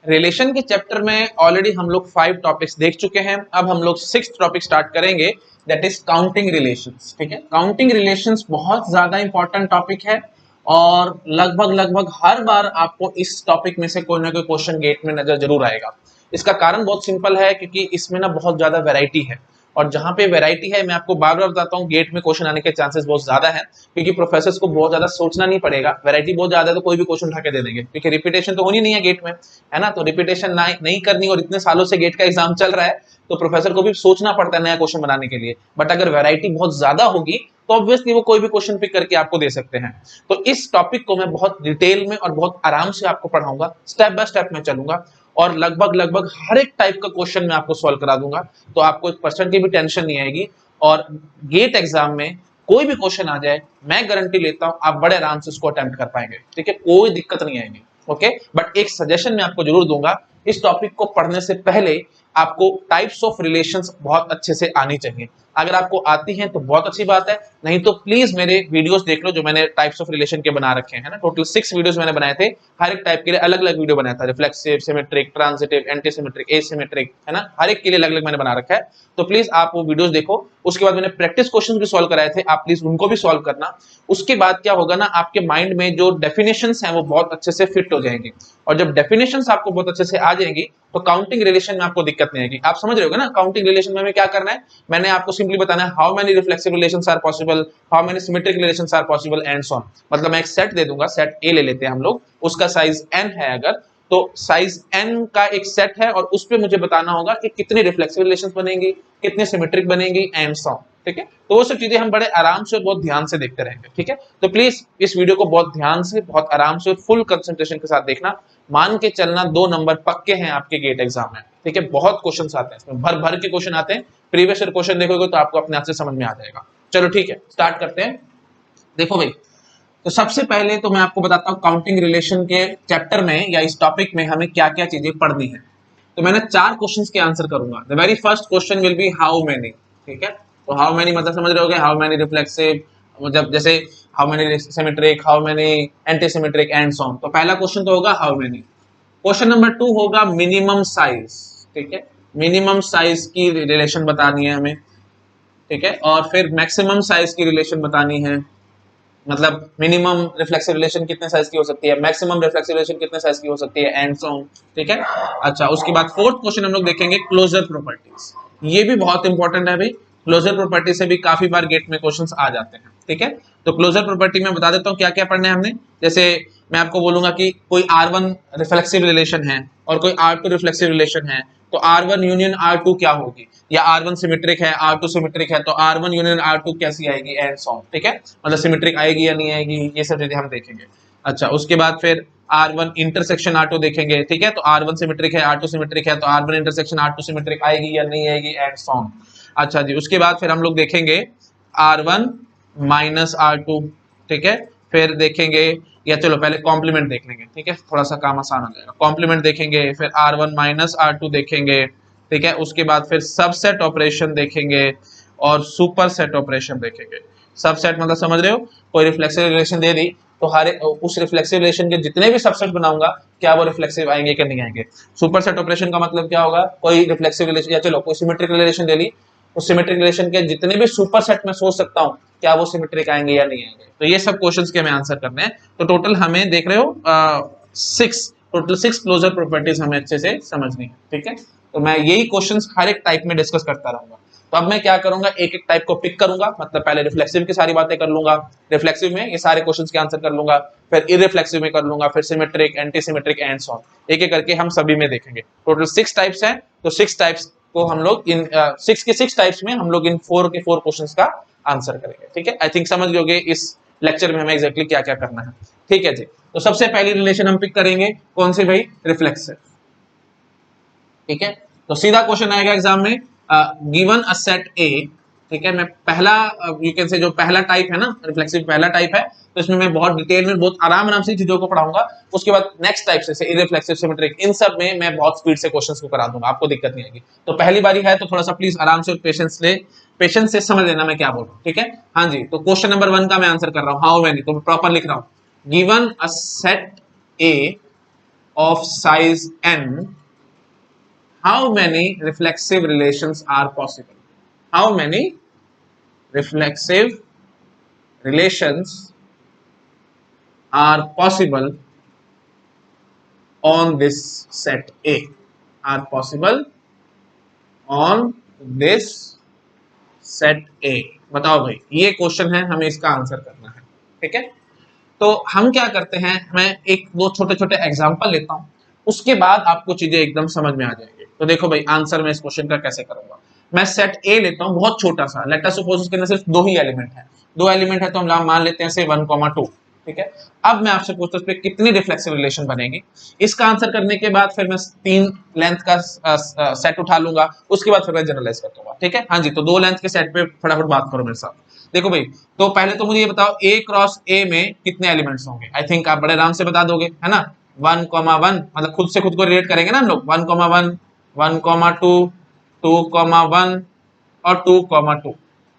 Relation के chapter में already हम लोग 5 टॉपिक्स देख चुके हैं। अब हम लोग 6th टॉपिक स्टार्ट करेंगे, दैट इज काउंटिंग रिलेशंस। ठीक है, काउंटिंग रिलेशंस बहुत ज्यादा इंपॉर्टेंट टॉपिक है और लगभग हर बार आपको इस टॉपिक में से कोई ना कोई क्वेश्चन गेट में नजर जरूर आएगा। इसका कारण बहुत सिंपल है, क्योंकि इसमें ना बहुत ज्यादा वैरायटी है, और जहां पे वैरायटी है मैं आपको बार बार बताता हूँ गेट में क्वेश्चन आने के चांसेस बहुत ज्यादा है, क्योंकि प्रोफेसर्स को बहुत ज्यादा सोचना नहीं पड़ेगा। वैरायटी बहुत ज्यादा है तो कोई भी क्वेश्चन उठा के दे देंगे, क्योंकि रिपीटेशन तो होनी नहीं है गेट में, है ना। तो रिपीटेशन नहीं करनी, और इतने सालों से गेट का एग्जाम चल रहा है तो प्रोफेसर को भी सोचना पड़ता है नया क्वेश्चन बनाने के लिए। बट अगर वैरायटी बहुत ज्यादा होगी तो ऑब्वियसली वो कोई भी क्वेश्चन पिक करके आपको दे सकते हैं। तो इस टॉपिक को मैं बहुत डिटेल में और बहुत आराम से आपको पढ़ाऊंगा, स्टेप बाय स्टेप मैं चलूंगा, और लगभग हर एक टाइप का क्वेश्चन मैं आपको सॉल्व करा दूंगा। तो आपको 1% की भी टेंशन नहीं आएगी, और गेट एग्जाम में कोई भी क्वेश्चन आ जाए मैं गारंटी लेता हूं आप बड़े आराम से उसको अटेम्प्ट कर पाएंगे। ठीक है, कोई दिक्कत नहीं आएगी। ओके, बट एक सजेशन मैं आपको जरूर दूंगा, इस टॉपिक को पढ़ने से पहले आपको टाइप्स ऑफ रिलेशंस बहुत अच्छे से आनी चाहिए। अगर आपको आती हैं तो बहुत अच्छी बात है, नहीं तो प्लीज मेरे वीडियोस देख लो जो मैंने टाइप्स ऑफ रिलेशन के बना रखे हैं ना। टोटल 6 वीडियोस मैंने बनाए थे, हर एक टाइप के लिए अलग अलग वीडियो बनाया था, reflexive, symmetric, transitive, anti symmetric, asymmetric, है ना। हर एक के लिए अलग अलग मैंने बना रखा है, तो प्लीज आप वो वीडियोस देखो। उसके बाद मैंने प्रैक्टिस क्वेश्चन भी सॉल्व कराए थे, आप प्लीज उनको भी सॉल्व करना। उसके बाद क्या होगा ना, आपके माइंड में जो डेफिनेशंस हैं वो बहुत अच्छे से फिट हो जाएंगी, और जब डेफिनेशंस आपको बहुत अच्छे से आ जाएंगी तो काउंटिंग रिलेशन में आपको दिक्कत नहीं आएगी। आप समझ रहे हो ना, काउंटिंग रिलेशन में हमें क्या करना है, मैंने आपको सिंपली बताना है how many reflexive relations are possible, how many symmetric relations are possible, and so on. मतलब मैं एक सेट दे दूंगा, सेट ए ले लेते हैं हम लोग, उसका साइज n है अगर, तो साइज n का एक सेट है, और उस पे मुझे बताना होगा कि कितनी रिफ्लेक्सिव रिलेशंस बनेंगी, कितने सिमेट्रिक बनेंगी, एंड सो ऑन। ठीक है, तो वो सब चीजें हम बड़े आराम से और बहुत ध्यान से देखते रहेंगे। ठीक है, तो प्लीज इस वीडियो को बहुत ध्यान से, बहुत आराम से, फुल कंसंट्रेशन के साथ देखना। मान के चलना 2 नंबर पक्के हैं आपके गेट एग्जाम में। ठीक है, बहुत क्वेश्चन आते हैं इसमें, भर भर के क्वेश्चन आते हैं। प्रीवियस ईयर क्वेश्चन देखोगे तो आपको अपने आप से समझ में आ जाएगा। चलो ठीक है, स्टार्ट करते हैं। देखो भाई, तो सबसे पहले तो मैं आपको बताता हूँ काउंटिंग रिलेशन के चैप्टर में या इस टॉपिक में हमें क्या क्या चीजें पढ़नी है। तो मैंने 4 क्वेश्चंस के आंसर करूंगा। The very first question will be how many. ठीक है, तो हाउ मेनी मतलब समझ रहे होगे, हाउ मेनी रिफ्लेक्सिव, मतलब जैसे how many symmetric, how many anti symmetric, and so on. तो पहला क्वेश्चन तो होगा हाउ मेनी। क्वेश्चन नंबर 2 होगा मिनिमम साइज। ठीक है, मिनिमम साइज की रिलेशन बतानी है हमें। ठीक है, और फिर मैक्सिमम साइज की रिलेशन बतानी है, मतलब मिनिमम रिफ्लेक्सिव रिलेशन कितने साइज की हो सकती है, मैक्सिमम रिफ्लेक्सिव रिलेशन कितने साइज की हो सकती है, एंड सो ऑन। ठीक है, अच्छा, उसके बाद फोर्थ क्वेश्चन हम लोग देखेंगे क्लोजर प्रॉपर्टीज। ये भी बहुत इंपॉर्टेंट है भाई, क्लोजर प्रॉपर्टी से भी काफी बार गेट में क्वेश्चंस आ जाते हैं। ठीक है, तो क्लोजर प्रॉपर्टी में बता देता हूँ क्या क्या पढ़ना है हमने। जैसे मैं आपको बोलूंगा कि कोई R1 रिफ्लेक्सिव रिलेशन है और कोई R2 रिफ्लेक्सिव रिलेशन है, तो R1 यूनियन R2 क्या होगी, या R1 सिमेट्रिक है R2 सिमेट्रिक है तो R1 यूनियन R2 कैसी आएगी, एंड सो ऑन। ठीक है, मतलब सिमेट्रिक आएगी या नहीं आएगी, ये सब चीजें हम देखेंगे। अच्छा, उसके बाद फिर R1 इंटरसेक्शन R2 देखेंगे। ठीक है, तो R1 सिमेट्रिक है R2 सिमेट्रिक है तो R1 इंटरसेक्शन R2 सिमेट्रिक आएगी या नहीं आएगी, एंड सो ऑन। अच्छा जी, उसके बाद फिर हम लोग देखेंगे R1 माइनस R2। ठीक है, फिर देखेंगे, या चलो पहले कॉम्प्लीमेंट देख लेंगे। ठीक है, थोड़ा सा काम आसान हो जाएगा। कॉम्प्लीमेंट देखेंगे, फिर R1 माइनस R2 देखेंगे। ठीक है, उसके बाद फिर सबसेट ऑपरेशन देखेंगे और सुपर सेट ऑपरेशन देखेंगे। सबसेट मतलब समझ रहे हो, कोई रिफ्लेक्सिव रिलेशन दे दी तो हर उस रिफ्लेक्सिव रिलेशन के जितने भी सबसेट बनाऊंगा क्या वो रिफ्लेक्सिव आएंगे कि नहीं आएंगे। सुपर सेट ऑपरेशन का मतलब क्या होगा, कोई रिफ्लेक्सिव रिलेशन, या चलो कोई सिमेट्रिक रिलेशन दे ली, उस सिमेट्रिक रिलेशन के जितने भी सुपर सेट में सोच सकता हूँ क्या वो सिमेट्रिक आएंगे या नहीं आएंगे। तो ये सब क्वेश्चंस के हमें आंसर करने हैं। तो टोटल हमें देख रहे हो 6 क्लोजर प्रॉपर्टीज हमें अच्छे से समझनी है। ठीक है, तो मैं यही क्वेश्चंस हर एक टाइप में डिस्कस करता रहूंगा। तो अब मैं क्या करूंगा, एक एक टाइप को पिक करूंगा, मतलब पहले रिफ्लेक्सिव की सारी बातें कर लूंगा, रिफ्लेक्सिव में ये सारे क्वेश्चंस के आंसर कर लूंगा, फिर इररिफ्लेक्सिव में कर लूंगा, फिर symmetric, anti symmetric, and so on. एक एक करके हम सभी में देखेंगे। टोटल 6 टाइप्स हैं, तो 6 टाइप्स को हम लोग इन 6 के 6 टाइप्स में हम लोग इन 4 के 4 क्वेश्चंस का आंसर करेंगे। ठीक है, आई थिंक समझ लोगे इस लेक्चर में हमें एग्जैक्टली क्या क्या करना है। ठीक है जी, तो सबसे पहली रिलेशन हम पिक करेंगे कौन सी भाई, रिफ्लेक्सिव। ठीक है, तो सीधा क्वेश्चन आएगा एग्जाम में, गिवन अ सेट ए। ठीक है, मैं पहला यू कैन से जो पहला टाइप है ना, रिफ्लेक्सिव पहला टाइप है, तो इसमें मैं बहुत डिटेल में बहुत आराम से चीजों को पढ़ाऊंगा। उसके बाद नेक्स्ट टाइप से इररिफ्लेक्सिव, सिमेट्रिक, इन सब में मैं बहुत स्पीड से क्वेश्चंस को करा दूंगा, आपको दिक्कत नहीं आएगी। तो पहली बारी है तो थोड़ा सा प्लीज आराम से पेशेंस से समझ लेना मैं क्या बोल रहा हूँ। ठीक है, हाँ जी, तो क्वेश्चन नंबर 1 का मैं आंसर कर रहा हूँ, हाउ मेनी, तो प्रॉपर लिख रहा हूँ, given a set A of size n, how many reflexive relations are possible? How many reflexive relations are possible on this set A? Are possible on this set A? बताओ भाई, ये question है, हमें इसका answer करना है। ठीक है, तो हम क्या करते हैं, मैं एक दो छोटे छोटे एग्जांपल लेता हूं, उसके बाद आपको चीजें एकदम समझ में आ जाएंगी। तो देखो भाई, आंसर मैं इस क्वेश्चन का कैसे करूंगा। मैं सेट ए लेता हूं, बहुत छोटा सा, लेट अस सपोज उसके अंदर सिर्फ दो ही एलिमेंट है। दो एलिमेंट है तो हम मान लेते हैं से 1,2। ठीक है, अब मैं आपसे पूछता हूं उस पर कितनी रिफ्लेक्सिव रिलेशन बनेगी। इसका आंसर करने के बाद फिर मैं 3 लेंथ का सेट उठा लूंगा, उसके बाद फिर मैं जनरलाइज कर दूंगा। ठीक है, हाँ जी, तो 2 लेंथ के सेट पे फटाफट बात करो मेरे साथ। देखो भाई, तो पहले तो मुझे ये बताओ ए क्रॉस ए में कितने एलिमेंट्स होंगे। आई थिंक आप बड़े आराम से बता दोगे, है ना। 1,1, मतलब खुद से खुद को रिलेट करेंगे ना हम लोग। 1,1, 1,2, 2,1 और 2,2।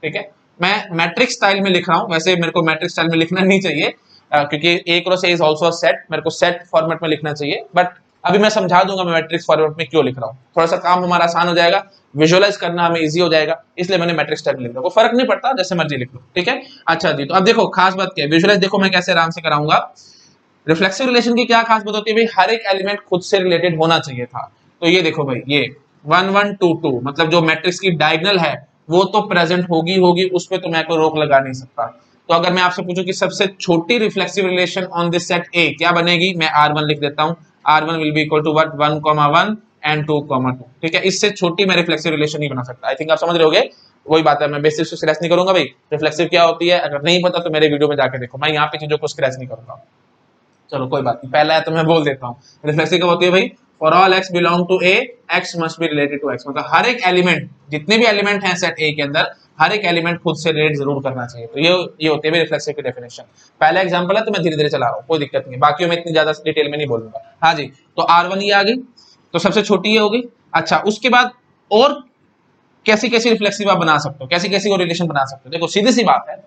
ठीक है, मैं मैट्रिक्स स्टाइल में लिख रहा हूं, वैसे मेरे को मैट्रिक्स स्टाइल में लिखना नहीं चाहिए, क्योंकि A cross A is also a set, मेरे को सेट फॉर्मेट में लिखना चाहिए। बट अभी मैं समझा दूंगा मैं मैट्रिक्स फॉर्मेट में क्यों लिख रहा हूँ, थोड़ा सा काम हमारा आसान हो जाएगा, विजुअलाइज करना हमें इजी हो जाएगा, इसलिए मैंने मैट्रिक्स स्टाइल में लिख रहा हूँ। फर्क नहीं पड़ता, जैसे मर्जी लिख लो। ठीक है, अच्छा जी, तो अब देखो खास बात क्या है, विजुअलाइज देखो मैं कैसे आराम से कराऊंगा। रिफ्लेक्सिव रिलेशन की क्या खास बात होती है भाई, हर एक एलिमेंट खुद से रिलेटेड होना चाहिए था। तो ये देखो भाई, ये 1 1 2 2, मतलब जो मैट्रिक्स की डायगोनल है वो तो प्रेजेंट होगी होगी, उस पर तो मैं कोई रोक लगा नहीं सकता। तो अगर मैं आपसे पूछूं कि सबसे छोटी reflexive relation on this set A क्या बनेगी, मैं R1 लिख देता हूं। R1 will be equal to what, 1,1 and 2,2। ठीक है, इससे छोटी मैं रिफ्लेक्सिव रिलेशन नहीं बना सकता। आई थिंक आप समझ रहे होगे, वही बात है, मैं बेसिक्स को स्क्रैच नहीं करूंगा भाई। रिफ्लेक्सिव क्या होती है अगर नहीं पता तो मेरे वीडियो में जाके देखो, मैं यहाँ पे चीजों को स्क्रैच नहीं करूंगा। चलो कोई बात नहीं, पहला है तो मैं बोल देता हूँ। रिफ्लेक्सिव क्या होती है भाई, for all X belong to A, X must be related to X, मतलब हर एक एलिमेंट, जितने भी एलिमेंट हैं सेट ए के अंदर, हर एक एलिमेंट खुद से रिलेट जरूर करना चाहिए। तो ये होती है रिफ्लेक्सिव की डेफिनेशन। पहला एग्जांपल है तो मैं धीरे धीरे चला रहा हूँ, कोई दिक्कत नहीं, बाकी मैं इतनी ज्यादा डिटेल में नहीं बोलूंगा। हाँ जी, तो R1 ये आ गई, तो सबसे छोटी ये होगी। अच्छा, उसके बाद और कैसी कैसी रिफ्लेक्सिव आप बना सकते हो, कैसी कैसी और रिलेशन बना सकते हो। देखो सीधी सी बात है,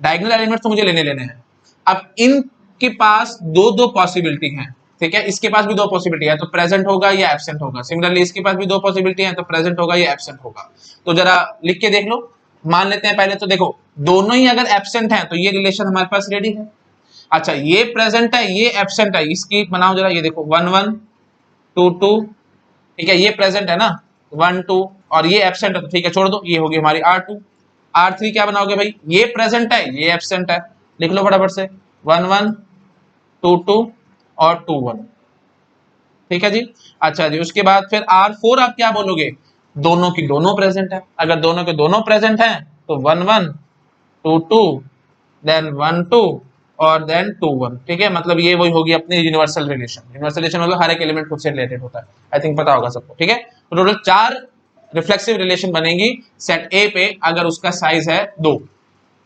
डायगोनल एलिमेंट तो मुझे लेने हैं। अब इनके पास दो दो पॉसिबिलिटी है। ठीक है, इसके पास भी दो पॉसिबिलिटी है, तो प्रेजेंट होगा या एब्सेंट होगा। सिमिलरली इसके पास भी दो पॉसिबिलिटी है, तो प्रेजेंट होगा या एब्सेंट होगा। तो जरा लिख के देख लो, मान लेते हैं पहले तो देखो, दोनों ही अगर एब्सेंट है तो ये रिलेशन हमारे पास रेडी है। अच्छा, ये प्रेजेंट है, ये एब्सेंट है, इसकी बनाओ जरा, ये देखो 1 1 2 2। ठीक है, ये प्रेजेंट है ना 1 2, और ये एब्सेंट है, तो ठीक है छोड़ दो, ये होगी हमारी R2। R3 क्या बनाओगे भाई, ये प्रेजेंट है, ये एब्सेंट है, लिख लो फटाफट से 1 1 2 2 और 2 1। ठीक है जी, अच्छा जी, उसके बाद फिर R4 आप क्या बोलोगे, दोनों की दोनों प्रेजेंट है। अगर दोनों के दोनों प्रेजेंट हैं तो 1 1 2 2 देन 1 2 और देन 2 1। ठीक है, मतलब ये वही होगी अपनी यूनिवर्सल रिलेशन। यूनिवर्सल रिलेशन मतलब हर एक एलिमेंट खुद से रिलेटेड होता है। आई थिंक पता होगा सबको। ठीक है, तो टोटल 4 रिफ्लेक्सिव रिलेशन बनेंगी सेट ए पे अगर उसका साइज है 2।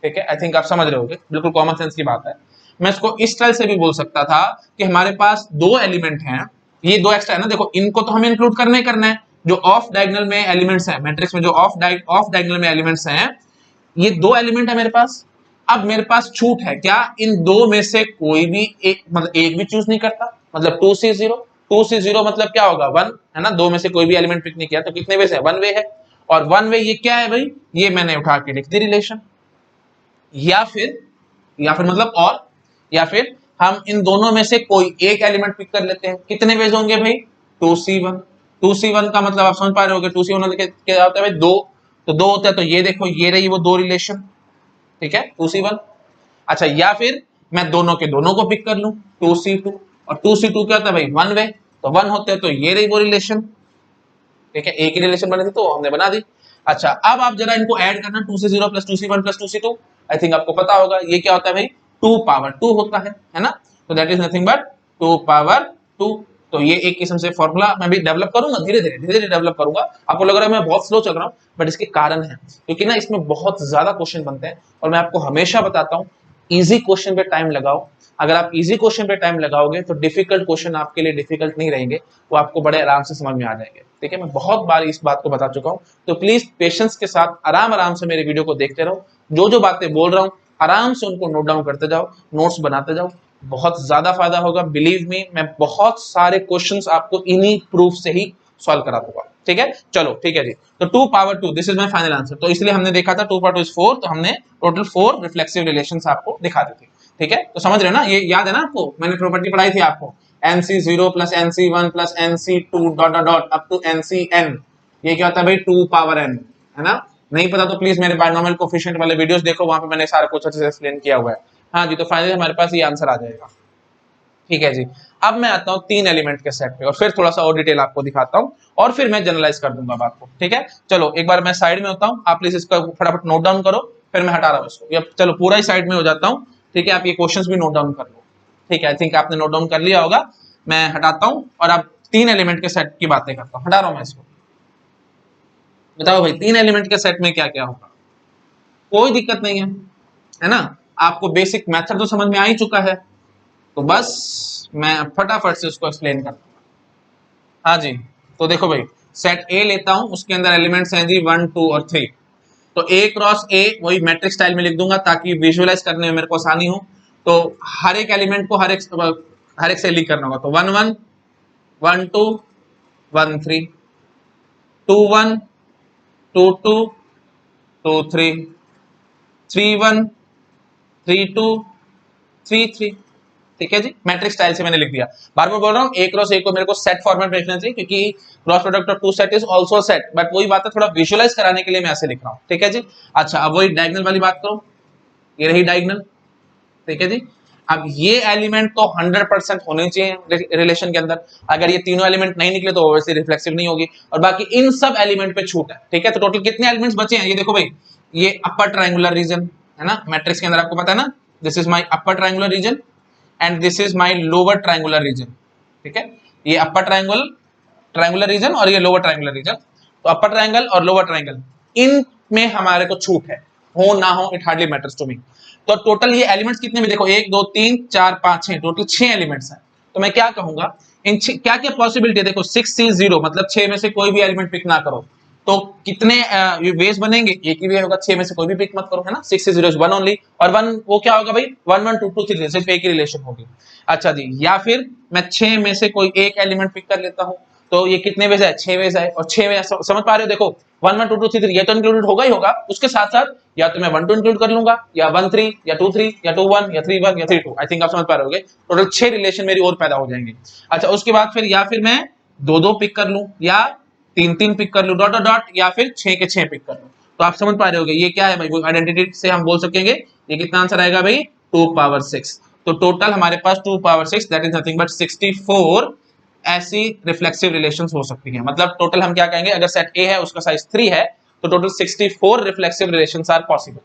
ठीक है, आई थिंक आप समझ रहे होगे, बिल्कुल कॉमन सेंस की बात है। मैं इसको इस तरह से भी बोल सकता था कि हमारे पास दो एलिमेंट हैं, ये दो एक्स्ट्रा है ना, देखो इनको तो हमें इंक्लूड करना ही करना है। जो ऑफ डायगोनल में एलिमेंट्स हैं मैट्रिक्स में, जो ऑफ डायगोनल में एलिमेंट्स हैं, ये दो एलिमेंट है मेरे पास। अब मेरे पास छूट है क्या, इन दो में से कोई भी एक, मतलब एक भी चूज नहीं करता, मतलब 2C0। 2C0 मतलब क्या होगा, 1 है ना, दो में से कोई भी एलिमेंट पिक नहीं किया, तो कितने वे से, 1 वे है। और 1 वे ये क्या है भाई, ये मैंने उठा के लिख दी रिलेशन। या फिर मतलब और, या फिर हम इन दोनों में से कोई एक एलिमेंट पिक कर लेते हैं। कितने वेज होंगे भाई, 2C1। 2C1 का मतलब आप समझ पा रहे होगे, 2C1 मतलब क्या होता है भाई, दो। तो दो होता है, तो ये देखो ये रही वो दो रिलेशन। ठीक है, 2C1। अच्छा, या फिर मैं दोनों के दोनों को पिक कर लूं, 2C2। और 2C2 क्या होता है भाई, 1 वे, तो 1 होते हैं, तो ये रही वो रिलेशन। ठीक है, एक ही रिलेशन बनी थी तो हमने बना दी। अच्छा, अब आप जरा इनको ऐड करना, 2C0 plus 2C1 plus 2C2। I think आपको पता होगा ये क्या होता है भाई, 2 पावर 2 होता है ना। तो that is nothing but 2 power 2। तो ये एक किस्म से फॉर्मूला मैं भी डेवलप करूंगा, धीरे धीरे डेवलप करूंगा। आपको लग रहा है मैं बहुत स्लो चल रहा हूँ, बट इसके कारण है, क्योंकि ना इसमें बहुत ज्यादा क्वेश्चन बनते हैं, और मैं आपको हमेशा बताता हूँ इजी क्वेश्चन पे टाइम लगाओ। अगर आप इजी क्वेश्चन पे टाइम लगाओगे तो डिफिकल्ट क्वेश्चन आपके लिए डिफिकल्ट नहीं रहेंगे, वो आपको बड़े आराम से समझ में आ जाएंगे। ठीक है, मैं बहुत बार इस बात को बता चुका हूँ, तो प्लीज पेशेंस के साथ आराम से मेरे वीडियो को देखते रहो। जो जो बातें बोल रहा हूँ आराम से उनको नोट डाउन करते जाओ, नोट्स बनाते जाओ, बहुत ज्यादा फायदा होगा। बिलीव मी, मैं बहुत सारे क्वेश्चंस आपको इन्हीं प्रूफ से ही सॉल्व करा दूंगा। ठीक है, चलो ठीक है जी। तो 2 power 2 this is my final answer. तो इसलिए हमने देखा था 2 पावर 2 इज 4, तो हमने टोटल 4 रिफ्लेक्सिव रिलेशंस आपको दिखा दी थी। ठीक है, तो समझ रहे हो ना, ये याद है ना आपको, मैंने प्रॉपर्टी पढ़ाई थी आपको, nc0 plus nc1 plus nc2 dot dot dot up to ncn। ये क्या होता है भाई, 2 पावर n, है ना। नहीं पता तो प्लीज मेरे बायनोमियल कोफिशिएंट वाले वीडियोस देखो, वहां पे मैंने सारा कुछ अच्छे से एक्सप्लेन किया हुआ है। हाँ जी, तो फाइनली हमारे पास ये आंसर आ जाएगा। ठीक है जी। अब मैं आता हूँ 3 एलिमेंट के सेट पे और फिर थोड़ा सा और डिटेल आपको दिखाता हूँ और फिर मैं जनरलाइज कर दूंगा बात को। ठीक है, चलो एक बार मैं साइड में होता हूँ, आप प्लीज इसका फटाफट नोट डाउन करो, फिर मैं हटा रहा हूँ इसको। चलो पूरा ही साइड में हो जाता हूँ। ठीक है, आप ये क्वेश्चंस भी नोट डाउन कर लो। ठीक है, आई थिंक आपने नोट डाउन कर लिया होगा। मैं हटाता हूँ और आप 3 एलिमेंट के सेट की बातें करता हूँ। हटा रहा हूँ मैं इसको। बताओ भाई 3 एलिमेंट के सेट में क्या क्या होगा। कोई दिक्कत नहीं है ना। आपको बेसिक मेथड तो समझ में आ ही चुका है, तो बस मैं फटाफट से उसको एक्सप्लेन करता हूँ। हाँ जी, तो देखो भाई, सेट ए लेता हूँ, उसके अंदर एलिमेंट्स हैं जी 1 2 और 3। तो ए क्रॉस ए वही मैट्रिक्स स्टाइल में लिख दूंगा ताकि विजुअलाइज करने में मेरे को आसानी हो। तो हर एक एलिमेंट को हर एक से लिंक करना होगा। तो 1 1 1 2 1 3 2 1 2 2 2 3 3 1 3 2 3 3। ठीक है जी, मैट्रिक्स स्टाइल से मैंने लिख दिया। बार बार बोल रहा हूँ, ए क्रॉस ए को मेरे को सेट फॉर्मेट में लिखना चाहिए, क्योंकि cross product of two set is also set, but वही बात है, थोड़ा विजुअलाइज कराने के लिए मैं ऐसे लिख रहा हूँ। ठीक है जी। अच्छा, अब वही डायगोनल वाली बात करो, ये रही डायगोनल। ठीक है जी। अब ये एलिमेंट तो 100% होने चाहिए रिलेशन के अंदर। अगर ये तीनों एलिमेंट नहीं निकले तो ऑब्वियसली रिफ्लेक्सिव नहीं होगी, और बाकी इन सब एलिमेंट पे छूट है। ठीक है, तो टोटल कितने एलिमेंट्स बचे हैं ये देखो भाई। ये अपर ट्रायंगुलर रीजन है ना, मैट्रिक्स के अंदर आपको पता है ना, this is my upper triangular region and this is my lower triangular region. ठीक है, ये अपर ट्रायंगुलर रीजन और ये लोअर ट्रायंगुलर रीजन। तो अपर ट्रायंगल और लोअर ट्रायंगल, इन में हमारे को छूट है, हो ना हो it hardly matters to me. तो टोटल ये एलिमेंट्स कितने में देखो, 1 2 3 4 5 6, टोटल 6 एलिमेंट्स हैं। तो मैं क्या कहूंगा, इन क्या क्या पॉसिबिलिटी है देखो, 6 C 0 मतलब 6 में से कोई भी एलिमेंट पिक ना करो तो कितने वेज बनेंगे, एक ही वे होगा, 6 में से कोई भी पिक मत करो, है ना। 6 से 0 1 ओनली, और 1 वो क्या होगा भाई, 1 1 2 2 3 सिर्फ एक ही रिलेशन होगी। अच्छा जी, या फिर मैं 6 में से कोई एक एलिमेंट पिक कर लेता हूं, तो ये कितने वेज है, 6 वेज है, और 6 वेज समझ पा रहे हो, देखो 1 1 2 2 3 ये तो इंक्लूडेड होगा ही होगा, उसके साथ साथ या तो मैं 1 2 इंक्लूड कर लूंगा, या 1 3 या 2 3 या 2 1 या 3 1 या 3 2। आई थिंक आप समझ पा रहे होगे, टोटल 6 रिलेशन मेरी और पैदा हो जाएंगे। अच्छा, उसके बाद फिर या फिर मैं 2 2 पिक कर लूं, या 3 3 पिक कर लूं, डॉट डॉट डॉट, या फिर 6 के 6 पिक कर लूं। तो आप समझ पा रहे होगे ये क्या है भाई, आइडेंटिटी से हम बोल सकेंगे ये कितना आंसर आएगा भाई, 2 पावर 6। तो टोटल हमारे पास 2 power 6 that is nothing but 64 ऐसी रिफ्लेक्सिव रिलेशंस हो सकती हैं। मतलब टोटल हम क्या कहेंगे, अगर सेट ए है उसका साइज 3 है तो total 64 reflexive relations are possible.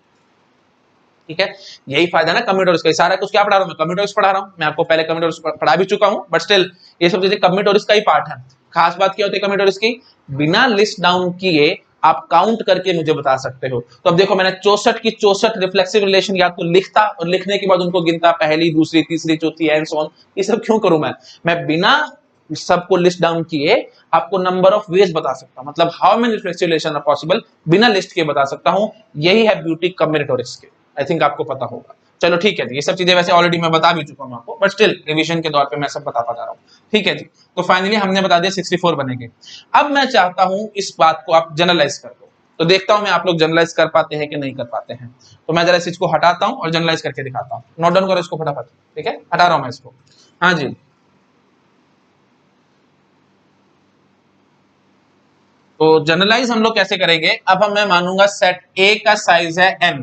ठीक है, यही फायदा ना कम्यूटेटर्स का। सारा कुछ क्या पढ़ा रहा हूं मैं, कम्यूटेटर्स पढ़ा रहा हूं मैं आपको, पहले कम्यूटेटर्स पढ़ा भी चुका हूं, बट स्टिल ये सब चीजें कम्यूटेटर्स का ही पार्ट है। खास बात क्या होती है कम्यूटेटर्स की, बिना लिस्ट डाउन किए आप काउंट करके मुझे बता सकते हो। तो अब देखो, मैंने 64 की 64 रिफ्लेक्सिव रिलेशन या तो लिखता और लिखने के बाद उनको गिनता, पहली दूसरी तीसरी चौथी एंड सो ऑन। ये सब क्यों करूं मैं बिना सबको लिस्ट डाउन किए आपको नंबर ऑफ वेज बता सकता हूं, मतलब how many reflexive relation are possible, बिना लिस्ट के बता सकता हूं। यही है ब्यूटी कम्बिनेटोरिक्स की, आई थिंक आपको पता होगा। चलो ठीक है जी, ये सब चीजें वैसे ऑलरेडी मैं बता भी चुका हूं आपको, बट स्टिल रिवीजन के दौर पे मैं सब बताता जा रहा हूं। ठीक है जी, तो फाइनली हमने बता दिया 64 बनेंगे। अब मैं चाहता हूं इस बात को आप जनरलाइज कर दो, तो देखता हूं मैं आप लोग जनरलाइज कर पाते हैं कि नहीं कर पाते हैं। तो मैं जरा इस चीज को हटाता हूं और जनरलाइज करके दिखाता हूं। नोट डाउन करो इसको फटाफट। ठीक है, हटा रहा हूं मैं इसको। हाँ जी, तो जनरलाइज हम लोग कैसे करेंगे, अब मैं मानूंगा सेट ए का साइज है n।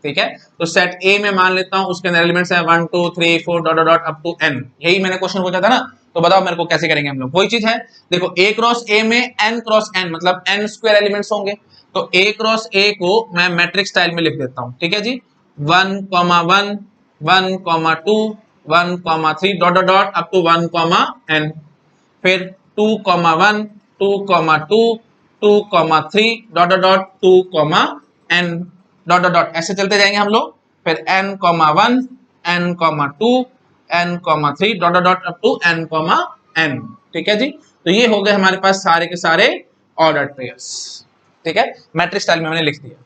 ठीक है, तो सेट ए में मान लेता हूं उसके अंदर एलिमेंट्स है 1 2 3 4 dot dot up to n। यही मैंने क्वेश्चन पूछा था ना, तो बताओ मेरे को कैसे करेंगे हम लोग। वही चीज है, देखो a क्रॉस a में n क्रॉस n मतलब n स्क्वायर एलिमेंट्स होंगे। तो a क्रॉस a को मैं मैट्रिक्स स्टाइल में लिख देता हूं। ठीक है जी, 1 1 1 2 1 3 dot dot dot up to 1 n। फिर 2 1 2 2 2 3 dot dot dot 2 n dot dot dot, ऐसे चलते जाएंगे हम लोग। फिर n 1 n 2 n 3 dot dot dot up to n। ठीक है जी, तो ये हो गए हमारे पास सारे के सारे ऑर्डर्ड पेयर्स। ठीक है, मैट्रिक्स स्टाइल में मैंने लिख दिया।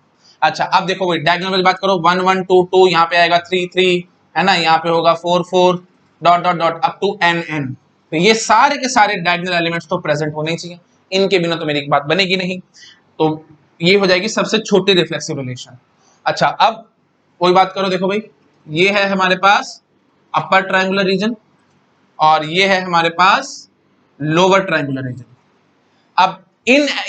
अच्छा, अब देखो डायगोनल वाली बात करो, 1 1 2 2 यहाँ पे आएगा 3 3, है ना, यहाँ पे होगा 4 4, dot dot dot up to N N. तो ये सारे के सारे डायगोनल एलिमेंट्स तो प्रेजेंट होने ही चाहिए, इनके बिना तो मेरी बात बनेगी नहीं। तो ये हो जाएगी सबसे छोटी रिफ्लेक्सिव रिलेशन। अच्छा, अब कोई बात करो, देखो भाई ये है हमारे पास अपर ट्रायंगुलर रीजन और ये है हमारे पास लोअर ट्रायंगुलर रीजन। अब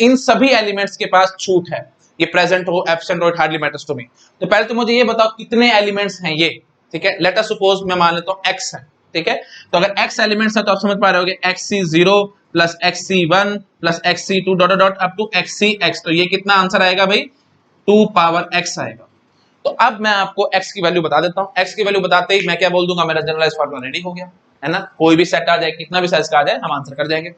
इन सभी एलिमेंट्स के पास छूट है, ये प्रेजेंट हो एब्सेंट हो, it hardly matters to me. तो पहले तो मुझे ये बताओ कितने एलिमेंट्स हैं ये, ठीक है। लेट अस सपोज मैं मान लेता हूं x है, ठीक है। तो अगर x एलिमेंट्स है तो आप समझ पा रहे होगे xc0 plus xc1 plus xc2 dot dot up to xcx। तो ये कितना आंसर आएगा भाई, 2 पावर x आएगा। तो अब मैं आपको x की वैल्यू बता देता हूं। x की वैल्यू बताते ही मैं क्या बोल दूंगा, मेरा जनरलाइज फार्मूला रेडी हो गया, है ना। कोई भी सेट आ जाए, कितना भी साइज का आ जाए, हम आंसर कर जाएंगे।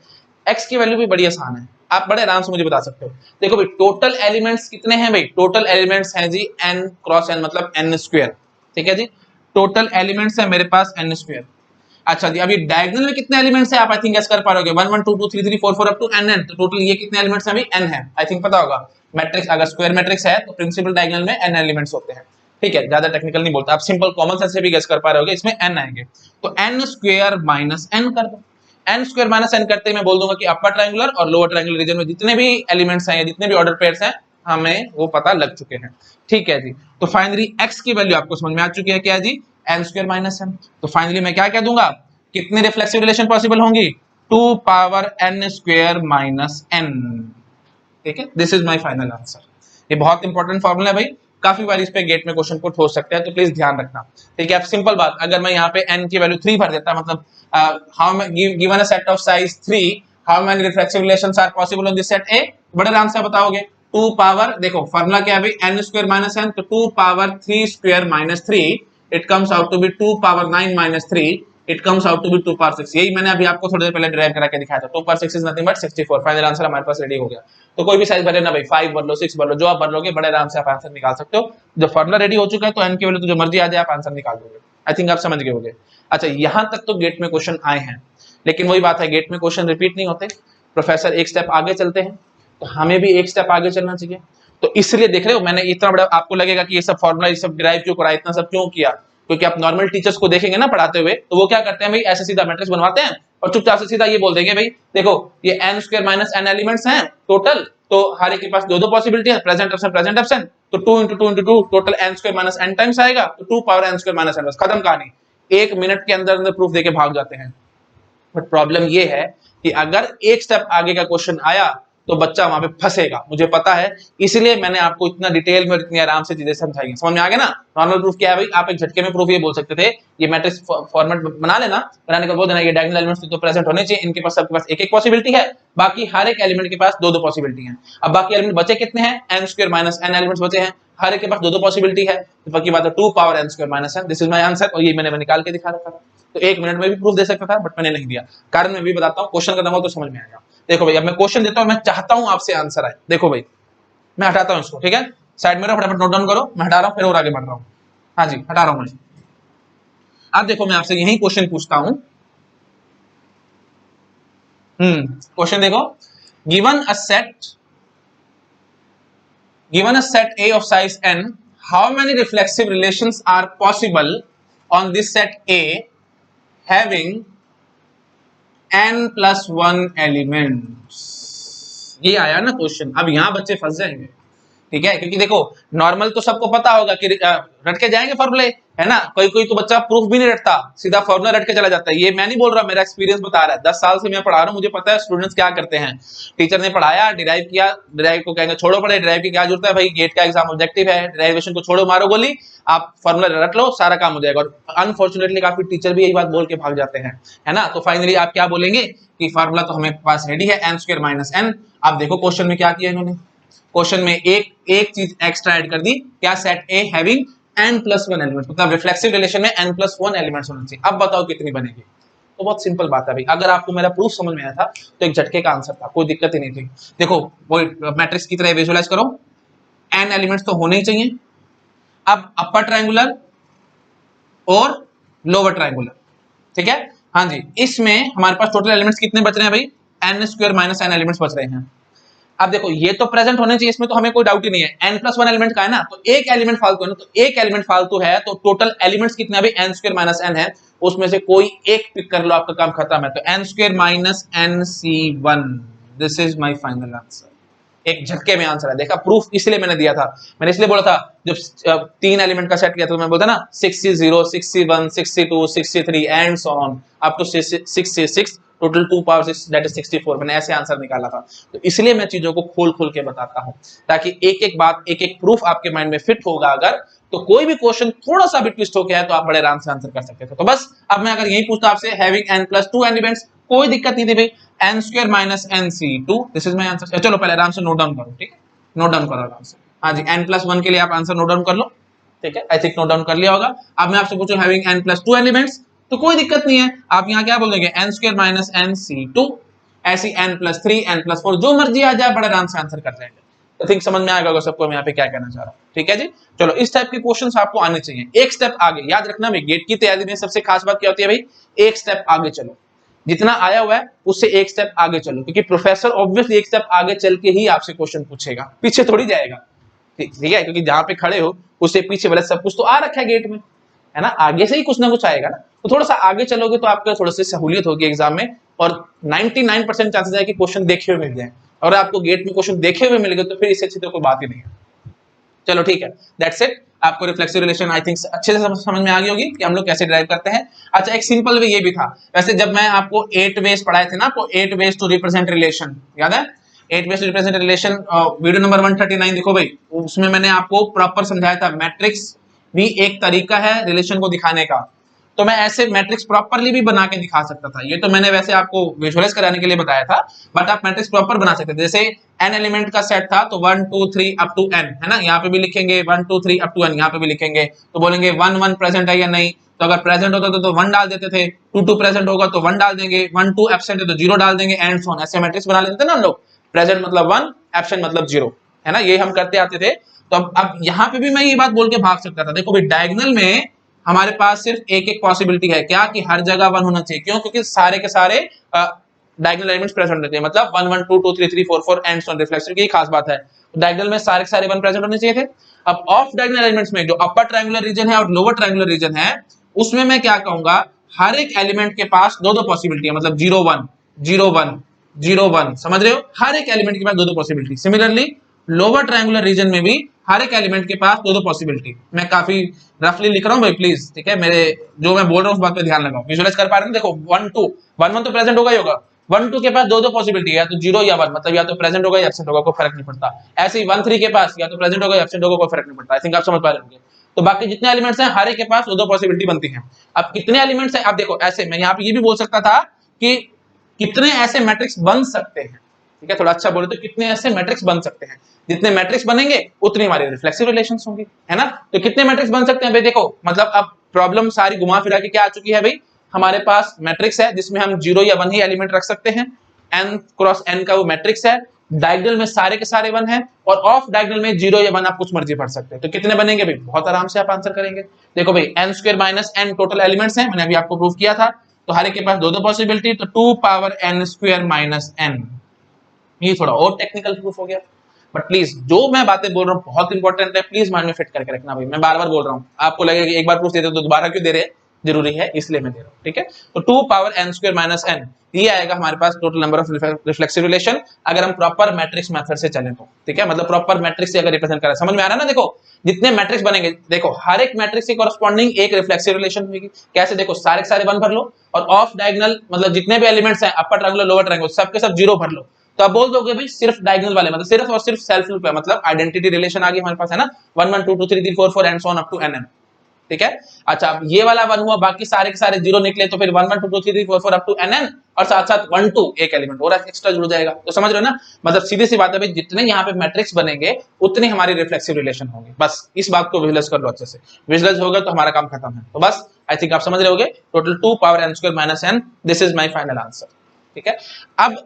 x की वैल्यू भी बड़ी आसान है, आप बड़े आराम से मुझे बता सकते हो। देखो भाई टोटल एलिमेंट्स कितने हैं भाई, टोटल एलिमेंट्स हैं जी n क्रॉस n मतलब n स्क्वायर, ठीक है जी। टोटल एलिमेंट्स है मेरे पास n स्क्वायर। अच्छा जी, अभी डायगोनल में कितने एलिमेंट्स हैं आप आई थिंक गेस कर पा रहे होगे, 1 1 2 2 3 3 4 4 अप टू n n। तो टोटल ये कितने एलिमेंट्स हैं भाई, n है, आई थिंक पता होगा। मैट्रिक्स अगर स्क्वायर मैट्रिक्स है तो प्रिंसिपल डायगोनल में n एलिमेंट्स होते हैं, ठीक है। ज्यादा टेक्निकल नहीं बोलता, आप सिंपल कॉमन सेंस से भी गेस कर पा रहे होगे, इसमें n आएंगे। तो n स्क्वायर माइनस n कर दो। n स्क्वायर माइनस n करते ही मैं बोल दूंगा कि अपर ट्रायंगुलर और लोअर ट्रायंगुलर रीजन में जितने भी एलिमेंट्स हैं, जितने भी ऑर्डर पेयर्स हैं, हमें वो पता लग चुके हैं, ठीक है जी। तो फाइनली x की वैल्यू आपको समझ में आ चुकी है, क्या है जी, n स्क्वायर माइनस n। तो फाइनली मैं क्या कह दूंगा, कितने रिफ्लेक्सिव रिलेशन पॉसिबल होंगी, 2 power n square minus n, ठीक है। This is my final answer. ये बहुत इंपॉर्टेंट फॉर्मूला है भाई, काफी बार इस पे गेट में क्वेश्चन पुट हो सकते हैं, तो प्लीज ध्यान रखना, ठीक है। अब सिंपल बात, अगर मैं यहाँ पे n की वैल्यू 3 भर देता, मतलब how given a set of size 3, how many reflexive relations are possible on this set A, बड़े आराम से बताओगे। 2 पावर, देखो फार्मूला क्या है भाई, n स्क्वायर माइनस n, तो 2 power 3 square minus 3, it comes out to be 2 power 9 minus 3, it comes out to be 2 power 6। यही मैंने अभी आपको थोड़ी देर पहले ड्राइव करा के दिखाया था। 2 power 6 is nothing but 64। Final answer हमारे पास रेडी हो गया। तो कोई भी साइज भरे ना भाई, 5 भर लो, 6 भर लो, जो आप भर लोगे बड़े आराम से आप आंसर निकाल सकते हो। जब फार्मूला रेडी हो चुका है तो n की वैल्यू तो जो मर्जी आ जाए आप आंसर निकाल दोगे। आई थिंक आप समझ गए होंगे। अच्छा, यहां तक तो गेट में क्वेश्चन आए हैं, लेकिन वही बात है, गेट में क्वेश्चन रिपीट नहीं होते। प्रोफेसर एक स्टेप आगे चलते हैं, तो हमें भी एक स्टेप आगे चलना चाहिए। तो इसलिए देख रहे हो मैंने इतना बड़ा, आपको लगेगा कि ये सब फॉर्मूला, ये सब डिराइव क्यों करा, इतना सब क्यों किया, क्योंकि आप नॉर्मल टीचर्स को देखेंगे ना पढ़ाते हुए, तो वो क्या करते हैं भाई, ऐसे सीधा मैट्रिक्स बनवाते हैं और चुपचाप से सीधा ये बोल देंगे भाई देखो ये n square minus n elements हैं टोटल, तो हर एक के पास दो दो पॉसिबिलिटी है, प्रेजेंट एब्सेंट, तो 2 into 2 into 2 total n square minus n times आएगा, तो 2 power n square minus n, बस खत्म कहानी। 1 मिनट के अंदर अंदर प्रूफ देके भाग जाते हैं। बट प्रॉब्लम ये है कि अगर एक स्टेप आगे का क्वेश्चन आया तो बच्चा वहां पे फंसेगा, मुझे पता है, इसलिए मैंने आपको इतना डिटेल में और इतनी आराम से चीजें समझाई हैं। समझ में आ गया ना। नॉर्मल प्रूफ क्या है भाई, आप एक झटके में प्रूफ ये बोल सकते थे, ये मैट्रिक्स फॉर्मेट बना लेना, बनाने का बोल देना ये डायगोनल एलिमेंट्स तो प्रेजेंट होने चाहिए, इनके पास सबके पास एक एक पॉसिबिलिटी है, बाकी हर एक एलिमेंट के पास दो दो पॉसिबिलिटी है। अब बाकी एलिमेंट बचे कितने हैं, n square minus n elements बचे हैं, हर एक के पास दो दो पॉसिबिलिटी है, तो बाकी बात है 2 power n square minus n। This is my answer, और ये मैंने निकाल के दिखा रखा था। तो 1 मिनट में भी प्रूफ दे सकता था, बट मैंने नहीं दिया, कारण मैं भी बताता हूँ, क्वेश्चन करना हो तो समझ में आएगा। देखो भाई, अब मैं क्वेश्चन देता हूं, मैं चाहता हूं आपसे आंसर आए। देखो भाई, मैं हटाता हूं इसको, ठीक है, साइड में रहो, फटाफट नोट डाउन करो, मैं हटा रहा हूं, फिर और आगे बढ़ रहा हूं। हाँ जी, हटा रहा हूं मैं। अब देखो मैं आपसे यही क्वेश्चन पूछता हूं। क्वेश्चन देखो, given a set A of size n, how many reflexive relations are possible on this set A having n plus 1 elements. ये आया ना क्वेश्चन। अब यहां बच्चे फंस जाएंगे, ठीक है, क्योंकि देखो नॉर्मल तो सबको पता होगा कि रट के जाएंगे फॉर्मूले, है ना। कोई कोई तो बच्चा प्रूफ भी नहीं रटता, सीधा फॉर्मूला रट के चला जाता है। ये मैं नहीं बोल रहा, मेरा एक्सपीरियंस बता रहा है, 10 साल से मैं पढ़ा रहा हूं, मुझे पता है स्टूडेंट्स क्या करते हैं। टीचर ने पढ़ाया, डिराइव किया, डिराइव को कहेंगे छोड़ो पढ़े, डिराइव की क्या जरूरत है भाई, गेट का एग्जाम ऑब्जेक्टिव है, डिराइवेशन को छोड़ो, मारो गोली, आप फॉर्मूला रट लो, सारा काम हो जाएगा। और अनफॉर्चुनेटली काफी टीचर भी यही बात बोल के भाग जाते हैं, है ना। तो फाइनली आप क्या बोलेंगे कि फार्मूला तो हमें पास रेडी है, n स्क्वायर माइनस n। आप देखो क्वेश्चन में क्या किया इन्होंने, क्वेश्चन में एक चीज एक्स्ट्रा ऐड कर दी, क्या, set A having n plus 1 elements, मतलब रिफ्लेक्सिव रिलेशन में n प्लस 1 एलिमेंट्स होना चाहिए। अब बताओ कितनी बनेगी। तो बहुत सिंपल बात है भाई, अगर आपको मेरा प्रूफ समझ में आया था तो एक झटके का आंसर था, कोई दिक्कत ही नहीं थी। देखो वो मैट्रिक्स की तरह विजुअलाइज करो, n एलिमेंट्स तो होने ही चाहिए। अब अपर ट्रायंगुलर और लोअर ट्रायंगुलर, ठीक है, हाँ जी, इसमें हमारे पास टोटल एलिमेंट्स कितने बच रहे हैं भाई, n square minus n elements बच रहे हैं। अब देखो ये तो प्रेजेंट होने चाहिए, इसमें तो हमें कोई डाउट ही नहीं है, n+1 एलिमेंट का है ना, तो एक एलिमेंट फालतू है ना, तो एक एलिमेंट फालतू है तो टोटल एलिमेंट्स कितने अभी n² - n है, उसमें से कोई एक पिक कर लो, आपका काम खत्म है। तो n² - nc1, this is my final answer. एक झटके में आंसर है, देखा प्रूफ इसलिए मैंने दिया था, मैंने इसलिए बोला था जब 3 एलिमेंट का सेट किया तो मैं बोलता ना 6c0 6c1 6c2 6c3 and so on up to 6c6 total 2 power 6 that is 64, मैंने ऐसे आंसर निकाला था। तो इसलिए मैं चीजों को खोल खोल के बताता हूं ताकि एक एक बात एक एक प्रूफ आपके माइंड में फिट होगा, अगर तो कोई भी क्वेश्चन थोड़ा सा भी ट्विस्ट हो गया है तो आप बड़े आराम से आंसर कर सकते थे। तो बस अब मैं अगर यही पूछता आपसे हैविंग n+2 एलिमेंट्स, कोई दिक्कत नहीं थी भाई, n² - nc2 this is my answer. चलो पहले आराम से नोट डाउन करो, ठीक है, नोट डाउन करो आराम से। हाँ जी, n+1 के लिए आप आंसर नोट डाउन कर लो, ठीक है, आई थिंक नोट डाउन कर लिया होगा। अब मैं आपसे पूछूं हैविंग n+2 एलिमेंट्स, तो कोई दिक्कत नहीं है, आप यहाँ क्या बोल देंगे n² - nc2, ऐसी n+3 n+4 जो मर्जी आ जाए, बड़े आराम से आंसर कर जाएंगे। तो थिंक समझ में आ गया सबको मैं यहाँ पे क्या कहना चाह रहा हूँ, ठीक है जी। चलो इस टाइप के क्वेश्चंस आपको आने चाहिए, एक स्टेप आगे। याद रखना भाई गेट की तैयारी में सबसे खास बात क्या होती है भाई, एक स्टेप आगे चलो, जितना आया हुआ है उससे एक स्टेप आगे चलो, क्योंकि प्रोफेसर ऑब्वियसली एक स्टेप आगे चल के ही आपसे क्वेश्चन पूछेगा, पीछे थोड़ी जाएगा, ठीक है, क्योंकि जहां पे खड़े हो उससे पीछे वाला सब कुछ तो आ रखा है गेट में, है ना, आगे से ही कुछ ना कुछ आएगा ना, तो थोड़ा सा आगे चलोगे तो आपको थोड़ा सी सहूलियत होगी एग्जाम में, और 99% चांसेस है कि क्वेश्चन देखे हुए मिल जाए, और आपको गेट में क्वेश्चन देखे हुए मिल गए तो फिर इससे अच्छी तो कोई बात ही नहीं है। चलो ठीक है, दैट्स इट। आपको रिफ्लेक्सिव रिलेशन आई थिंक अच्छे से समझ में आ गई होगी कि हम लोग कैसे ड्राइव करते हैं। अच्छा एक सिंपल वे ये भी था, वैसे जब मैं आपको 8 वेज पढ़ाए थे ना, आपको 8 वेज टू रिप्रेजेंट रिलेशन याद है, 8 ways to represent relation video number 139 देखो भाई, उसमें मैंने आपको प्रॉपर समझाया था मैट्रिक्स भी एक तरीका है रिलेशन को दिखाने का, तो मैं ऐसे मैट्रिक्स प्रॉपरली भी बना के दिखा सकता था, ये तो मैंने वैसे आपको विजुअलाइज कराने के लिए बताया था, बट आप मैट्रिक्स प्रॉपर बना सकते थे। जैसे n एलिमेंट का सेट था तो 1 2 3 अप टू n, है ना, यहाँ पे भी लिखेंगे 1 2 3 अप टू n, यहाँ पे भी लिखेंगे, तो बोलेंगे 1 1 प्रेजेंट है या नहीं, तो अगर प्रेजेंट होता तो 1 डाल देते थे, 2 2 प्रेजेंट होगा तो 1 डाल देंगे, 1 2 एब्सेंट है तो 0 डाल देंगे, एंड सो ऑन, ऐसे मैट्रिक्स बना लेते थे ना हम लोग, प्रेजेंट मतलब 1 एब्सेंट मतलब 0, है ना, ये हम करते आते थे। तो अब यहाँ पे भी मैं ये बात बोल के भाग सकता था, देखो भाई डायगोनल में हमारे पास सिर्फ एक एक पॉसिबिलिटी है, क्या कि हर जगह 1 होना चाहिए, क्यों, क्योंकि सारे के सारे डायगोनल एलिमेंट्स प्रेजेंट रहते हैं, मतलब 1 1 2 2 3 3 4 4 एंड सो ऑन, रिफ्लेक्सिव की खास बात है, डायगोनल में सारे के सारे 1 प्रेजेंट होने चाहिए थे। अब ऑफ डायगोनल एलिमेंट्स में जो अपर ट्रायंगुलर रीजन है और लोअर ट्रायंगुलर रीजन है, उसमें मैं क्या कहूंगा, हर एक एलिमेंट के पास दो दो पॉसिबिलिटी है, मतलब 0 1 0 1 0 1, समझ रहे हो, हर एक एलिमेंट के पास दो दो possibility. Similarly lower triangular region में भी हर एक एलिमेंट के पास दो दो पॉसिबिलिटी। मैं काफी रफली लिख रहा हूं भाई प्लीज, ठीक है, मेरे जो मैं बोल रहा हूं उस बात पे ध्यान लगाओ, विजुअलाइज कर पा रहे हैं, देखो 1 2 1 1 तो प्रेजेंट होगा ही होगा, 1 2 के पास दो दो पॉसिबिलिटी है, या तो 0 या 1, मतलब या तो प्रेजेंट होगा या एब्सेंट होगा, कोई फर्क नहीं पड़ता। ऐसे ही 1 3 के पास या तो प्रेजेंट होगा या एब्सेंट होगा, कोई फर्क नहीं पड़ता। आई थिंक आप समझ पा रहे होंगे। तो बाकी जितने एलिमेंट्स हैं हर एक के पास दो दो पॉसिबिलिटी बनती है। अब कितने एलिमेंट्स हैं, आप देखो ऐसे मैं यहाँ पे ये भी बोल सकता था कि कितने ऐसे मैट्रिक्स बन सकते हैं, ठीक है, थोड़ा अच्छा बोले तो कितने ऐसे मैट्रिक्स बन सकते हैं, जितने मैट्रिक्स बनेंगे उतनी हमारी रिफ्लेक्सिव रिलेशंस होंगी, है ना। तो कितने मैट्रिक्स बन सकते हैं भाई, देखो मतलब अब प्रॉब्लम सारी घुमा फिरा के क्या आ चुकी है भाई, हमारे पास मैट्रिक्स है जिसमें हम 0 या 1 ही एलिमेंट रख सकते हैं, n क्रॉस n का वो मैट्रिक्स है, डायगोनल में सारे के सारे 1 है, और ऑफ डायगोनल में 0 या 1 आप कुछ मर्जी पढ़ सकते हैं। तो कितने बनेंगे भाई, बहुत आराम से आप आंसर करेंगे। देखो भाई n² - n टोटल एलिमेंट्स हैं, मैंने अभी आपको प्रूव किया था, तो हर एक के पास दो दो पॉसिबिलिटी, तो 2 पावर n² - n, ये थोड़ा और टेक्निकल प्रूफ हो गया, बट प्लीज जो मैं बातें बोल रहा हूँ बहुत इंपॉर्टेंट है, प्लीज माइंड में फिट करके रखना भाई, मैं बार बार बोल रहा हूँ, आपको लगेगा कि एक बार प्रूफ देते तो दोबारा क्यों दे रहे हैं, जरूरी है इसलिए मैं दे रहा हूँ, ठीक है। तो 2 पावर n² - n ये आएगा हमारे पास total number of reflexive relation, अगर हम प्रॉपर मैट्रिक्स मेथड से चलें तो, ठीक है, मतलब प्रॉपर मैट्रिक्स से अगर रिप्रेजेंट करें, समझ में आ रहा है ना। देखो जितने मैट्रिक्स बनेंगे, देखो हर एक मैट्रिक्स के कॉरस्पॉन्डिंग एक रिफ्लेक्सिव रिलेशन होगी, कैसे, देखो सारे के सारे 1 भर लो, और ऑफ डायगोनल मतलब जितने भी एलिमेंट्स हैं अपर ट्रायंगुलर लोअर ट्रायंगुलर सब के सब 0 भर लो, तो आप बोल दोगे भाई सिर्फ डायगोनल वाले, मतलब सिर्फ और सिर्फ सेल्फ लूप है, मतलब आइडेंटिटी रिलेशन आ गई हमारे पास, है ना, 1 1 2 2 3 3 4 4 and so on up to nn, ठीक है। अच्छा अब ये वाला 1 हुआ, बाकी सारे के सारे 0 निकले, तो फिर 1 1 2 2 3 3 4 4 अप टू nn, और साथ साथ 1 2 एक एलिमेंट और एक्स्ट्रा जुड़ जाएगा, तो समझ रहे हो ना, मतलब सीधी सी बात है भाई, जितने यहाँ पे मैट्रिक्स बनेंगे उतनी हमारी रिफ्लेक्सिव रिलेशन होंगी, बस इस बात को विजुअलाइज कर लो अच्छे से, विजुअलाइज होगा तो हमारा काम खत्म है। तो बस आई थिंक आप समझ रहे होगे, total 2 power n² - n, this is my final answer, ठीक है। अब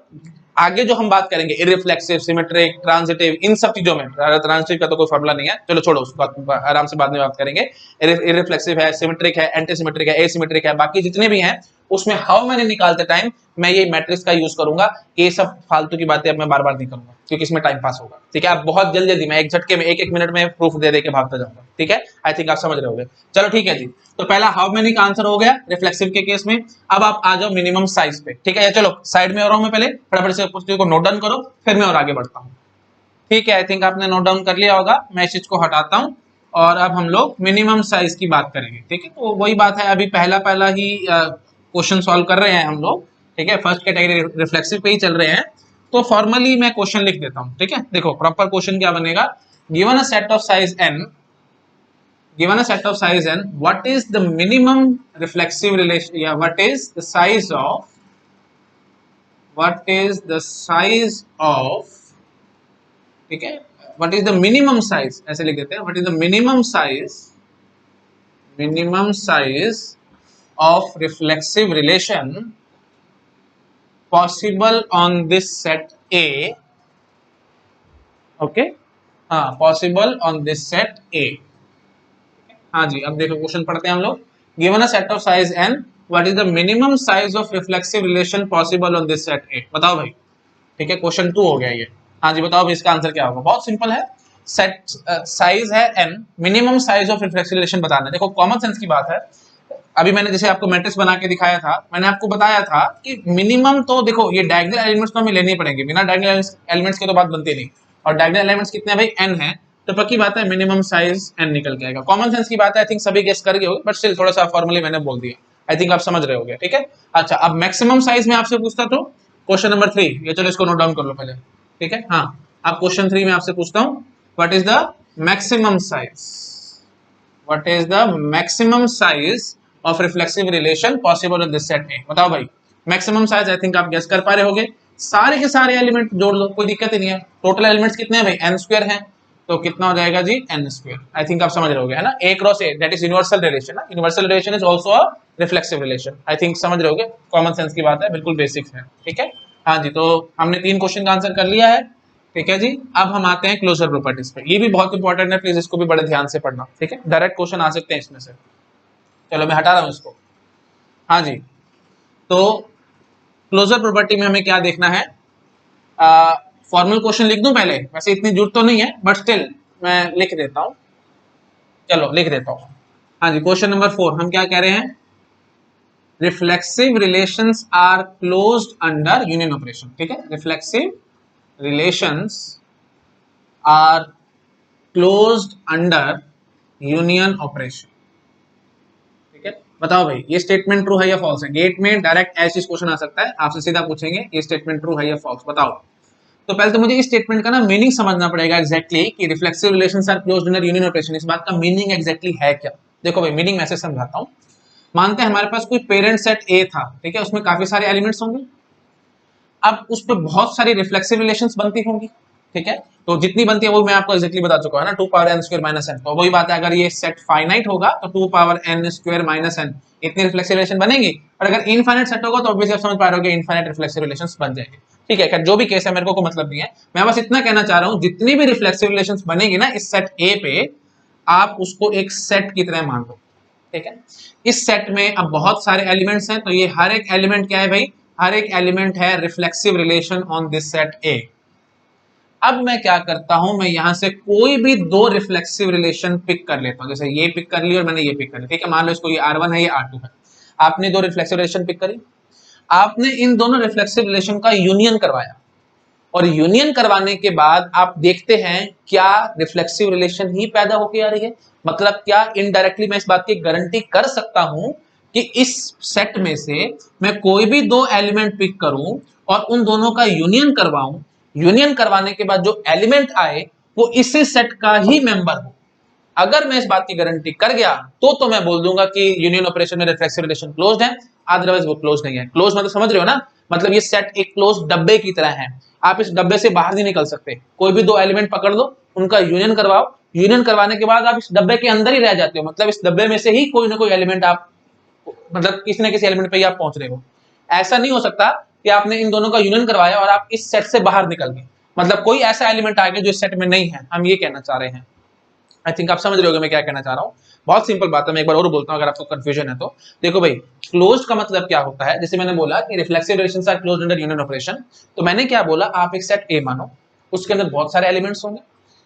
आगे जो हम बात करेंगे इररिफ्लेक्सिव, सिमेट्रिक, ट्रांजिटिव, इन सब चीजों में, ट्रांजिटिव का तो कोई फॉर्मूला नहीं है, चलो छोड़ो उसको, आराम से बाद में बात करेंगे। इररिफ्लेक्सिव है, सिमेट्रिक है, एंटी सिमेट्रिक है, एसिमेट्रिक है, बाकी जितने भी हैं उसमें हाउ मैनी निकालते टाइम मैं ये मैट्रिक्स का यूज करूंगा। ये सब फालतू की बातें अब मैं बार बार नहीं करूंगा क्योंकि इसमें टाइम पास होगा। ठीक है, आप बहुत जल्दी जल्दी मैं एक झटके में एक मिनट में प्रूफ दे दे के भागता जाऊंगा। ठीक है, आई थिंक आप समझ रहे होंगे। चलो ठीक है जी, तो पहला हाउ मैनी का आंसर हो गया रिफ्लेक्सिव के केस में। अब आप आ जाओ मिनिमम साइज पे। ठीक है, चलो साइड में हो रहा हूं मैं, पहले फटाफट से पुस्तक को नोट डाउन करो, फिर मैं और आगे बढ़ता हूँ। ठीक है, आई थिंक आपने नोट डाउन कर लिया होगा। मैं इस चीज को हटाता हूँ और अब हम लोग मिनिमम साइज की बात करेंगे। ठीक है, तो वही बात है, अभी पहला ही क्वेश्चन सॉल्व कर रहे हैं हम लोग। ठीक है, फर्स्ट कैटेगरी रिफ्लेक्सिव पे ही चल रहे हैं। तो फॉर्मली मैं क्वेश्चन लिख देता हूँ। ठीक है, देखो प्रॉपर क्वेश्चन क्या बनेगा। Given a set of size n, given a set of size n, what is the minimum reflexive relation, yeah, what is the size of ठीक है, what is the minimum size, ऐसे लिख देते हैं, what is the minimum size of reflexive relation possible on this set A, okay, हाँ possible on this set A। हाँ जी, अब देखो क्वेश्चन पढ़ते हैं हम लोग। Given a set of size n, what is the minimum size of reflexive relation possible on this set A, बताओ भाई। ठीक है, क्वेश्चन 2 हो गया ये। हाँ जी, बताओ इसका आंसर क्या होगा। बहुत सिंपल है, सेट साइज है n, minimum size of reflexive relation बताना है। देखो कॉमन सेंस की बात है। अभी मैंने जैसे आपको मैट्रिक्स बना के दिखाया था, मैंने आपको बताया था कि मिनिमम तो देखो ये डायगोनल एलिमेंट्स तो हमें लेने ही पड़ेंगे, बिना डायगोनल एलिमेंट्स के तो बात बनती नहीं। और डायगोनल एलिमेंट्स कितने हैं भाई, n है, तो पक्की बात है मिनिमम साइज n निकल के आएगा। कॉमन सेंस की बात है, आई थिंक सभी गेस कर गए होंगे, बट स्टिल थोड़ा सा फॉर्मली मैंने बोल दिया, आई थिंक आप समझ रहे होंगे। ठीक है, अच्छा अब मैक्सिमम साइज में आपसे पूछता तो क्वेश्चन नंबर 3, ये चलो इसको नोट डाउन कर लो पहले। ठीक है, हाँ अब क्वेश्चन 3 में आपसे पूछता हूँ, what is the maximum size, what is the maximum size of reflexive relation possible in this set ए, बताओ भाई। मैक्सिमम साइज आई थिंक आप गेस कर पा रहे होंगे। सारे के सारे एलिमेंट जोड़ लो, कोई दिक्कत ही नहीं है। टोटल एलिमेंट्स कितने हैं भाई, n स्क्वायर है, तो कितना हो जाएगा जी, n स्क्वायर। आई थिंक आप समझ रहे होगे, है ना, a cross a, that is universal relation ना, universal relation is also a reflexive relation. I think समझ रहे होगे, कॉमन सेंस की बात है, बिल्कुल बेसिक्स है। ठीक है, हाँ जी, तो हमने 3 क्वेश्चन का आंसर कर लिया है। ठीक है जी, अब हम आते हैं क्लोजर प्रॉपर्टीज पे। ये भी बहुत इंपॉर्टेंट है, प्लीज इसको भी बड़े ध्यान से पढ़ना। ठीक है, डायरेक्ट क्वेश्चन आ सकते हैं इसमें से। चलो मैं हटा रहा हूं इसको। हाँ जी, तो क्लोजर प्रॉपर्टी में हमें क्या देखना है। फॉर्मल क्वेश्चन लिख दूं पहले, वैसे इतनी जरूरत तो नहीं है, बट स्टिल मैं लिख देता हूं। चलो लिख देता हूं। हाँ जी, क्वेश्चन नंबर 4 हम क्या कह रहे हैं, reflexive relations are closed under union operation. ठीक है, reflexive relations are closed under union operation. ठीक है, बताओ भाई ये स्टेटमेंट ट्रू है या फॉल्स है। गेट में डायरेक्ट ऐसे क्वेश्चन आ सकता है, आपसे सीधा पूछेंगे ये स्टेटमेंट ट्रू है या फॉल्स, बताओ। तो पहले तो मुझे इस स्टेटमेंट का ना मीनिंग समझना पड़ेगा एग्जैक्टली कि reflexive relations are closed under union operation, इस बात का मीनिंग एग्जैक्टली है क्या। देखो भाई मीनिंग मैं ऐसे समझाता हूँ। मानते हैं हमारे पास कोई पेरेंट सेट ए था, ठीक है, उसमें काफी सारे एलिमेंट्स होंगे। अब उस पर बहुत सारी रिफ्लेक्सिव रिलेशंस बनती होंगी। ठीक है, तो जितनी बनती है वो मैं आपको एक्जेक्टली बता चुका है ना, 2 power n square minus n। तो वही बात है, अगर ये सेट फाइनाइट होगा तो 2 power n square minus n इतनी रिफ्लेक्सिव रिलेशन बनेंगी। और अगर इनफाइनाइट सेट होगा तो ऑब्वियसली आप समझ पा रहे हो इनफाइनाइट रिफ्लेक्सिव रिलेशंस बन जाएंगे। ठीक है, जो भी केस है मेरे को कोई मतलब नहीं है, मैं बस इतना कहना चाह रहा हूं जितनी भी रिफ्लेक्सिव रिलेशंस बनेगी ना इस सेट ए पे, आप उसको एक सेट की तरह मान लो। ठीक है, इस सेट में अब बहुत सारे एलिमेंट्स हैं, तो ये हर एक एलिमेंट क्या है भाई, हर एक एलिमेंट है reflexive relation on this set ए। अब मैं क्या करता हूं, मैं यहां से कोई भी 2 रिफ्लेक्सिव रिलेशन पिक कर लेता हूं। जैसे ये पिक कर ली और मैंने ये पिक कर ली। ठीक है, मान लो इसको ये R1 है, ये R2 है। आपने 2 रिफ्लेक्सिव रिलेशन पिक करी, आपने इन दोनों रिफ्लेक्सिव रिलेशन का यूनियन करवाया, और यूनियन करवाने के बाद आप देखते हैं क्या रिफ्लेक्सिव रिलेशन ही पैदा होकर आ रही है। मतलब क्या इनडायरेक्टली मैं इस बात की गारंटी कर सकता हूं कि इस सेट में से मैं कोई भी 2 एलिमेंट पिक करूं और उन दोनों का यूनियन करवाऊं, यूनियन करवाने के बाद जो एलिमेंट आए वो इसी सेट का ही मेंबर हो। अगर मैं इस बात की गारंटी कर गया तो मैं बोल दूंगा कि यूनियन ऑपरेशन में रिफ्लेक्सिव रिलेशन क्लोज्ड है, अदरवाइज वो क्लोज नहीं है। क्लोज मतलब समझ रहे हो ना, मतलब ये सेट एक क्लोज डब्बे की तरह है, आप इस डब्बे से बाहर नहीं निकल सकते। कोई भी 2 एलिमेंट पकड़ लो, उनका यूनियन करवाओ, यूनियन करवाने के बाद आप इस डब्बे के अंदर ही रह जाते हो। मतलब इस डब्बे में से ही कोई ना कोई एलिमेंट आप, मतलब किसी ना किसी एलिमेंट पे ही आप पहुंच रहे हो। ऐसा नहीं हो सकता कि आपने इन दोनों का यूनियन करवाया और आप इस सेट से बाहर निकल गए, मतलब कोई ऐसा एलिमेंट आ गया जो इस सेट में नहीं है, हम ये कहना चाह रहे हैं। आई थिंक आप समझ रहे होगे मैं क्या कहना चाह रहा हूं। बहुत सिंपल बात है, मैं एक बार और बोलता हूं अगर आपको कंफ्यूजन है तो। देखो भाई, क्लोज्ड का मतलब क्या होता है, जैसे मैंने बोला कि reflexive relations are closed under union operation, तो मैंने क्या बोला, आप एक सेट ए मानो, उसके अंदर बहुत सारे एलिमेंट्स होंगे,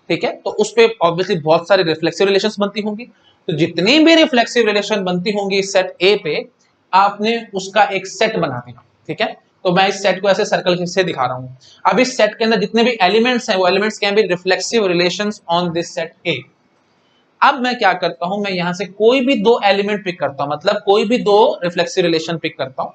ठीक है, तो उस पे ऑब्वियसली बहुत सारे रिफ्लेक्सिव रिलेशंस बनती होंगी, तो जितनी भी रिफ्लेक्सिव रिलेशन बनती होंगी इस सेट ए पे, आपने उसका एक सेट बना दिया, ठीक है। तो मैं इस सेट को ऐसे सर्कल से दिखा रहा हूं। अब इस सेट के अंदर जितने भी एलिमेंट्स हैं वो elements can be reflexive relations on this set ए। अब मैं क्या करता हूं, मैं यहां से कोई भी दो एलिमेंट पिक करता हूं, मतलब कोई भी दो रिफ्लेक्सिव रिलेशन पिक करता हूं,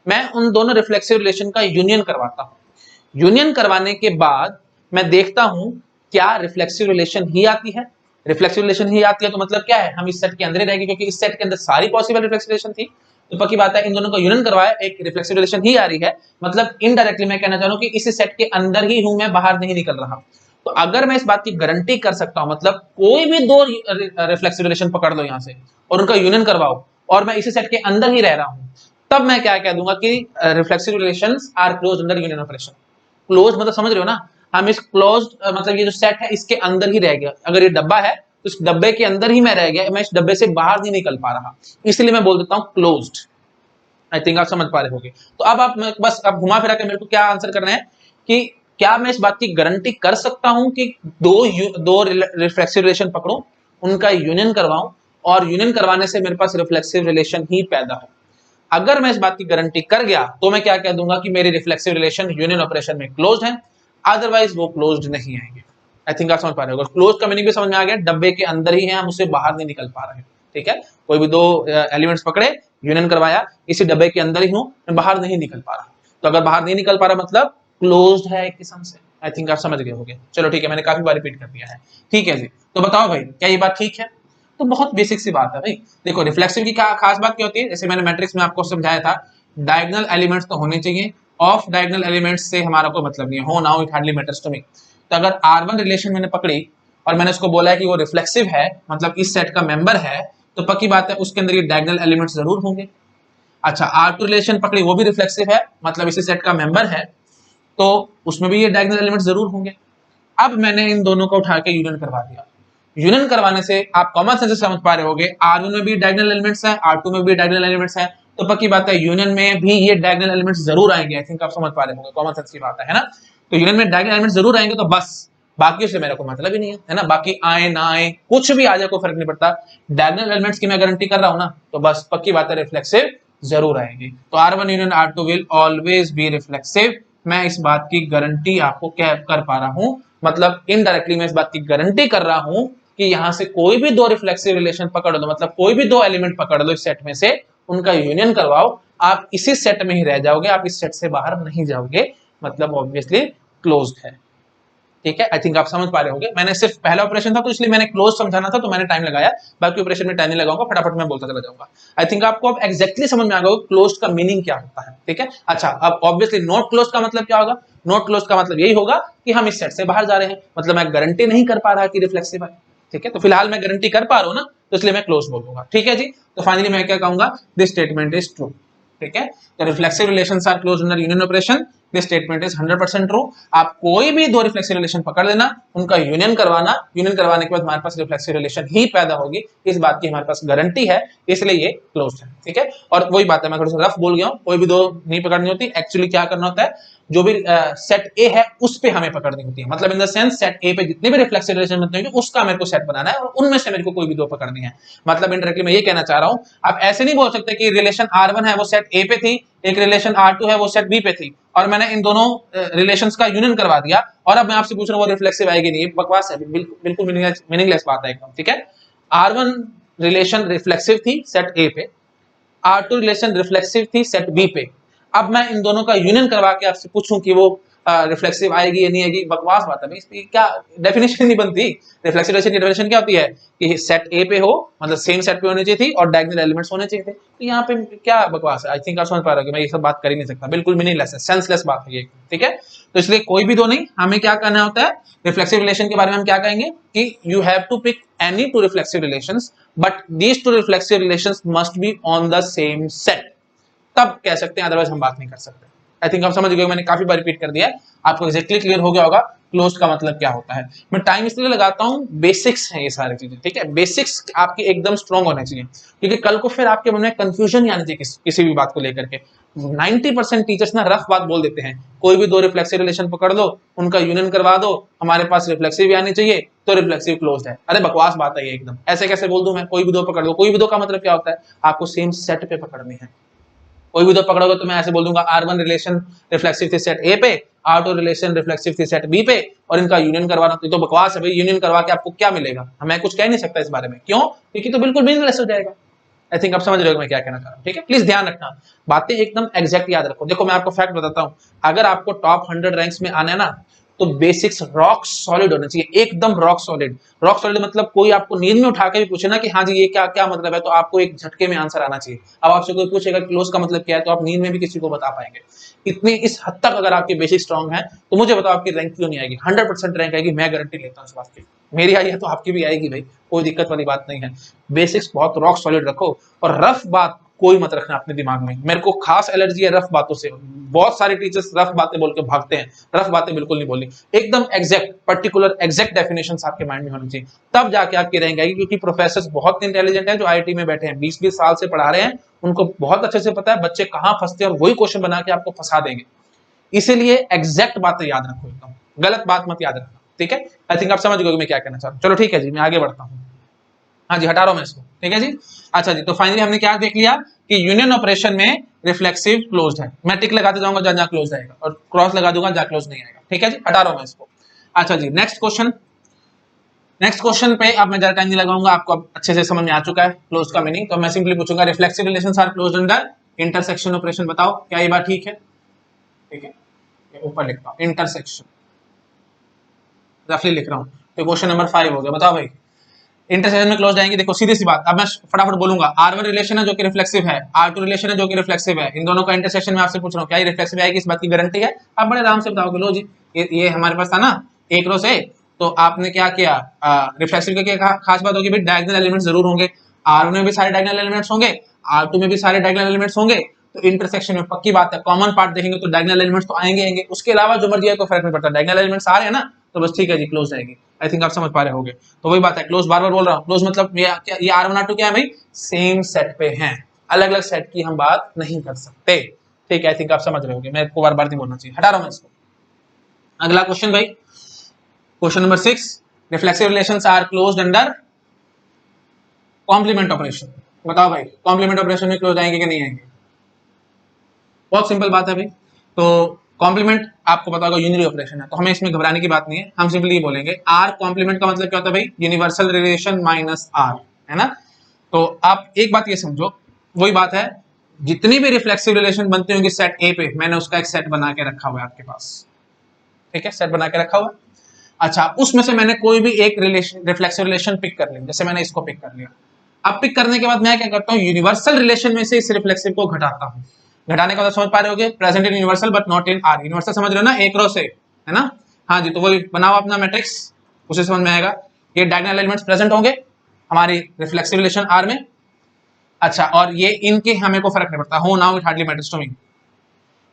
मैं उन दोनों रिफ्लेक्सिव रिलेशन का यूनियन करवाता हूं। यूनियन करवाने के बाद मैं देखता हूं क्या रिफ्लेक्सिव रिलेशन ही आती है। रिफ्लेक्सिव रिलेशन ही आती है तो मतलब क्या है, हम इस सेट के अंदर ही रहेंगे, क्योंकि इस सेट के अंदर सारी पॉसिबल रिफ्लेक्सिव रिलेशन थी, तो पक्की बात है इन दोनों का यूनियन करवाया, एक रिफ्लेक्सिव रिलेशन ही आ रही है, मतलब इनडायरेक्टली मैं कहना चाह रहा हूं कि इस सेट के अंदर ही हूं मैं, बाहर नहीं निकल रहा। तो अगर मैं इस बात की गारंटी कर सकता हूं, मतलब कोई भी दो रिफ्लेक्सिव रिलेशन पकड़ लो यहां से और उनका यूनियन करवाओ और मैं इसी सेट के अंदर ही रह रहा हूं, तब मैं क्या कह दूंगा कि reflexive relations are closed under union operation. Close मतलब समझ रहे हो ना, हम इस क्लोज्ड मतलब ये जो सेट है इसके अंदर ही रह गया, अगर ये डब्बा है तो इस डब्बे के अंदर ही मैं रह गया, मैं इस डब्बे से बाहर नहीं निकल पा रहा, इसलिए मैं बोल देता हूं क्लोज्ड। आई थिंक आप समझ पा रहे होंगे। तो अब आप बस अब घुमा फिरा के मेरे को क्या आंसर करना है कि क्या मैं इस बात की गारंटी कर सकता हूं कि दो रिफ्लेक्सिव रिलेशन पकड़ूं, उनका यूनियन करवाऊं और यूनियन करवाने से मेरे पास रिफ्लेक्सिव रिलेशन ही पैदा हो। अगर मैं इस बात की गारंटी कर गया तो मैं क्या कह दूंगा कि मेरी रिफ्लेक्सिव रिलेशन यूनियन ऑपरेशन में क्लोज्ड है, अदरवाइज वो क्लोज्ड नहीं आएंगे। आई थिंक आप समझ पा रहे हो, क्लोज का मीनिंग भी समझ में आ गया, डब्बे के अंदर ही है, हम उससे बाहर नहीं निकल पा रहे हैं, ठीक है। कोई भी दो एलिमेंट्स पकड़े, यूनियन करवाया, इसी डब्बे के अंदर ही हूं, मैं बाहर नहीं निकल पा रहा, तो अगर बाहर नहीं निकल पा रहा मतलब क्लोज्ड है एक किस्म से। आई थिंक आप समझ गए होंगे। चलो ठीक है, मैंने काफी बार रिपीट कर दिया है, ठीक है जी। तो बताओ भाई क्या ये बात ठीक है? तो बहुत बेसिक सी बात है भाई। देखो रिफ्लेक्सिव की खास बात क्या होती है, जैसे मैंने मैट्रिक्स में आपको समझाया था, डायगोनल एलिमेंट्स तो होने चाहिए, ऑफ डायगोनल एलिमेंट्स से हमारा कोई मतलब नहीं है, हो ना हो it hardly matters to me. तो अगर R1 रिलेशन मैंने पकड़ी और मैंने उसको बोला है कि वो रिफ्लेक्सिव है, मतलब इस सेट का मेंबर है, तो पक्की बात है उसके अंदर ये डायगोनल एलिमेंट्स जरूर होंगे। अच्छा R2 रिलेशन पकड़ी, वो भी रिफ्लेक्सिव है, मतलब इसी सेट का मेंबर है, तो उसमें भी ये डायगोनल एलिमेंट्स जरूर होंगे। अब मैंने इन दोनों को उठा के यूनियन करवा दिया। यूनियन करवाने से आप कॉमन सेंस से समझ पा रहे होगे, R1 में भी डायगोनल एलिमेंट्स हैं, R2 में भी डायगोनल एलिमेंट्स हैं, तो पक्की बात है यूनियन में भी ये डायगोनल एलिमेंट्स जरूर आएंगे। आई थिंक आप समझ पा रहे होंगे, कॉमन सेंस की बात है ना। तो यूनियन में डायगोनल एलिमेंट्स जरूर आएंगे, तो बस बाकी से मेरा कोई मतलब ही नहीं है ना, बाकी आए ना आए कुछ भी आ जाए कोई फर्क नहीं पड़ता, डायगोनल एलिमेंट्स की मैं गारंटी कर रहा हूं ना, तो बस पक्की बात है रिफ्लेक्सिव जरूर आएंगी। तो R1 union R2 will always be reflexive. मैं इस बात की गारंटी आपको क्या कर पा रहा हूं, मतलब इनडायरेक्टली मैं इस बात की गारंटी कर रहा हूं कि यहां से कोई भी दो रिफ्लेक्सिव रिलेशन पकड़ लो, मतलब कोई भी दो एलिमेंट पकड़ लो इस सेट में से, उनका यूनियन करवाओ, आप इसी सेट में ही रह जाओगे, आप इस सेट से बाहर नहीं जाओगे, मतलब ऑब्वियसली क्लोज्ड है, ठीक है। आई थिंक आप समझ पा रहे होंगे। मैंने सिर्फ पहला ऑपरेशन था तो इसलिए मैंने क्लोज समझाना था, तो मैंने टाइम लगाया, बाकी ऑपरेशन में टाइम नहीं लगाऊंगा, फटाफट मैं बोलता चला जाऊंगा। आई थिंक आपको अब एग्जैक्टली समझ में आ गया क्लोज का मीनिंग क्या होता है, ठीक है। अच्छा अब ऑब्वियसली नॉट क्लोज का मतलब क्या होगा, नॉट क्लोज का मतलब यही होगा कि हम इस सेट से बाहर जा रहे हैं, मतलब मैं गारंटी नहीं कर पा रहा कि रिफ्लेक्सिव है, ठीक है। तो फिलहाल मैं गारंटी कर पा रहा हूं ना, तो इसलिए मैं क्लोज बोल दूंगा, ठीक है जी। तो फाइनली मैं क्या कहूंगा, दिस स्टेटमेंट इज ट्रू, ठीक है। तो reflexive relations are close under union operation, this statement is 100% true. आप कोई भी दो रिफ्लेक्सिव रिलेशन पकड़ लेना, उनका यूनियन करवाना, यूनियन करवाने के बाद हमारे पास रिफ्लेक्सिव रिलेशन ही पैदा होगी, इस बात की हमारे पास गारंटी है, इसलिए ये क्लोज्ड है, ठीक है। और वही बात है, मैं थोड़ा सा रफ बोल गया हूं, कोई भी दो नहीं पकड़नी होती, एक्चुअली क्या करना होता है, जो भी सेट ए है उस पे हमें पकड़नी होती है, मतलब इन द सेंस सेट ए पे जितने भी रिफ्लेक्सिव रिलेशन बनते हैं उसका मेरे को सेट बनाना है और उनमें से मेरे को कोई भी दो पकड़नी है। मतलब इनडायरेक्टली मैं ये कहना चाह रहा हूं, आप ऐसे नहीं बोल सकते कि रिलेशन R1 है वो सेट ए पे थी, एक रिलेशन R2 है वो सेट बी पे थी, और मैंने इन दोनों रिलेशंस का यूनियन करवा दिया और अब मैं आपसे पूछ रहा हूं वो रिफ्लेक्सिव आएगी नहीं, बकवास है, बिल्कुल मीनिंगलेस बात है एकदम, ठीक है। R1 रिलेशन रिफ्लेक्सिव थी सेट ए पे, R2 रिलेशन रिफ्लेक्सिव थी सेट बी पे, अब मैं इन दोनों का यूनियन करवा के आपसे पूछूं कि वो रिफ्लेक्सिव आएगी या नहीं आएगी, बकवास बात है, इसकी क्या डेफिनेशन नहीं बनती। रिफ्लेक्सिव रिलेशन की डेफिनेशन क्या होती है कि सेट ए पे हो, मतलब सेम सेट पे होनी चाहिए थी और डायगोनल एलिमेंट्स होने चाहिए थे, तो यहाँ पे क्या बकवास है। आई थिंक आप समझ पा रहे हो कि मैं ये सब बात कर ही नहीं सकता, बिल्कुल मीनिंगलेस है, सेंसलेस बात है ये, ठीक है। तो इसलिए कोई भी दो नहीं, हमें क्या करना होता है, रिफ्लेक्सिव रिलेशन के बारे में हम क्या कहेंगे कि you have to pick any two reflexive relations, but these two reflexive relations must be on the same set, तब कह सकते हैं, अदरवाइज हम बात नहीं कर सकते। आई थिंक आप समझ गए, मैंने काफी बार रिपीट कर दिया है, आपको एक्जेक्टली क्लियर हो गया होगा। क्लोज्ड का मतलब क्या होता है। मैं टाइम इसलिए लगाता हूँ, बेसिक्स हैं ये सारी चीजें, ठीक है, बेसिक्स आपकी एकदम स्ट्रॉन्ग होने चाहिए, क्योंकि कल को फिर आपके मन में कंफ्यूजन नहीं आनी चाहिए किसी भी बात को लेकर के। 90% टीचर्स ना रफ बात बोल देते हैं, कोई भी दो रिफ्लेक्सिव रिलेशन पकड़ लो, उनका यूनियन करवा दो, हमारे पास रिफ्लेक्सिव भी आनी चाहिए तो रिफ्लेक्सिव क्लोज्ड है। अरे बकवास बात है ये एकदम, ऐसे कैसे बोल दूं मैं, कोई भी दो पकड़ लो। कोई भी दो का मतलब क्या होता है, आपको सेम सेट पे पकड़नी है। कोई भी दो पकड़ोगे तो मैं ऐसे बोल दूंगा R1 रिलेशन रिफ्लेक्सिव थी सेट ए पे, R2 रिलेशन रिफ्लेक्सिव थी सेट बी पे, और इनका यूनियन करवाना। तो बकवास है भाई, यूनियन करवा के आपको क्या मिलेगा, मैं कुछ कह नहीं सकता इस बारे में। क्यों? क्योंकि तो बिल्कुल मीनिंगलेस हो जाएगा। आई थिंक आप समझ रहे हो मैं क्या कहना चाह रहा हूँ, ठीक है। प्लीज ध्यान रखना, बातें एकदम एग्जैक्ट याद रखो। देखो मैं आपको फैक्ट बताता हूँ, अगर आपको टॉप 100 रैंक्स में आना है ना, तो बेसिक्स रॉक सॉलिड होना चाहिए, एकदम रॉक सॉलिड। रॉक सॉलिड मतलब कोई आपको नींद में उठा के भी पूछे ना कि हाँ जी ये क्या क्या मतलब है, तो आपको एक झटके में आंसर आना चाहिए। अब आपसे कोई पूछेगा क्लोज का मतलब क्या है, तो आप नींद में भी किसी को बता पाएंगे। इतनी इस हद तक अगर आपकी बेसिक स्ट्रॉन्ग है, तो मुझे बताओ आपकी रैंक क्यों नहीं आएगी। 100% रैंक आएगी, मैं गारंटी लेता हूँ इस बात की। मेरी आई है तो आपकी भी आएगी भाई, कोई दिक्कत वाली बात नहीं है। बेसिक्स बहुत रॉक सॉलिड रखो, और रफ बात कोई मत रखना अपने दिमाग में। मेरे को खास एलर्जी है रफ बातों से, बहुत सारे टीचर्स रफ बातें बोल के भागते हैं। रफ बातें बिल्कुल नहीं बोलनी, एकदम एग्जैक्ट पर्टिकुलर एग्जैक्ट डेफिनेशंस आपके माइंड में होनी चाहिए, तब जाके आपकी रैंक आएगी। क्योंकि प्रोफेसर्स बहुत इंटेलिजेंट हैं जो आईआईटी में बैठे हैं, 20-20 साल से पढ़ा रहे हैं, उनको बहुत अच्छे से पता है बच्चे कहाँ फंसते हैं, और वही क्वेश्चन बना के आपको फंसा देंगे। इसीलिए एग्जैक्ट बातें याद रखो, एकदम गलत बात मत याद रखना, ठीक है। आई थिंक आप समझ गए मैं क्या कहना चाह रहा हूँ। चलो ठीक है जी, मैं आगे बढ़ता हूँ। हाँ जी, हटा रहा हूं मैं इसको, ठीक है जी। अच्छा जी, तो फाइनली हमने क्या देख लिया कि यूनियन ऑपरेशन में रिफ्लेक्सिव क्लोज्ड है। मैं टिक लगाते जाऊंगा जहां जहां क्लोज आएगा, और क्रॉस लगा दूंगा जहां क्लोज नहीं आएगा, ठीक है जी। हटा रहा हूं मैं इसको। अच्छा जी, नेक्स्ट क्वेश्चन। नेक्स्ट क्वेश्चन पे अब मैं ज्यादा टाइम नहीं लगाऊंगा, आपको अब अच्छे से समझ में आ चुका है क्लोज का मीनिंग। तो मैं सिंपली पूछूंगा, reflexive relations are closed under intersection operation. बताओ क्या ये बात ठीक है? ठीक है, ऊपर लिखता हूं इंटरसेक्शन, रफली लिख रहा हूं। तो क्वेश्चन नंबर 5 हो गया। बताओ भाई, इंटरसेक्शन में क्लोज जाएंगे। देखो सीधी सी बात, अब मैं फटाफट बोलूंगा। R1 रिलेशन है जो कि रिफ्लेक्सिव है, R2 रिलेशन है जो कि रिफ्लेक्सिव है, इन दोनों का इंटरसेक्शन में आपसे पूछ रहा हूँ, क्या ये रिफ्लेक्सिव आएगी? इस बात की गारंटी है? आप बड़े आराम से बताओगे, लो जी ये हमारे पास था ना एक रो से, तो आपने क्या किया, रिफ्लेक्सिव की क्या खास बात होगी भाई, डायगोनल एलिमेंट्स जरूर होंगे। R1 में भी सारे डायगोनल एलिमेंट्स होंगे, R2 में भी सारे डायगोनल एलिमेंट्स होंगे, तो इंटरसेक्शन में पक्की बात है कॉमन पार्ट देखेंगे तो डायगोनल एलिमेंट्स तो आएंगे। उसके अलावा जो मर्जी है कोई फर्क नहीं पड़ता, डायगोनल एलिमेंट्स आ रहे हैं ना, तो बस ठीक है जी, क्लोज जाएगी। आई थिंक आप समझ पा रहे होंगे। तो वही बात है, क्लोज बार बार बोल रहा हूँ, क्लोज मतलब ये R1 R2 क्या है भाई, सेम सेट पे हैं, अलग अलग सेट की हम बात नहीं कर सकते, ठीक है। आई थिंक आप समझ रहे होंगे, मेरे को बार बार नहीं बोलना चाहिए। हटा रहा हूं मैं इसको। अगला क्वेश्चन भाई, question number 6, reflexive relations are closed under complement operation. बताओ भाई, कॉम्प्लीमेंट ऑपरेशन में क्लोज आएंगे कि नहीं आएंगे? बहुत सिंपल बात है भाई। तो कॉम्प्लीमेंट आपको पता होगा यूनिटरी ऑपरेशन है, तो हमें इसमें घबराने की बात नहीं है। हम सिंपली ये बोलेंगे आर कॉम्प्लीमेंट का मतलब क्या होता है भाई, यूनिवर्सल रिलेशन माइनस आर, है ना। तो आप एक बात ये समझो, वही बात है, जितनी भी रिफ्लेक्सिव रिलेशन बनती होंगी सेट ए पे, मैंने उसका एक सेट बना के रखा हुआ है आपके पास, ठीक है, सेट बना के रखा हुआ है। अच्छा, उसमें से मैंने कोई भी एक रिलेशन रिफ्लेक्सिव रिलेशन पिक कर लिया, जैसे मैंने इसको पिक कर लिया। अब पिक करने के बाद मैं क्या करता हूँ, यूनिवर्सल रिलेशन में से इस रिफ्लेक्सिव को घटाता हूँ। घटाने का मतलब समझ पा रहे होगे, present in universal but not in are. Universal समझ रहे हो ना, एक रो से, है ना। हाँ जी, तो वही बनाओ अपना मैट्रिक्स, उसे समझ में आएगा। ये डायगोनल एलिमेंट्स प्रेजेंट होंगे हमारी रिफ्लेक्सिव रिलेशन आर में। अच्छा, और ये इनके हमें को फर्क नहीं पड़ता, हो नाउ it hardly matters to me.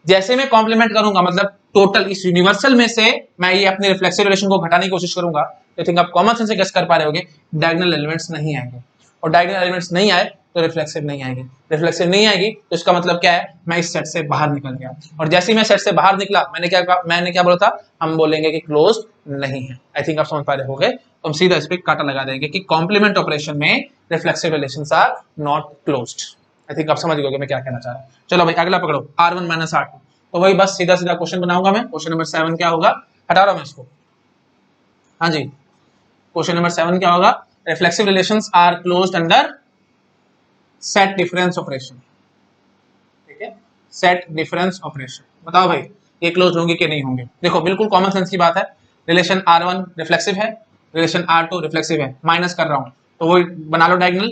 जैसे मैं कॉम्प्लीमेंट करूंगा, मतलब टोटल इस यूनिवर्सल में से मैं ये अपने रिफ्लेक्सिव रिलेशन को घटाने की कोशिश करूंगा, तो थिंक आप कॉमन सेंस से गेस कर पा रहे होगे, डायगोनल एलिमेंट्स नहीं आएंगे, और डायगोनल एलिमेंट्स नहीं आए तो रिफ्लेक्सिव नहीं आएगी। रिफ्लेक्सिव नहीं आएगी तो इसका मतलब क्या है, मैं इस सेट से बाहर निकल गया। और जैसे ही मैं सेट से बाहर निकला, मैंने क्या बोला था, हम बोलेंगे कि क्लोज नहीं है। आई थिंक आप समझ पा रहे होगे, तो हम सीधा इस पे काटा लगा देंगे कि कॉम्प्लीमेंट ऑपरेशन में reflexive relations are not closed. I think आप समझ गए मैं क्या कहना चाह रहा हूं। चलो भाई अगला पकड़ो, R1 माइनस R2। तो वही बस सीधा सीधा क्वेश्चन बनाऊंगा मैं। क्वेश्चन नंबर 7 क्या होगा, हटा रहा हूं मैं इसको। हाँ जी, क्वेश्चन नंबर 7 क्या होगा, reflexive relations are closed under set difference operation, ठीक है, सेट डिफरेंस ऑपरेशन। बताओ भाई ये क्लोज होंगे कि नहीं होंगे? देखो बिल्कुल कॉमन सेंस की बात है, रिलेशन R1 रिफ्लेक्सिव है, रिलेशन R2 रिफ्लेक्सिव है, माइनस कर रहा हूं तो वो बना लो डायगोनल।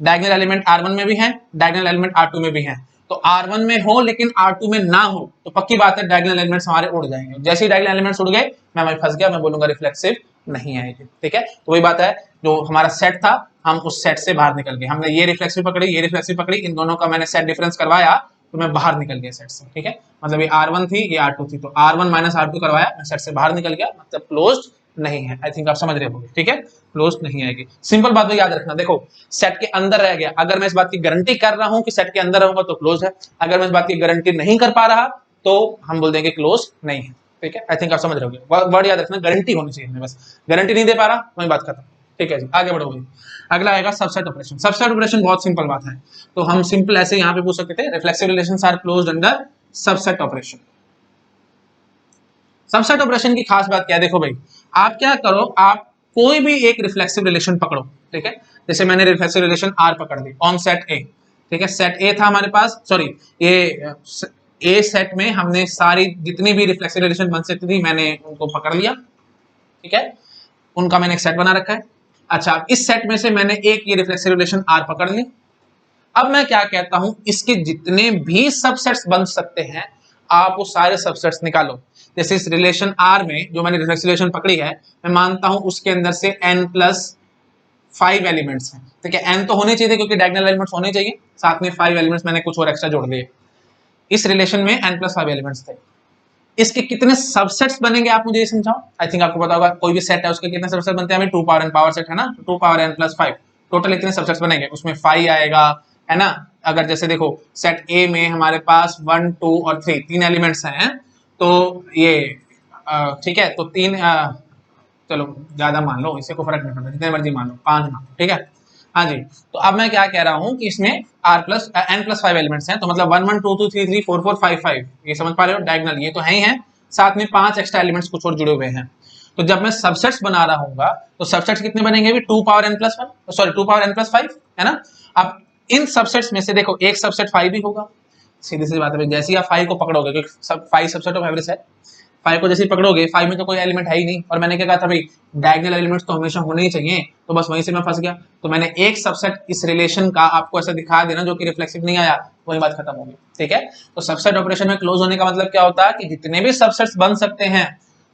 डायगोनल एलिमेंट R1 में भी है, डायगोनल एलिमेंट R2 में भी है। तो R1 में हो लेकिन R2 में ना हो तो पक्की बात है डायगोनल एलिमेंट्स हमारे उड़ जाएंगे। जैसे ही डायगोनल एलिमेंट्स उड़ गए मैं वहीं फंस गया, मैं बोलूंगा रिफ्लेक्सिव नहीं आएगी, ठीक है। तो वही बात है, जो हमारा सेट था हम उस सेट से बाहर निकल गए। हमने ये रिफ्लेक्सिव पकड़ी, ये रिफ्लेक्सिव पकड़ी, इन दोनों का मैंने सेट डिफरेंस करवाया तो मैं बाहर निकल गया सेट से, ठीक है। मतलब ये R1 थी, ये R2 थी, तो R1 माइनस R2 करवाया, मैं सेट से बाहर निकल गया, मतलब क्लोज्ड नहीं है। आई थिंक आप समझ रहे होंगे, ठीक है, क्लोज्ड नहीं आएगी। सिंपल बात तो याद रखना, देखो सेट के अंदर रह गया, अगर मैं इस बात की गारंटी कर रहा हूं कि सेट के अंदर रहूंगा तो क्लोज है, अगर मैं इस बात की गारंटी नहीं कर पा रहा तो हम बोल देंगे क्लोज नहीं है, ठीक है। आई थिंक आप समझ रहे होंगे, वर्ड याद रखना, गारंटी होनी चाहिए, बस गारंटी नहीं दे पा रहा वही बात खत्म, ठीक है जी। आगे बढ़ो भाई, अगला आएगा सबसेट ऑपरेशन। सबसेट ऑपरेशन बहुत सिंपल बात है, तो हम सिंपल ऐसे यहाँ पे पूछ सकते थे, reflexive relations are closed under subset operation. Subset operation की खास बात क्या है, देखो भाई आप क्या करो, आप कोई भी एक रिफ्लेक्सिव रिलेशन पकड़ो, ठीक है। जैसे मैंने रिफ्लेक्सिव रिलेशन आर पकड़ ली ऑन सेट ए, ठीक है, सेट ए था हमारे पास, सॉरी ये ए सेट में हमने सारी जितनी भी रिफ्लेक्सिव रिलेशन बन सकती थी मैंने उनको पकड़ लिया, ठीक है, उनका मैंने एक सेट बना रखा है। अच्छा, इस सेट में से मैंने एक ये रिफ्लेक्सिव रिलेशन आर पकड़ ली। अब मैं क्या कहता हूं, इसके जितने भी सबसेट्स बन सकते हैं आप वो सारे सबसेट्स निकालो। जैसे इस रिलेशन आर में जो मैंने रिफ्लेक्सिव रिलेशन पकड़ी है, मैं मानता हूं उसके अंदर से n+5 एलिमेंट्स हैं, ठीक है। n तो होने चाहिए क्योंकि डायगोनल एलिमेंट्स होने चाहिए, साथ में 5 एलिमेंट्स मैंने कुछ और एक्स्ट्रा जोड़ दिए। इस रिलेशन में n+5 एलिमेंट्स थे, इसके कितने सबसेट्स बनेंगे आप मुझे ये समझाओ। आई थिंक आपको पता होगा, कोई भी सेट है उसके कितने सबसेट बनते हैं, 2 पावर n पावर सेट है ना, 2 पावर n+5 टोटल इतने सबसेट्स बनेंगे, उसमें 5 आएगा, है ना। अगर जैसे देखो सेट ए में हमारे पास 1 2 और 3 तीन एलिमेंट्स हैं, तो ये ठीक है, तो तीन चलो ज्यादा मान लो, इससे कोई फर्क नहीं पड़ता, जितने मर्जी मान लो, 5 मान लो, ठीक है। हाँ जी, तो अब मैं क्या कह रहा हूँ कि इसमें n+5 एलिमेंट्स हैं, तो मतलब 1 1 2 2 3 3 4 4 5 5, ये समझ पा रहे हो, डायगोनल ये तो है ही है, साथ में 5 एक्स्ट्रा एलिमेंट्स कुछ और जुड़े हुए हैं। तो जब मैं सबसेट्स बना रहा हूँ तो सबसेट्स कितने बनेंगे भी, 2 power n+1, sorry 2 power n+5, है ना। अब इन सबसेट्स में से देखो एक सबसेट 5 भी होगा, सीधी सी बात है, जैसे ही आप 5 को पकड़ोगे, क्योंकि सब 5 सबसेट ऑफ एवरेज है, 5 को जैसे ही पकड़ोगे, 5 में तो कोई एलिमेंट है ही नहीं, और मैंने क्या कहा था भाई डायगोनल एलिमेंट्स तो हमेशा होने ही चाहिए, तो बस वहीं से मैं फंस गया। तो मैंने एक सबसेट इस रिलेशन का आपको ऐसा दिखा देना जो कि रिफ्लेक्सिव नहीं आया, वही बात खत्म होगी, ठीक है। तो सबसेट ऑपरेशन में क्लोज होने का मतलब क्या होता है कि जितने भी सबसेट्स बन सकते हैं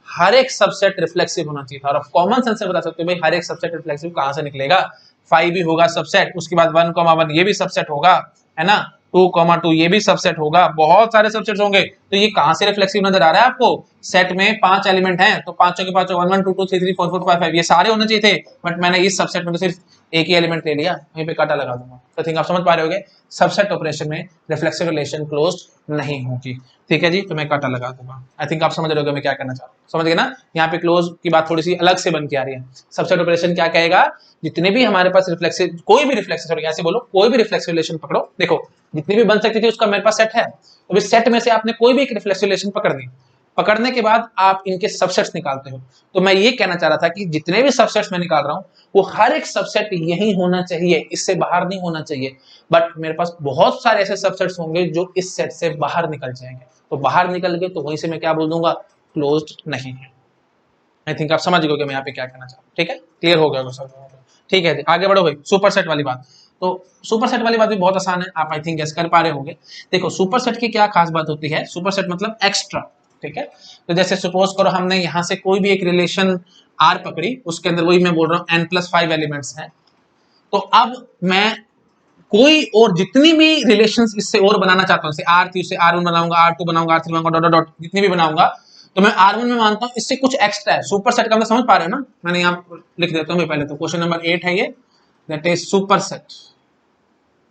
हर एक सबसेट रिफ्लेक्सिव होना चाहिए था। और कॉमन सेंस से बता सकते हो भाई हर एक सबसेट रिफ्लेक्सिव कहां से निकलेगा, 5 भी होगा सबसेट, उसके बाद 1, 1 ये भी सबसेट होगा, है ना, 2, 2 ये भी सबसेट होगा, बहुत सारे सबसेट्स होंगे। तो ये कहां से रिफ्लेक्सिव नजर आ रहा है आपको, सेट में 5 एलिमेंट हैं, तो पांचों के पांचों 1 1 2 2 3 3 4 4 5 5 ये सारे होने चाहिए थे, बट मैंने इस सबसेट में तो सिर्फ एक ही एलिमेंट ले लिया, वहीं पे काटा लगा दूंगा। तो थिंक आप समझ पा रहे होगे, सबसेट ऑपरेशन में रिफ्लेक्सिव रिलेशन क्लोज्ड नहीं होगी, ठीक है जी, तो मैं काटा लगा दूंगा। आई थिंक आप समझ रहे होगे मैं क्या करना चाह रहा हूँ, समझ गए ना। यहाँ पे क्लोज की बात थोड़ी सी अलग से बन के आ रही है। सबसेट ऑपरेशन क्या कहेगा, जितने भी हमारे पास रिफ्लेक्सिव, कोई भी रिफ्लेक्सिव, सॉरी ऐसे बोलो, कोई भी रिफ्लेक्सिव रिलेशन पकड़ो, देखो जितनी भी बन सकती थी उसका मेरे पास सेट है, तो इस सेट में से आपने कोई भी एक रिफ्लेक्सिव रिलेशन पकड़ ली, पकड़ने के बाद आप इनके सबसेट्स निकालते हो। तो मैं ये कहना चाह रहा था कि जितने भी सबसेट्स मैं निकाल रहा हूं वो हर एक सबसेट यही होना चाहिए, इससे बाहर नहीं होना चाहिए। बट मेरे पास बहुत सारे ऐसे सबसेट्स होंगे जो इस सेट से बाहर निकल जाएंगे, तो बाहर निकल गए तो वहीं से मैं क्या बोल दूंगा, क्लोज्ड नहीं है। आई थिंक आप समझ गए मैं यहाँ पे क्या कहना चाह रहा हूँ, ठीक है, क्लियर हो गया सब, ठीक है। आगे बढ़ो भाई, सुपर सेट वाली बात। तो सुपर सेट वाली बात भी बहुत आसान है, आप आई थिंक गेस कर पा रहे होंगे। देखो सुपर सेट की क्या खास बात होती है, सुपर सेट मतलब एक्स्ट्रा, ठीक है। तो जैसे सपोज करो हमने यहाँ से कोई भी एक रिलेशन आर पकड़ी, उसके अंदर वही मैं बोल रहा हूँ n+5 एलिमेंट्स हैं, तो अब मैं कोई और जितनी भी रिलेशंस इससे और बनाना चाहता हूँ, जैसे आर थी उससे R1 बनाऊंगा, R2 बनाऊंगा, R3 बनाऊंगा, डॉट डॉट डॉट जितनी भी बनाऊंगा, तो मैं R1 में मानता हूँ इससे कुछ एक्स्ट्रा है। सुपर सेट का मतलब समझ पा रहे हो ना, मैंने यहाँ लिख देता हूँ पहले, तो क्वेश्चन नंबर 8 है ये, दैट इज सुपर सेट।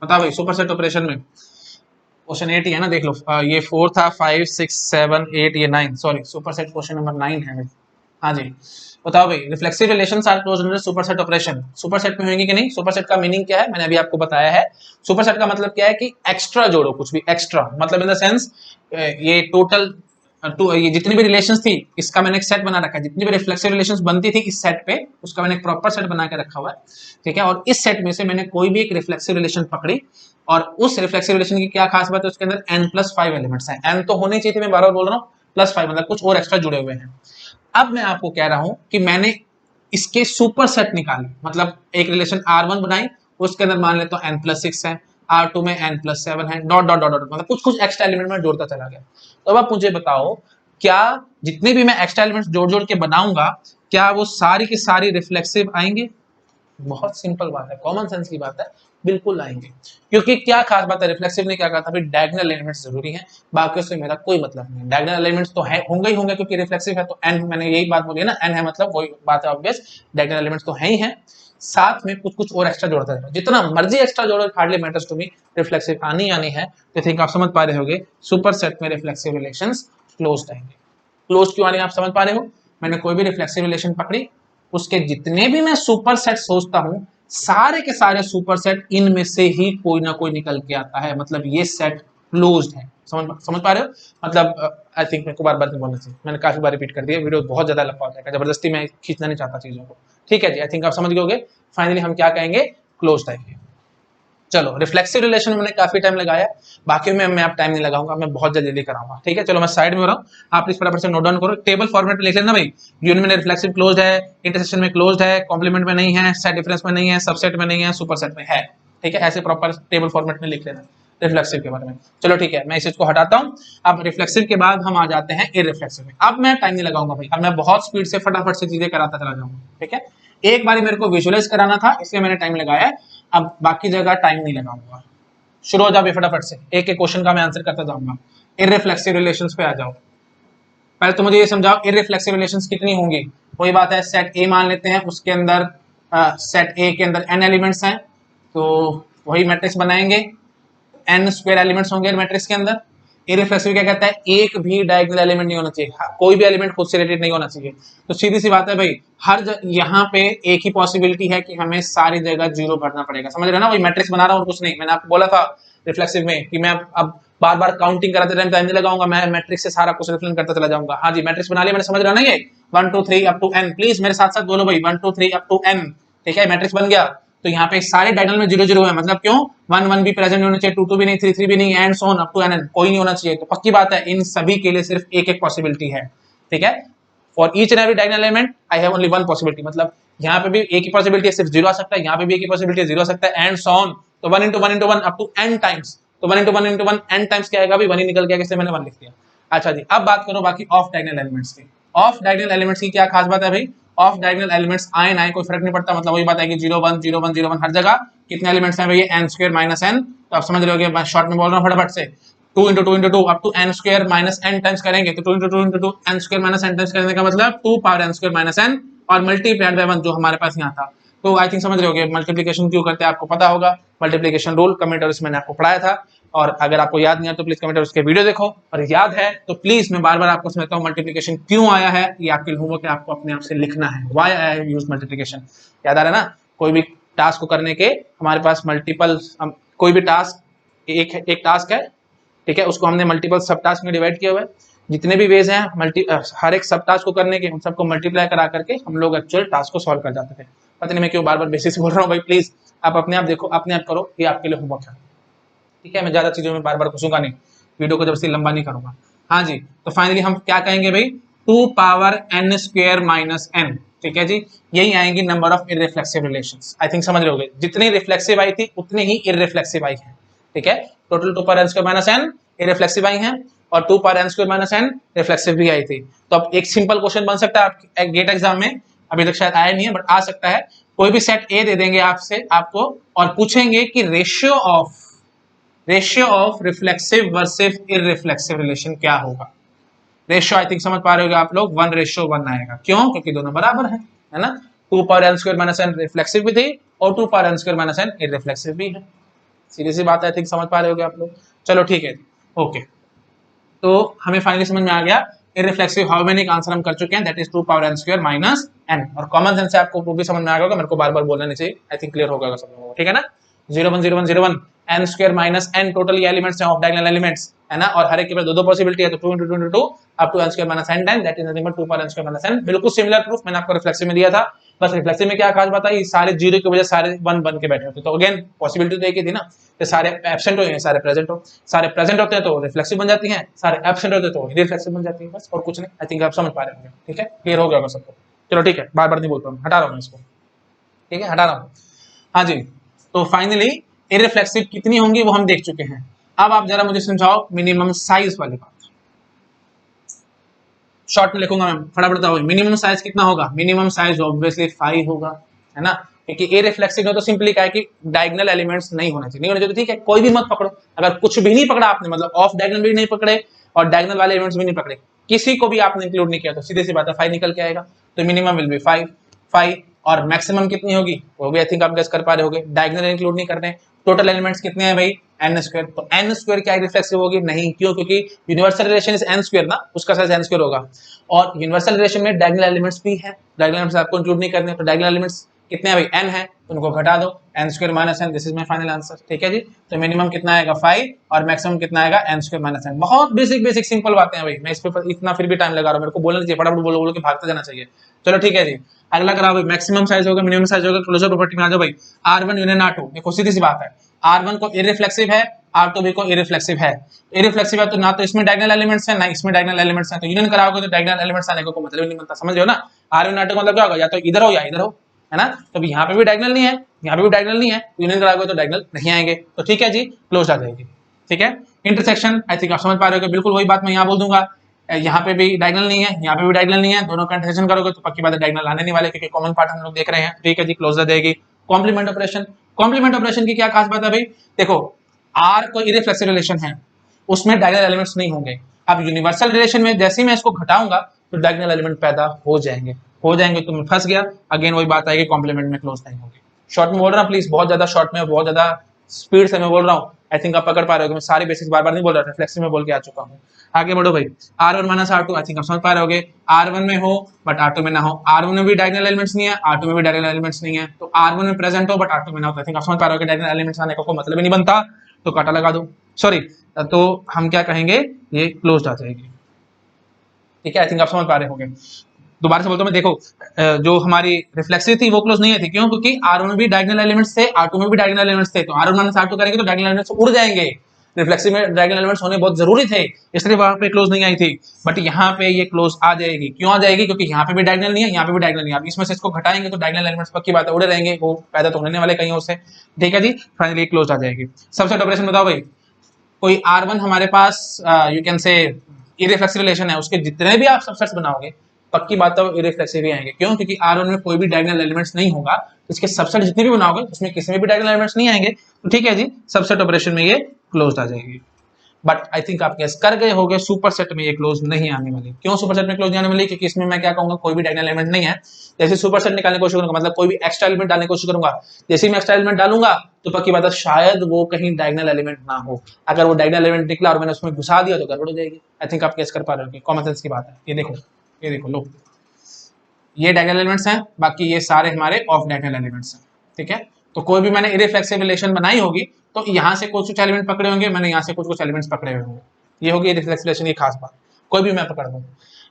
बताओ भाई सुपर सेट ऑपरेशन में क्वेश्चन 8 ही है ना, देख लो, ये 4 था, 5 6 7 8 ये 9, sorry superset question number 9 है भाई। हाँ जी, बताओ भाई reflexive relations are closed under superset operation, superset में होंगे कि नहीं। सुपर सेट का मीनिंग क्या है मैंने अभी आपको बताया है। सुपर सेट का मतलब क्या है कि एक्स्ट्रा जोड़ो, कुछ भी एक्स्ट्रा, मतलब इन द सेंस ये टोटल ये जितनी भी रिलेशंस थी इसका मैंने एक सेट बना रखा है, जितनी भी रिफ्लेक्सिव रिलेशंस बनती थी इस सेट पे उसका मैंने एक प्रॉपर सेट बना के रखा हुआ है, ठीक है। और इस सेट में से मैंने कोई भी एक रिफ्लेक्सिव रिलेशन पकड़ी, और उस रिफ्लेक्सिव रिलेशन की क्या खास बात है, उसके अंदर n+5 एलिमेंट्स हैं, n तो होने चाहिए थे, मैं बार बार बोल रहा हूँ, +5 मतलब कुछ और एक्स्ट्रा जुड़े हुए हैं। अब मैं आपको कह रहा हूं कि मैंने इसके सुपर सेट निकाले, मतलब एक रिलेशन R1 बनाई, उसके अंदर मान लेते तो n+6 है, R2 में n+7 है, डॉट डॉट डॉट डॉट, मतलब कुछ कुछ एक्स्ट्रा एलिमेंट में जोड़ता चला गया। तो अब आप मुझे बताओ, क्या जितने भी मैं एक्स्ट्रा एलिमेंट्स जोड़ जोड़ के बनाऊंगा क्या वो सारी की सारी रिफ्लेक्सिव आएंगे, बहुत सिंपल बात है, कॉमन सेंस की बात है, बिल्कुल आएंगे। क्योंकि क्या खास बात है, रिफ्लेक्सिव ने क्या कहा था भाई, डायगोनल एलिमेंट्स जरूरी हैं, बाकी से मेरा कोई मतलब नहीं। डायगोनल एलिमेंट्स तो है, होंगे ही होंगे, क्योंकि रिफ्लेक्सिव है तो एन, मैंने यही बात बोली ना, एन है मतलब वही बात है ऑब्वियस, डायगोनल एलिमेंट्स तो है ही है, साथ में कुछ कुछ और एक्स्ट्रा जोड़ता है, जितना मर्जी एक्स्ट्रा जोड़ो, hardly matters to me, reflexive आनी है। तो थिंक आप समझ पा रहे होगे, सुपर सेट में रिफ्लेक्सिव रिलेशंस क्लोज्ड आएंगे। क्लोज क्यों आ रही है आप समझ पा रहे हो, मैंने कोई भी रिफ्लेक्सिव रिलेशन पकड़ी, उसके जितने भी मैं सुपर सेट सोचता हूं, सारे के सारे सुपर सेट इनमें से ही कोई ना कोई निकल के आता है, मतलब ये सेट क्लोज्ड है। समझ पा रहे हो, मतलब आई थिंक मेरे को बार बार नहीं बोलना चाहिए, मैंने काफी बार रिपीट कर दिया, वीडियो बहुत ज्यादा लंबा हो जाएगा, जबरदस्ती मैं खींचना नहीं चाहता चीजों को। ठीक है जी, आई थिंक आप समझ गए। फाइनली हम क्या कहेंगे, क्लोज्ड आएंगे। चलो, रिफ्लेक्सिव रिलेशन में मैंने काफी टाइम लगाया, बाकी में मैं आप टाइम नहीं लगाऊंगा, मैं बहुत जल्दी कराऊंगा। ठीक है, चलो मैं साइड में हो रहा हूँ, आप प्लीज फटाफट से नोट डाउन करो, टेबल फॉर्मेट में लिख लेना भाई, यूनियन में रिफ्लेक्सिव क्लोज्ड है, इंटरसेक्शन में क्लोज्ड है, कॉम्प्लीमेंट में नहीं है, सेट डिफरेंस में नहीं है, सबसेट में नहीं है, सुपर सेट में है। ठीक है, ऐसे प्रॉपर टेबल फॉर्मेट में लिख लेना रिफ्लेक्सिव के बारे में। चलो ठीक है, मैं इस चीज को हटाता हूँ। अब रिफ्लेक्सिव के बाद हम आ जाते हैं इररिफ्लेक्सिव में। अब मैं टाइम नहीं लगाऊंगा भाई, अब मैं बहुत स्पीड से फटाफट से चीजें कराता चला जाऊंगा। ठीक है, एक बार मेरे को विजुअलाइज कराना था, इसलिए मैंने टाइम लगाया है, अब बाकी जगह टाइम नहीं लगाऊंगा। शुरू हो जाओ फटाफट से, एक एक क्वेश्चन का मैं आंसर करता जाऊंगा। इररिफ्लेक्सिव रिलेशंस पे आ जाओ। पहले तो मुझे ये समझाओ, इररिफ्लेक्सिव रिलेशंस कितनी होंगी। वही बात है, सेट ए मान लेते हैं, उसके अंदर सेट ए के अंदर एन एलिमेंट्स हैं, तो वही मैट्रिक्स बनाएंगे, एन स्क्वायर एलिमेंट्स होंगे मैट्रिक्स के अंदर। इररिफ्लेक्सिव क्या कहता है, एक भी डायगोनल एलिमेंट नहीं होना चाहिए, कोई भी एलिमेंट खुद से रिलेटेड नहीं होना चाहिए। तो सीधी सी बात है भाई, यहाँ पे एक ही पॉसिबिलिटी है कि हमें सारी जगह जीरो भरना पड़ेगा, समझ रहे ना, वही मैट्रिक्स बना रहा हूँ और कुछ नहीं। मैंने आपको बोला था रिफ्लेक्सिव में कि मैं अब बार बार काउंटिंग कराते टाइम नहीं लगाऊंगा, मैं मैट्रिक्स से सारा कुछ रिफ्लेक्ट करता चला जाऊंगा। हाँ जी, मैट्रिक्स बना लिया मैंने, समझ रहा ना, ये 1 2 3 अप टू एन, प्लीज मेरे साथ साथ बोलो भाई, 1 2 3 अप टू एन। ठीक है, मैट्रिक्स बन गया, तो यहाँ पे सारे डायगोनल में जीरो जीरो है, मतलब क्यों, 1 1 भी प्रेजेंट नहीं होना चाहिए, 2 2 भी नहीं, 3 3 भी नहीं, and so on up to N, कोई नहीं होना चाहिए। तो पक्की बात है, इन सभी के लिए सिर्फ एक एक पॉसिबिलिटी है। ठीक है, for each and every diagonal element I have only one possibility, मतलब यहाँ पे भी एक ही पॉसिबिलिटी है, सिर्फ जीरो आ सकता है, यहाँ पे भी एक ही पॉसिबिलिटी है, जीरो आ सकता है, एंड सो ऑन। तो 1 into 1 into 1 up to N times, तो 1 into 1 into 1 एन टाइम्स क्या आएगा, भी 1 ही निकल गया, कैसे मैंने 1 लिख दिया। अच्छा जी, अब बात करो बाकी ऑफ डायगोनल एलिमेंट्स की। ऑफ डायगोनल एलिमेंट्स की क्या खास बात है भाई, ऑफ डायगोनल एलिमेंट्स आए ना आए कोई फर्क नहीं पड़ता, मतलब वही बात है कि 0 1 0 1 0 1 हर जगह कितने एलिमेंट्स हैं भाई, एन स्क्वायर माइनस एन। तो आप समझ रहे होगे, मैं शॉर्ट में बोल रहा हूँ फटाफट से, 2 into 2 into 2 up to N square minus N times करेंगे, तो 2 into 2 into 2 N square minus N times करने का मतलब 2 power N square minus N और मल्टीप्लाइड बाय 1 जो हमारे पास यहाँ था। तो आई थिंक समझ रहे होगे मल्टीप्लिकेशन क्यों करते हैं, आपको पता होगा, मल्टीप्लिकेशन रूल कमेंट मैंने आपको पढ़ाया था, और अगर आपको याद नहीं है तो प्लीज कमेंट उसके वीडियो देखो, और याद है तो प्लीज मैं बार बार आपको समझता हूँ मल्टीप्लिकेशन क्यों आया है, ये आपके होमवर्क है, आपको अपने आप से लिखना है, why I have used multiplication. याद आ रहा है ना, कोई भी टास्क को करने के हमारे पास मल्टीपल, कोई भी टास्क एक टास्क है, ठीक है, उसको हमने मल्टीपल सब टास्क में डिवाइड किया हुआ है, जितने भी वेज हैं हर एक सब टास्क को करने के, उन सबको मल्टीप्लाई करा करके हम लोग एक्चुअल टास्क को सॉल्व कर जाते थे। पता नहीं मैं क्यों बार बार बेसिस बोल रहा हूँ भाई, प्लीज आप अपने आप देखो, अपने आप करो, ये आपके लिए होमवर्क है। ठीक है, मैं ज्यादा चीजों में बार बार घुसूंगा नहीं, वीडियो को जब से लंबा नहीं करूंगा। हाँ जी, तो फाइनली हम क्या कहेंगे भाई, 2 power N square minus n. ठीक है जी, यही आएंगी number of irreflexive relations. I think समझ रहे होगे, जितनी रिफ्लेक्सिव आई थी उतनी ही इररिफ्लेक्सिव आई है। ठीक है, total 2 power N square minus N irreflexive आई है, और 2 power N square minus N reflexive भी आई थी। तो अब एक सिंपल क्वेश्चन बन सकता है आपके गेट एग्जाम में, अभी तक शायद आया नहीं है बट आ सकता है। कोई भी सेट ए दे देंगे आपसे आपको, और पूछेंगे कि ratio of reflexive versus irreflexive relation क्या होगा। रेशियो आई थिंक समझ पा रहे हो आप लोग, 1:1 आएगा, क्यों, क्योंकि दोनों बराबर है ना, 2 power N square minus N reflexive भी थी और 2 power N square minus N irreflexive भी है। सीधी सी बात है, आई थिंक समझ पा रहे होगे आप लोग। चलो ठीक है, ओके, तो हमें फाइनली समझ में आ गया इररिफ्लेक्सिव हाउ मेनी का आंसर हम कर चुके हैं, that is 2 power N square minus N. और कॉमन सेंस से आपको वो भी समझ में आ गया होगा, मेरे को बार बार बोलना नहीं चाहिए, आई थिंक क्लियर हो गया सब लोगों को। ठीक है ना, 0 1 0 1 0 1 n square minus n total ये एलिमेंट्स हैं ऑफ डायगोनल एलिमेंट्स, है ना, और हर एक के पास दो दो पॉसिबिलिटी है, तो 2 into 2 into 2 up to N square minus n time, that is nothing but 2 power N square minus n. बिल्कुल सिमिलर प्रूफ मैंने आपको रिफ्लेक्सिव में दिया था, बस रिफ्लेक्सिव में क्या खास बात है, सारे जीरो की वजह सारे 1 बन के बैठे होते, तो अगेन पॉसिबिलिटी तो एक ही थी ना, कि सारे एब्सेंट हो सारे प्रेजेंट हो, सारे प्रेजेंट होते हैं तो रिफ्लेक्सिव बन जाती हैं, सारे एब्सेंट होते हैं तो रिफ्लेक्सिव बन जाती है, बस और कुछ नहीं। आई थिंक आप समझ पा रहे होंगे। ठीक है, क्लियर हो गया होगा सबको। चलो ठीक है, बार बार नहीं बोलता हूँ, हटा रहा हूँ इसको। ठीक है, हटा रहा हूँ। हाँ जी, तो फाइनली इररिफ्लेक्सिव कितनी होंगी वो हम देख चुके हैं। अब आप जरा मुझे समझाओ मिनिमम साइज वाली बात। शॉर्ट में लिखूंगा मैं, फटाफट बताओ मिनिमम साइज कितना होगा। मिनिमम साइज ऑब्वियसली 5 होगा, है ना, क्योंकि ए रिफ्लेक्सिव है तो सिंपली क्या है कि डायगोनल एलिमेंट्स नहीं होने चाहिए, नहीं होने चाहिए, ठीक है, कोई भी मत पकड़ो, अगर कुछ भी नहीं पकड़ा आपने, मतलब ऑफ डायगोनल भी नहीं पकड़े और डायगोनल वाले एलिमेंट्स भी नहीं पकड़े, किसी को भी आपने इंक्लूड नहीं किया, तो सीधे सी बात है 5 निकल के आएगा। तो मिनिमम विल बी 5 और मैक्सिमम कितनी होगी वो भी आई थिंक आप गेस कर पा रहे होगे, डायगोनल इंक्लूड नहीं करने। टोटल एलिमेंट्स कितने हैं भाई, n स्क्वायर, तो n स्क्वायर क्या रिफ्लेक्सिव होगी, नहीं, क्यों, क्योंकि universal relation is n square ना, उसका साइज n स्क्वायर होगा, और यूनिवर्सल रिलेशन में डायगोनल एलिमेंट्स भी है, डायगोनल एलिमेंट्स आपको इंक्लूड नहीं करने, तो डायगोनल एलिमेंट्स कितने हैं भाई, n है, तो उनको घटा दो, n square minus n, this is my final answer, ठीक है जी। तो मिनिमम कितना आएगा 5 और मैक्सिमम कितना आएगा n स्क्वायर माइनस n। बहुत बेसिक सिंपल बातें हैं भाई, मैं इस पे इतना फिर भी टाइम लगा रहा हूं, मेरे को बोलना चाहिए, फटाफट बोलो के भागते जाना चाहिए। चलो ठीक है जी, अगला कराओ भाई, मैक्सिमम साइज होगा, मिनिमम साइज होगा, क्लोजर प्रॉपर्टी में आ जाओ भाई। R1 यूनियन R2, देखो सीधी सी बात है, R1 को इररिफ्लेक्सिव है, R2 भी को इररिफ्लेक्सिव है, इररिफ्लेक्सिव है तो ना तो इसमें डायगोनल एलिमेंट्स है ना इसमें डायगोनल एलिमेंट्स है, तो यूनियन कराओगे तो डायगोनल एलिमेंट्स आने को मतलब नहीं बनता, समझ रहे हो ना। R1 R2 मतलब क्या होगा, या तो इधर हो या इधर हो, है ना, तो यहाँ पे भी डायगोनल नहीं है, यहाँ पे भी डायगोनल नहीं है, यूनियन कराओगे तो डायगोनल नहीं आएंगे, तो ठीक है जी, क्लोज आ जाएगी, ठीक है। इंटरसेक्शन आई थिंक आप समझ पा रहे हो, बिल्कुल वही बात मैं यहाँ बोल दूंगा, यहाँ पे भी डायगोनल नहीं है, यहाँ पे भी डायगोनल नहीं है, दोनों का इंटरसेक्शन करोगे तो पक्की बात है डायगोनल आने नहीं वाले, क्योंकि कॉमन पार्ट हम लोग देख रहे हैं, ठीक है जी, क्लोज आ जाएगी। कॉम्प्लीमेंट ऑपरेशन, कॉम्प्लीमेंट ऑपरेशन की क्या खास बात है भाई, देखो आर कोई इररिफ्लेक्सिव रिलेशन है, उसमें डायगोनल एलिमेंट्स नहीं होंगे, अब यूनिवर्सल रिलेशन में जैसे ही मैं इसको घटाऊंगा तो डायगोनल एलिमेंट पैदा हो जाएंगे, तो मैं फंस गया, अगेन वही बात आएगी, कॉम्प्लीमेंट में क्लोज नहीं होगी। शॉर्ट में बोल रहा हूँ प्लीज, बहुत ज्यादा शॉर्ट में, बहुत ज्यादा स्पीड से मैं बोल रहा हूँ, आई थिंक आप पकड़ पा रहे हो, मैं सारी बेसिक्स बार बार नहीं बोल रहा, रिफ्लेक्सिव में बोल के आ चुका हूँ। आगे बढ़ो भाई, R1 माइनस R2, आई थिंक आप समझ पा रहे होगे, R1 में हो बट R2 में ना हो, R1 में भी डायगोनल एलिमेंट्स नहीं है, R2 में भी डायगोनल एलिमेंट्स नहीं है, तो R1 में प्रेजेंट हो बट R2 में ना हो, आई थिंक आप समझ पा रहे हो कि डायगोनल एलिमेंट्स आने का कोई मतलब ही नहीं बनता, तो काटा लगा दो, सॉरी, तो हम क्या कहेंगे, ये क्लोज आ जाएगी, ठीक है, आई थिंक आप समझ पा रहे होंगे। दोबारा से बोलता हूं मैं, देखो जो हमारी रिफ्लेक्सिव थी वो क्लोज नहीं थी, क्यों, क्योंकि R1 में भी डायगोनल एलिमेंट्स थे, R2 में भी डायगोनल एलिमेंट्स थे, तो R1 माइनस R2 करेंगे तो डायगोनल एलिमेंट्स उड़ जाएंगे, रिफ्लेक्सिव में डायगोनल एलिमेंट्स होने बहुत जरूरी थे, इसलिए वहां पे क्लोज नहीं आई थी, बट यहाँ पे ये क्लोज आ जाएगी, क्यों आ जाएगी, क्योंकि यहाँ पे भी डायगोनल नहीं है, यहाँ पे भी डायगोनल नहीं है, इसमें से इसको घटाएंगे तो डायगोनल एलिमेंट्स पक्की बात है उड़े रहेंगे, वो पैदा तो होने वाले कहीं और से, ठीक है जी, फाइनली क्लोज आ जाएगी। सबसेट ऑपरेशन बताओ भाई, कोई R1 हमारे पास you can say irreflexive relation है, उसके जितने भी आप सबसेट्स बनाओगे पक्की बात है वो इररिफ्लेक्सिव ही आएंगे, क्यों, क्योंकि R1 में कोई भी डायगोनल एलिमेंट्स नहीं होगा, इसके सबसेट जितने भी बनाओगे उसमें किसी में भी डायगोनल एलिमेंट्स नहीं आएंगे, तो ठीक है जी, सबसेट ऑपरेशन में ये क्लोज आ जाएगी। बट आई थिंक आप गेस कर गए होंगे सुपरसेट में ये क्लोज नहीं आने वाली, क्यों सुपरसेट में क्लोज नहीं आने वाली, क्योंकि इसमें मैं क्या कहूंगा, कोई भी डायगोनल एलिमेंट नहीं है, जैसे सुपरसेट निकालने की कोशिश करूंगा, मतलब कोई भी एक्स्ट्रा एलिमेंट डालने की कोशिश करूंगा, जैसे मैं एक्स्ट्रा एलिमेंट डालूंगा तो पक्की बात है शायद वो कहीं डायगोनल एलिमेंट ना हो, अगर वो डायगोनल एलिमेंट निकला और मैंने उसमें घुसा दिया तो गड़बड़ हो जाएगी, आई थिंक आप गेस कर पा रहे हो कि कॉमन सेंस की बात है। ये देखो लो, ये डायगोनल एलिमेंट्स हैं, बाकी ये सारे हमारे ऑफ डायगोनल एलिमेंट्स हैं, ठीक है, तो कोई भी मैंने इररिफ्लेक्सिव रिलेशन बनाई होगी तो यहाँ से कुछ एलिमेंट पकड़े होंगे, मैंने यहाँ से कुछ एलिमेंट्स पकड़े हुए होंगे, ये होगी इररिफ्लेक्सिव रिलेशन की खास बात, कोई भी मैं पकड़ दूं।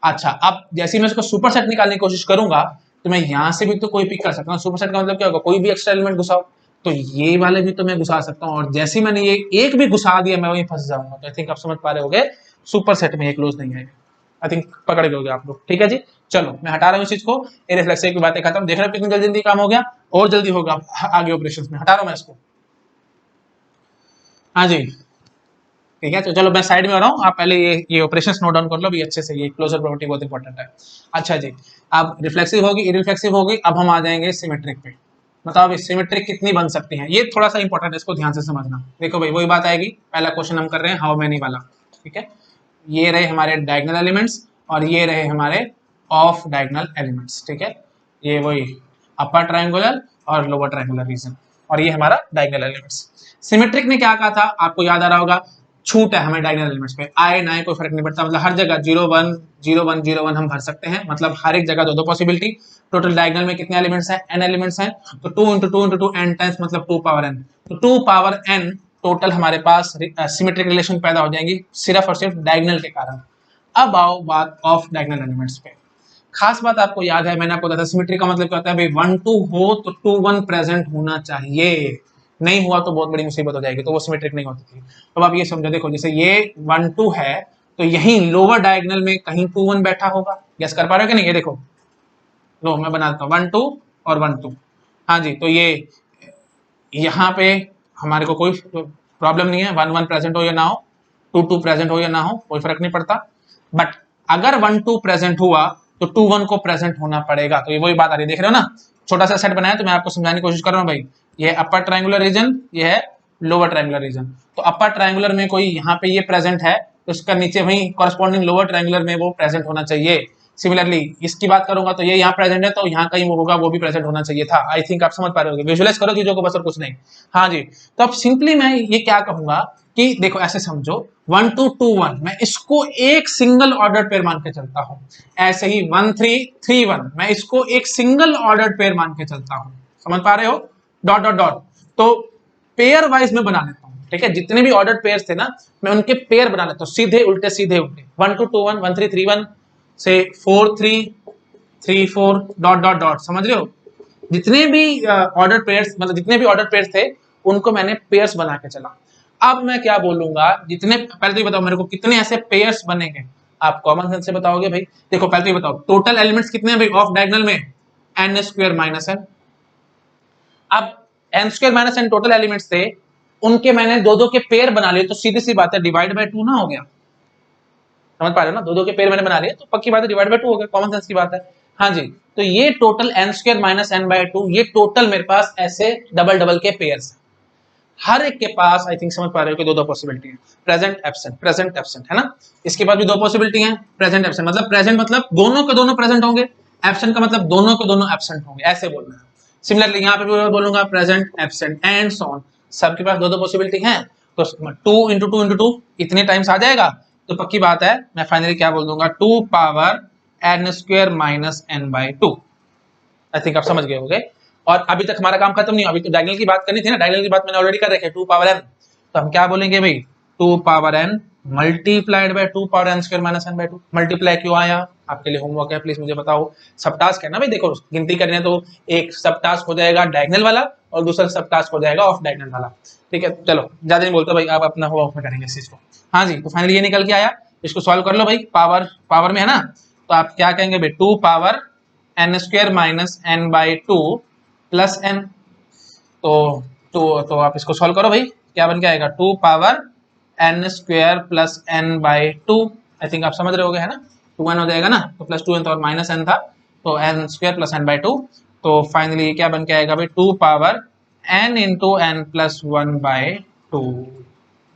अच्छा, अब जैसे मैं इसको सुपरसेट निकालने की कोशिश करूंगा तो मैं यहाँ से भी तो कोई पिक कर सकता हूँ, सुपरसेट का मतलब क्या होगा, कोई भी एक्स्ट्रा एलिमेंट घुसाओ, तो ये वाले भी तो मैं घुसा सकता हूँ, और जैसे ही मैंने ये एक भी घुसा दिया मैं वहीं फंस जाऊंगा, तो आई थिंक आप समझ पा रहे होगे सुपरसेट में ये क्लोज नहीं आएगा, आई थिंक पकड़ गए आप लोग, ठीक है जी। चलो मैं हटा रहा हूँ इस चीज को, इररिफ्लेक्सिव की बातें खत्म, देख रहे हो कितनी जल्दी जल्दी काम हो गया, और जल्दी होगा आगे ऑपरेशंस में, हटा रहा हूँ मैं इसको, हाँ जी, ठीक है, तो चलो मैं साइड में आ रहा हूँ, आप पहले ये ऑपरेशंस नोट डाउन कर लो भी अच्छे से, ये क्लोजर प्रॉपर्टी बहुत इंपॉर्टेंट है। अच्छा जी, अब रिफ्लेक्सिव होगी, इररिफ्लेक्सिव होगी, अब हम आ जाएंगे सिमेट्रिक पे, बताओ भाई सिमेट्रिक कितनी बन सकती है, ये थोड़ा सा इंपॉर्टेंट है, इसको ध्यान से समझना। देखो भाई वही बात आएगी, पहला क्वेश्चन हम कर रहे हैं हाउ मेनी वाला, ठीक है, ये रहे हमारे डायगोनल एलिमेंट्स और ये रहे हमारे ऑफ डायगोनल एलिमेंट्स, ठीक है, ये वही अपर ट्रायंगुलर और लोअर ट्रायंगुलर रीजन, और ये हमारा डायगोनल एलिमेंट्स। सिमेट्रिक ने क्या कहा था, आपको याद आ रहा होगा, छूट है हमें डायगोनल एलिमेंट्स पे, आए ना आए कोई फर्क नहीं पड़ता, मतलब हर जगह 0 1 0 1 0 1 हम भर सकते हैं, मतलब हर एक जगह दो पॉसिबिलिटी। टोटल डायगोनल में कितने एलिमेंट्स हैं, n एलिमेंट्स हैं, तो 2 × 2 × 2 n टाइम्स मतलब 2 पावर n, तो 2 पावर n टोटल हमारे पास सिमेट्रिक रिलेशन पैदा हो जाएंगी सिर्फ और सिर्फ डायगोनल के कारण। अब आओ बात ऑफ डायगोनल एलिमेंट्स पे, खास बात आपको याद है, मैंने आपको बताया था सिमेट्री का मतलब क्या होता है भाई, 1 2 हो तो 2 1 प्रेजेंट होना चाहिए, नहीं हुआ तो बहुत बड़ी मुसीबत हो जाएगी, तो वो सिमेट्रिक नहीं होती थी। तो अब आप ये समझो, देखो जैसे ये 1 2 है तो यही लोअर डायगोनल में कहीं 2 1 बैठा होगा, गेस कर पा रहे हो कि नहीं, ये देखो लो मैं बनाता हूँ 1 2 और 1 2, हाँ जी, तो ये यहाँ पे हमारे को कोई प्रॉब्लम नहीं है, 1 1 प्रेजेंट हो या ना हो, 2 2 प्रेजेंट हो या ना हो, कोई फर्क नहीं पड़ता, बट अगर 1 2 प्रेजेंट हुआ तो 2 1 को प्रेजेंट होना पड़ेगा, तो ये वही बात आ रही है, देख रहे हो ना, छोटा सा सेट बनाया तो मैं आपको समझाने की कोशिश कर रहा हूँ भाई। ये है अपर ट्रायंगुलर रीजन, ये है लोअर ट्रायंगुलर रीजन। तो अपर ट्रायंगुलर में कोई यहाँ पे ये प्रेजेंट है तो उसका नीचे वही कॉरेस्पॉन्डिंग लोअर ट्रायंगुलर में वो प्रेजेंट होना चाहिए। सिमिलरली इसकी बात करूंगा तो ये यहाँ प्रेजेंट है तो यहाँ कहीं वो होगा, वो भी प्रेजेंट होना चाहिए था। आई थिंक आप समझ पा रहे होगे, विजुअलाइज करो चीजों को बस और कुछ नहीं। हाँ जी, तो अब सिंपली मैं ये क्या कहूंगा कि देखो ऐसे समझो 1 2 2 1 मैं इसको एक सिंगल ऑर्डर पेयर मान के चलता हूं। ऐसे ही 1 3 3 1 मैं इसको एक सिंगल ऑर्डर पेयर मान के चलता हूं। समझ पा रहे हो? Dot dot dot. तो पेयर वाइज में बना लेता हूं, ठीक है? जितने भी ऑर्डर पेयर्स थे ना मैं उनके पेयर बना लेता हूं, सीधे उल्टे सीधे उल्टे। 1 2 2 1 1 3 3 1 से 4 3 3 4 डॉट डॉट डॉट। समझ रहे हो? जितने भी ऑर्डर पेयर्स, मतलब जितने भी ऑर्डर पेयर्स थे उनको मैंने पेयर्स बना के चला। अब मैं क्या बोलूंगा, जितने, पहले तो ये बताओ मेरे को कितने ऐसे पेयर्स बनेंगे। आप कॉमन सेंस से बताओगे भाई। देखो पहले तो ये बताओ टोटल एलिमेंट्स कितने हैं भाई ऑफ डायगोनल में, n स्क्वायर माइनस n। अब n square minus n total elements थे, उनके मैंने दो दो के पेयर बना लिए तो सीधी सी बात है डिवाइड बाय 2 ना हो गया। समझ पा रहे हो ना? दो दो के पेयर मैंने बना लिए तो पक्की बात है डिवाइड बाय 2 हो गया, कॉमन सेंस की बात है। हाँ जी, तो ये total n square minus n by 2 ये टोटल मेरे पास ऐसे डबल डबल के पेयर्स हैं। हर एक के पास आई थिंक समझ पा रहे हो कि दो दो पॉसिबिलिटी है, प्रेजेंट एब्सेंट है ना। इसके बाद भी दो पॉसिबिलिटी है, प्रेजेंट एब्सेंट। मतलब प्रेजेंट मतलब दोनों के दोनों प्रेजेंट होंगे, एब्सेंट का मतलब दोनों के दोनों एब्सेंट होंगे, ऐसे बोलना है। सिमिलरली यहाँ पे भी मैं बोलूंगा present absent and so on. सबके पास दो दो पॉसिबिलिटी है तो 2 इंटू 2 इंटू 2 इतने टाइम्स आ जाएगा तो पक्की बात है मैं फाइनली क्या बोल दूंगा 2 power n square minus n by 2। I think आप समझ गए होंगे। और अभी तक हमारा काम खत्म नहीं, अभी तो डायगोनल की बात करनी थी ना, डायगोनल की बात मैंने ऑलरेडी कर रखी है 2 पावर n। तो हम क्या बोलेंगे भाई 2 power n multiplied by 2 power n square minus n by 2। Multiply क्यों आया आपके लिए होमवर्क है, प्लीज मुझे बताओ। सब टास्क है ना भाई, देखो गिनती करनी है तो एक सब टास्क हो जाएगा डायगोनल वाला और दूसरा सब टास्क हो जाएगा ऑफ डायगोनल वाला। ठीक है चलो ज्यादा नहीं बोलता भाई, आप अपना होमवर्क में करेंगे इस चीज को। हाँ जी, तो फाइनली ये निकल के आया, इसको सॉल्व कर लो भाई। पावर पावर में है ना, तो आप क्या कहेंगे भाई 2 power n square minus n by 2 plus n। तो आप इसको सॉल्व करो भाई, क्या बन के आएगा 2 power n square plus n by 2। I think आप समझ रहे होगे है ना, 2n हो जाएगा ना, तो प्लस 2n और माइनस n था तो n square plus n by 2। तो फाइनली क्या बन के आएगा भाई 2 power n into n plus 1 by 2।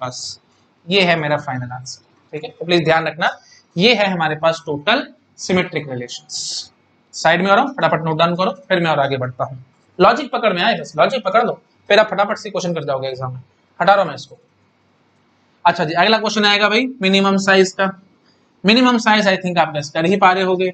बस ये है मेरा फाइनल आंसर। ठीक है, तो प्लीज ध्यान रखना ये है हमारे पास टोटल सिमेट्रिक रिलेशंस। साइड में और फटाफट नोट डाउन करो, फिर मैं और आगे बढ़ता हूँ। लॉजिक पकड़ में आए, बस लॉजिक पकड़ लो फिर आप फटाफट से क्वेश्चन कर जाओगे एग्जाम में। हटा रहा हूं मैं इसको। अच्छा जी, अगला क्वेश्चन आएगा भाई मिनिमम साइज का। मिनिमम साइज आई थिंक आप गेस कर ही पा रहे होगे।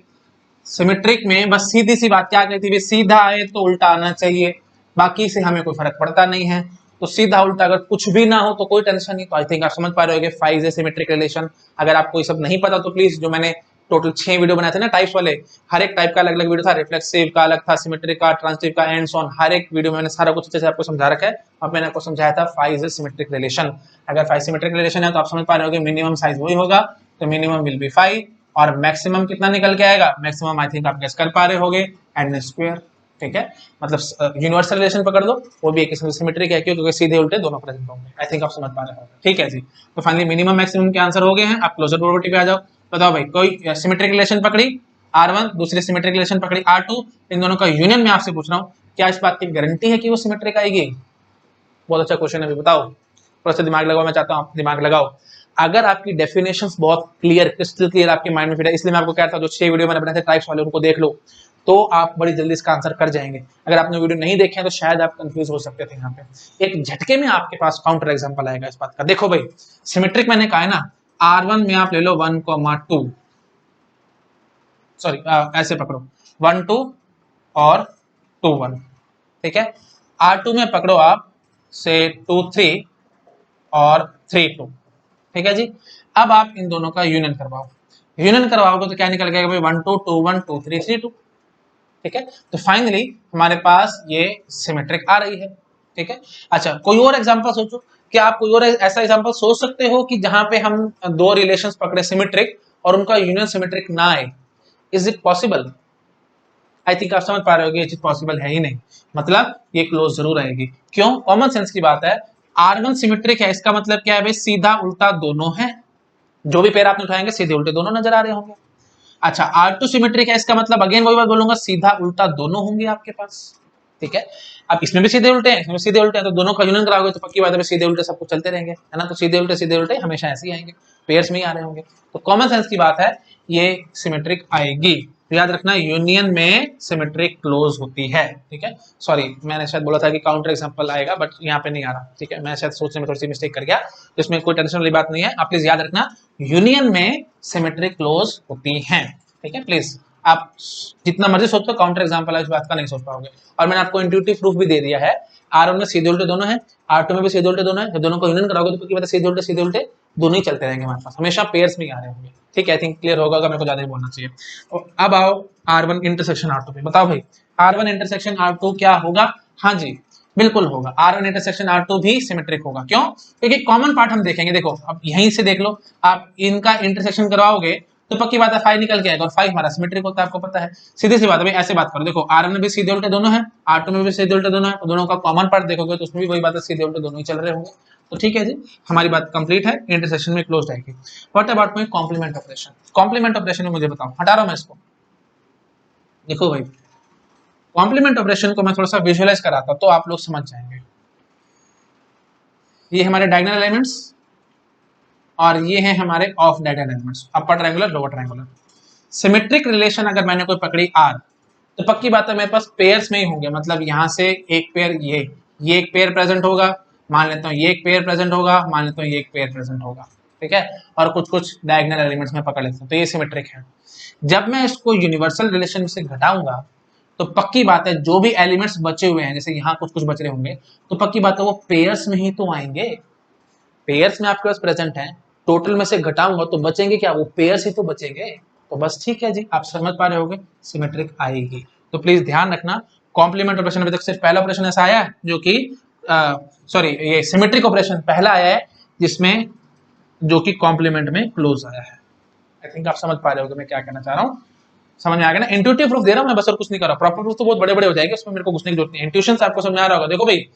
सिमेट्रिक में बस सीधी सी बात क्या कहती है, सीधा आए तो उल्टा आना चाहिए, बाकी से हमें कोई फर्क पड़ता नहीं है। तो सीधा उल्टा अगर कुछ भी ना हो तो कोई टेंशन नहीं। तो आई थिंक आप समझ पा रहे होगे 5 सिमेट्रिक रिलेशन। अगर आपको ये सब नहीं पता तो प्लीज जो मैंने टोटल 6 वीडियो बनाए थे ना टाइप्स वाले, हर एक टाइप का अलग अलग वीडियो था। रिफ्लेक्सिव का अलग था, सिमेट्रिक का, ट्रांजिटिव का, एंड सो ऑन। हर एक वीडियो में मैंने सारा कुछ अच्छे से आपको समझा रखा है। अब मैंने आपको समझाया था 5 सिमेट्रिक रिलेशन। अगर 5 सिमेट्रिक रिलेशन है तो आप समझ पा रहे होगे मिनिमम साइज वही होगा, तो मिनिमम विल बी 5 और मैक्सिमम कितना निकल के आएगा, मैक्सिमम आई थिंक आप गेस कर पा रहे होगे n स्क्वायर। ठीक है, मतलब यूनिवर्सल रिलेशन पकड़ लो, वो भी एक किस्म से सिमेट्रिक है क्योंकि सीधे उल्टे दोनों प्रेजेंट होंगे। आई थिंक आप समझ पा रहे हो। ठीक है जी, तो फाइनली मिनिमम मैक्सिमम के आंसर हो गए हैं। आप क्लोजर प्रोबेबिलिटी पे आ जाओ। बताओ भाई कोई सिमेट्रिक रिलेशन पकड़ी R1, दूसरी सिमेट्रिक रिलेशन पकड़ी R2, इन दोनों का यूनियन में आपसे पूछ रहा हूँ, क्या इस बात की गारंटी है कि वो सिमेट्रिक आएगी? बहुत अच्छा क्वेश्चन है, अभी बताओ। थोड़ा सा दिमाग लगाओ, मैं चाहता हूँ आप दिमाग लगाओ। अगर आपकी डेफिनेशंस बहुत क्लियर, क्रिस्टल क्लियर आपके माइंड में फिट है, इसलिए मैं आपको कहता हूँ जो 6 वीडियो मैंने बनाए थे टाइप्स वाले उनको देख लो, तो आप बड़ी जल्दी इसका आंसर कर जाएंगे। अगर आपने वीडियो नहीं देखे हैं तो शायद आप कंफ्यूज हो सकते थे। यहाँ पे एक झटके में आपके पास काउंटर एग्जांपल आएगा इस बात का। देखो भाई सिमेट्रिक मैंने कहा है ना, R1 में आप ले लो 1,2, सॉरी ऐसे पकड़ो 1 2 और 2 1। ठीक है, R2 में पकड़ो आप से 2 3 और 3 2। ठीक है जी, अब आप इन दोनों का यूनियन करवाओ। यूनियन करवाओगे तो क्या निकल गया भाई 1 2 2 1 2 3 3 2। ठीक है, तो फाइनली हमारे पास ये सिमेट्रिक आ रही है। ठीक है, अच्छा कोई और एग्जांपल सोचो, क्या आप कोई और ऐसा एग्जांपल सोच सकते हो कि जहां पे हम दो रिलेशंस पकड़े सिमेट्रिक और उनका यूनियन सिमेट्रिक ना आए? Is it possible? I think आप समझ पा रहे हो ये चीज पॉसिबल है ही नहीं, मतलब ये क्लोज जरूर आएगी। क्यों? कॉमन सेंस की बात है। R1 सिमेट्रिक है, इसका मतलब क्या है भाई, सीधा उल्टा दोनों है। जो भी पेयर आपने उठाएंगे सीधे उल्टे दोनों नजर आ रहे होंगे। अच्छा R2 सिमेट्रिक है, इसका मतलब अगेन वही बात बोलूंगा, सीधा उल्टा दोनों होंगे आपके पास, ठीक है। अब इसमें भी सीधे उल्टे हैं, इसमें भी सीधे उल्टे हैं, तो दोनों का यूनियन कराओगे तो पक्की बात है सीधे उल्टे सब कुछ चलते रहेंगे, है ना। तो सीधे उल्टे हमेशा ऐसे ही आएंगे, पेयर्स में ही आ रहे होंगे। तो कॉमन सेंस की बात है, ये सिमेट्रिक आएगी। तो याद रखना यूनियन में सिमेट्रिक क्लोज होती है, ठीक है। सॉरी मैंने शायद बोला था कि काउंटर एग्जांपल आएगा, बट यहाँ पे नहीं आ रहा, ठीक है। मैं शायद सोचने में थोड़ी सी मिस्टेक कर गया, तो इसमें कोई टेंशन वाली बात नहीं है। आप प्लीज याद रखना यूनियन में सिमेट्रिक क्लोज होती है, ठीक है। प्लीज आप जितना मर्जी सोचो, काउंटर एग्जांपल है इस बात का नहीं सोच पाओगे। और मैंने आपको इंट्यूटिव प्रूफ भी दे दिया है, R1 में सीधे उल्टे दोनों है, R2 में भी सीधे उल्टे दोनों है। जब दोनों को यूनियन कराओगे तो क्या सीधे उल्टे दोनों ही चलते रहेंगे हमारे पास, हमेशा पेयर्स में ही आ रहे होंगे, ठीक है। आई थिंक क्लियर होगा, मेरे को ज्यादा ही बोलना चाहिए। और अब आओ R1 इंटरसेक्शन R2 पे, बताओ भाई R1 इंटरसेक्शन R2 क्या होगा? हाँ जी बिल्कुल होगा, R1 इंटरसेक्शन R2 भी सिमेट्रिक होगा। क्यों? क्योंकि कॉमन पार्ट हम देखेंगे, देखो अब यहीं से देख लो, आप इनका इंटरसेक्शन करवाओगे तो पक्की बात है 5 निकल के आएगा, और 5 हमारा सिमेट्रिक होता है, आपको पता है। सीधी सी बात है भाई, ऐसे बात करो, देखो R1 में भी सीधे उल्टे दोनों है, R2 में भी सीधे उल्टे दोनों है, तो दोनों का कॉमन पार्ट देखोगे तो उसमें भी वही बात है, सीधे उल्टे दोनों ही चल रहे होंगे। तो ठीक है जी, हमारी बात कंप्लीट है, इंटरसेक्शन में क्लोज आएगी। What about my complement operation? Complement operation में मुझे बताओ, हटा रहा हूं मैं इसको। देखो भाई कॉम्प्लीमेंट ऑपरेशन को मैं थोड़ा सा विजुअलाइज कराता तो आप लोग समझ जाएंगे। ये हमारे डायगोनल एलिमेंट्स और ये हैं हमारे of diagonal elements, upper triangular lower triangular. Symmetric relation अगर मैंने कोई पकड़ी R, तो पक्की बात है मेरे पास पेयर्स में ही होंगे, मतलब यहाँ से एक पेयर, ये एक पेयर प्रेजेंट होगा, मान लेता हूँ ये एक पेयर प्रेजेंट होगा, मान लेता हूँ ये एक पेयर प्रेजेंट होगा, ठीक है। और कुछ कुछ डायगोनल एलिमेंट्स में पकड़ लेता हूँ, तो ये सिमेट्रिक है। जब मैं इसको यूनिवर्सल रिलेशन से घटाऊंगा तो पक्की बात है जो भी एलिमेंट्स बचे हुए हैं, जैसे यहाँ कुछ कुछ बच रहे होंगे, तो पक्की बात है वो पेयर्स में ही तो आएंगे, पेयर्स में आपके पास प्रेजेंट है। टोटल में से घटाऊंगा तो बचेंगे क्या? वो पेयर्स ही तो बचेंगे। तो बस ठीक है जी, आप समझ पा रहे होगे, सिमेट्रिक आएगी। तो प्लीज ध्यान रखना, कॉम्प्लीमेंट ऑपरेशन अभी तक सिर्फ पहला ऑपरेशन ऐसा आया है जो कि सॉरी ये सिमेट्रिक ऑपरेशन पहला आया है जिसमें जो कि कॉम्प्लीमेंट में क्लोज आया है। आई थिंक आप समझ पा रहे होगे मैं क्या कहना चाह रहा हूँ, समझ में आ गया ना। इंट्यूटिव प्रूफ दे रहा हूँ मैं बस, और कुछ नहीं कर रहा। प्रॉपर प्रूफ तो बहुत बड़े बड़े हो जाएंगे, उसमें मेरे को घुसने की जरूरत नहीं है। इंट्यूशन आपको समझ में आ रहा होगा। देखो भाई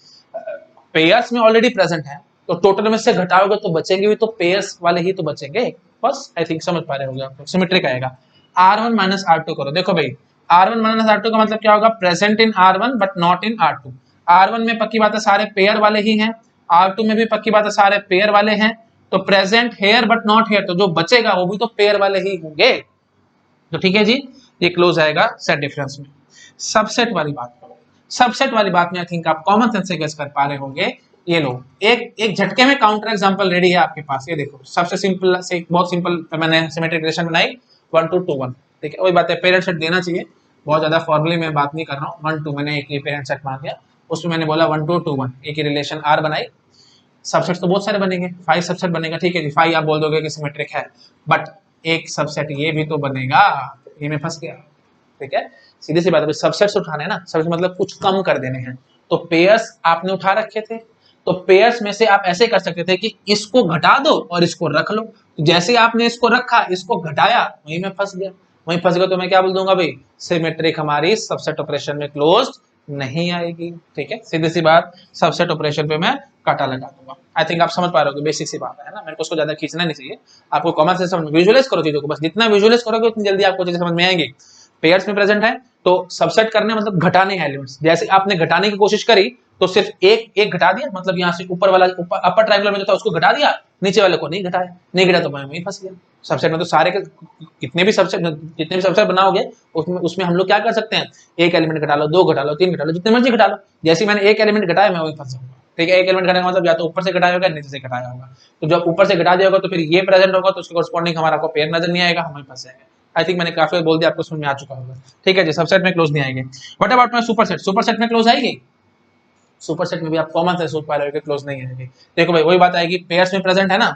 पेयर्स में ऑलरेडी प्रेजेंट है, तो टोटल में से घटाओगे तो बचेंगे भी तो पेयर्स वाले ही तो बचेंगे, बस। आई थिंक समझ पा रहे होगे आप, सिमेट्रिक आएगा। R1 माइनस R2 करो, देखो भाई R1 माइनस R2 का मतलब क्या होगा? Present in R1 but not in R2। R1 में पक्की बात है सारे पेयर वाले ही हैं, R2 में भी पक्की बात है सारे पेयर वाले हैं, तो present here but not here, तो जो बचेगा वो भी तो पेयर वाले ही होंगे। तो ठीक है जी, ये क्लोज आएगा सेट डिफरेंस में। सबसेट वाली बात करो, सबसेट वाली बात में आई थिंक आप कॉमन सेंस से गेस कर पा रहे होंगे। ये लो एक झटके में काउंटर एग्जांपल रेडी है आपके पास, ये देखो सबसे सिंपल से बहुत सिंपल मैंने सिमेट्रिक रिलेशन बनाई 1 to 2 1, ठीक है। वही बात है, पेरेंट सेट देना चाहिए, बहुत ज्यादा फॉर्मली मैं बात नहीं कर रहा हूँ। 1 2 मैंने एक पेरेंट सेट मान दिया, उसमें मैंने बोला 1 to 2 1 एक ही रिलेशन R बनाई। सबसेट तो बहुत सारे बनेंगे, 5 सबसेट बनेगा, ठीक है जी। 5 आप बोल दोगे कि सिमेट्रिक है, बट एक सबसेट ये भी तो बनेगा, ये में फंस गया, ठीक है। सीधी सी बात है, सबसेट्स उठाने हैं ना, सबसेट मतलब कुछ कम कर देने हैं। तो पेयर्स आपने उठा रखे थे, तो पेयर्स में से आप ऐसे कर सकते थे कि इसको घटा दो और इसको रख लो। तो जैसे आपने इसको रखा, इसको घटाया, वहीं में फंस गया, वहीं फंस गया, तो मैं क्या बोल दूंगा भाई, सिमेट्रिक हमारी सबसेट ऑपरेशन में क्लोज नहीं आएगी, ठीक है। सीधी सी बात, सबसेट ऑपरेशन पे मैं काटा लगा दूंगा। आई थिंक आप समझ पा रहे हो, बेसिक सी बात है ना, मेरे को उसको ज्यादा खींचना नहीं चाहिए। आपको कॉमन सेंस समझ, विजुअलाइज करो चीजों को, बस जितना विजुअलाइज करोगे उतनी जल्दी आपको चीजें समझ में आएंगी। पेयर्स में प्रेजेंट है तो सबसेट करने मतलब घटाने एलिमेंट्स, जैसे आपने घटाने की कोशिश करी तो सिर्फ एक घटा दिया, मतलब यहाँ से ऊपर वाला अपर ट्रायंगुलर में जो था उसको घटा दिया, नीचे वाले को नहीं घटाया, नहीं घटा तो मैं वहीं फंस गया। सबसेट में तो सारे के जितने भी सबसेट बनाओगे उसमें हम लोग क्या कर सकते हैं, एक एलिमेंट घटा लो, 2 घटा लो, 3 घटा लो, जितने मर्जी घटा लो। जैसे मैंने एक एलिमेंट घटाया मैं वहीं फंस जाऊंगा, ठीक है। एक एलिमेंट घटाने का मतलब या तो ऊपर से घटाया होगा नीचे से घटाया होगा, तो जब ऊपर से घटा दिया होगा तो फिर ये प्रेजेंट होगा, तो उसके कॉरस्पॉन्डिंग हमारा को पेयर नजर नहीं आएगा, हम फंस जाएंगे। आई थिंक मैंने काफी बोल दिया, आपको समझ में आ चुका होगा, ठीक है जी। सबसेट में क्लोज नहीं आएंगे। What about my superset? Superset में क्लोज आएगी, सुपरसेट में भी आप कॉमन से सोच पा रहे हो कि क्लोज नहीं आएगी। देखो भाई वही बात आएगी, पेयर्स में प्रेजेंट है ना,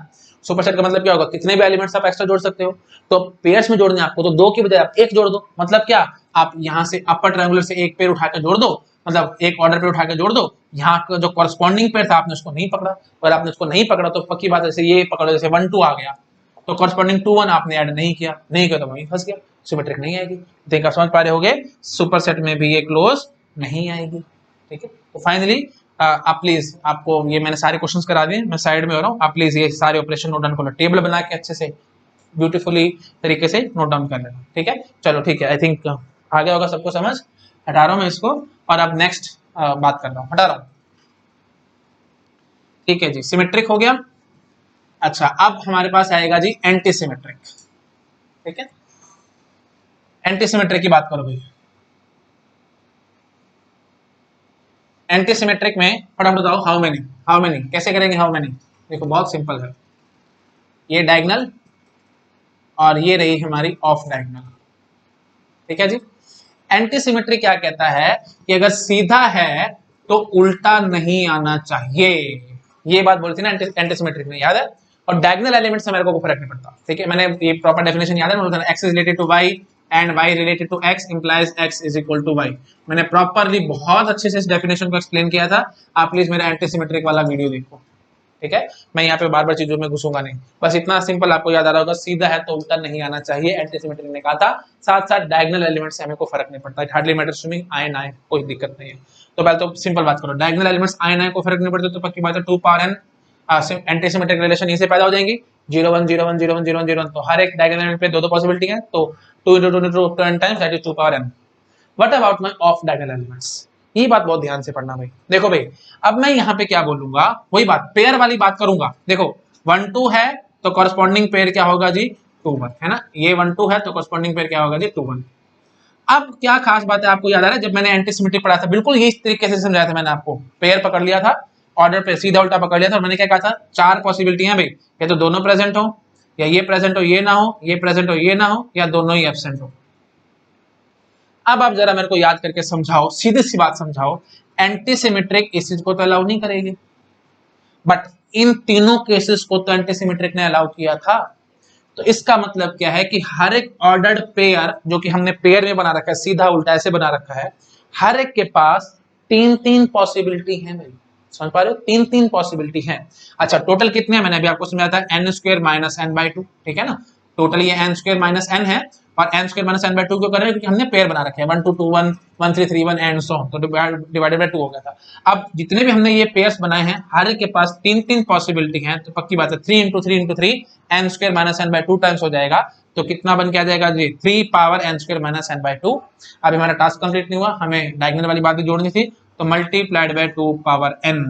सुपरसेट का मतलब क्या होगा, कितने भी एलिमेंट्स आप एक्स्ट्रा जोड़ सकते हो। तो पेयर्स में जोड़ने आपको तो 2 की बजाय आप 1 जोड़ दो, मतलब क्या, आप यहाँ से अपर ट्रायंगुलर से एक पेयर उठा के जोड़ दो, मतलब एक ऑर्डर पे उठा के जोड़ दो। यहाँ का जो कॉरस्पॉन्डिंग पेयर था आपने उसको नहीं पकड़ा, और आपने उसको नहीं पकड़ा तो पक्की बात है ये पकड़ो, जैसे 1 2 आ गया तो कॉरस्पॉन्डिंग 2 1 आपने ऐड नहीं किया तो वहीं फंस गया, सिमेट्रिक नहीं आएगी। देखिए आप समझ पा रहे होगे, सुपरसेट में भी ये क्लोज नहीं आएगी, ठीक है। तो फाइनली आप प्लीज, आपको ये मैंने सारे क्वेश्चंस करा दिए, मैं साइड में हो रहा हूँ, आप प्लीज ये सारे ऑपरेशन नोट डाउन कर लो, टेबल बना के अच्छे से ब्यूटीफुली तरीके से नोट डाउन कर लेना, ठीक है। चलो ठीक है, आई थिंक आ गया होगा सबको समझ। हटा रहा हूं मैं इसको और अब नेक्स्ट बात कर रहा हूं, हटा रहा हूं, ठीक है जी। सिमेट्रिक हो गया। अच्छा, अब हमारे पास आएगा जी एंटी सिमेट्रिक, ठीक है। एंटी सिमेट्रिक की बात करो भाई। एंटी सिमेट्रिक में फटाफट बताओ, हाउ मेनी कैसे करेंगे, हाउ मेनी। देखो बहुत सिंपल है, ये डायगोनल और ये रही हमारी ऑफ डायगोनल, ठीक है जी। एंटी सिमेट्री क्या कहता है कि अगर सीधा है तो उल्टा नहीं आना चाहिए, ये बात बोलती है ना एंटी सिमेट्रिक में, याद है। और डायगोनल एलिमेंट से मेरे को फर्क नहीं पड़ता, ठीक है। मैंने ये प्रॉपर डेफिनेशन याद है, x is related to y and y related to x implies x is equal to y। मैंने प्रॉपरली बहुत अच्छे से इस डेफिनेशन को एक्सप्लेन किया था, आप प्लीज मेरा एंटी सिमेट्रिक वाला वीडियो देखो, ठीक है। मैं यहाँ पे बार बार चीजों में घुसूंगा नहीं, बस इतना सिंपल आपको याद आ रहा होगा, सीधा है तो उल्टा नहीं आना चाहिए, एंटी सिमेट्रिक ने कहा था। साथ साथ डायगोनल एलिमेंट से हमें को फर्क नहीं पड़ता, it hardly matters to me, आए ना आए कोई दिक्कत नहीं है। तो पहले तो सिंपल बात करो, डायगोनल एलिमेंट्स आए ना आए को फर्क नहीं पड़ता, तो पक्की बात है 2 power n anti symmetric relation यहीं से पैदा हो जाएंगी, 0 1 0 1 0 1 0 1 0 1। तो हर एक डायगोनल एलिमेंट पे दो पॉसिबिलिटी है, तो 2 into 2 into 2 n times that is 2 power n। What about my of diagonal elements, ये बात बहुत ध्यान से पढ़ना भाई। देखो भाई, अब मैं यहाँ पे क्या बोलूंगा, वही बात पेयर वाली बात करूंगा। देखो 1 2 है तो कॉरस्पॉन्डिंग पेयर क्या होगा जी, 2 1, है ना। ये 1 2 है तो कॉरस्पॉन्डिंग पेयर क्या होगा जी, 2 1। अब क्या खास बात है, आपको याद आ रहा है जब मैंने एंटी सिमेट्रिक पढ़ा था, बिल्कुल ये इस तरीके से समझाया था मैंने आपको। पेयर पकड़ लिया था, ऑर्डर पे सीधा उल्टा पकड़ लिया था, और मैंने क्या कहा था, 4 पॉसिबिलिटी है भाई, या तो दोनों प्रेजेंट हो, या ये प्रेजेंट हो ये ना हो, ये प्रेजेंट हो ये ना हो, या दोनों ही एब्सेंट हो। अब आप जरा मेरे को याद करके समझाओ, सीधी सी बात समझाओ, एंटी सिमेट्रिक इस चीज को तो अलाउ नहीं करेगी, बट इन तीनों केसेस को तो एंटी सिमेट्रिक ने अलाउ किया था। तो इसका मतलब क्या है कि हर एक ऑर्डर्ड पेयर जो कि हमने पेयर में बना रखा है, सीधा उल्टा ऐसे बना रखा है, हर एक के पास 3 पॉसिबिलिटी है भाई, समझ पा रहे हो, 3 पॉसिबिलिटी है। अच्छा टोटल कितने हैं, मैंने अभी आपको समझाया था n square minus n by 2, ठीक है ना। टोटल ये n स्क्वायर माइनस n है, और n square minus n by 2 क्यों कर रहे हैं, क्योंकि हमने पेयर बना रखे हैं 1 2 2 1 1 3 3 1 एंड सो, तो डिवाइडेड बाय 2 हो गया था। अब जितने भी हमने ये पेयर्स बनाए हैं, हर एक के पास 3 पॉसिबिलिटी हैं, तो पक्की बात है 3 into 3 into 3 n square minus n by 2 times हो जाएगा, तो कितना बन के आ जाएगा जी, 3 power n square minus n by 2। अभी हमारा टास्क कंप्लीट नहीं हुआ, हमें डायगोनल वाली बात भी जोड़नी थी, तो मल्टीप्लाइड बाय 2 पावर n,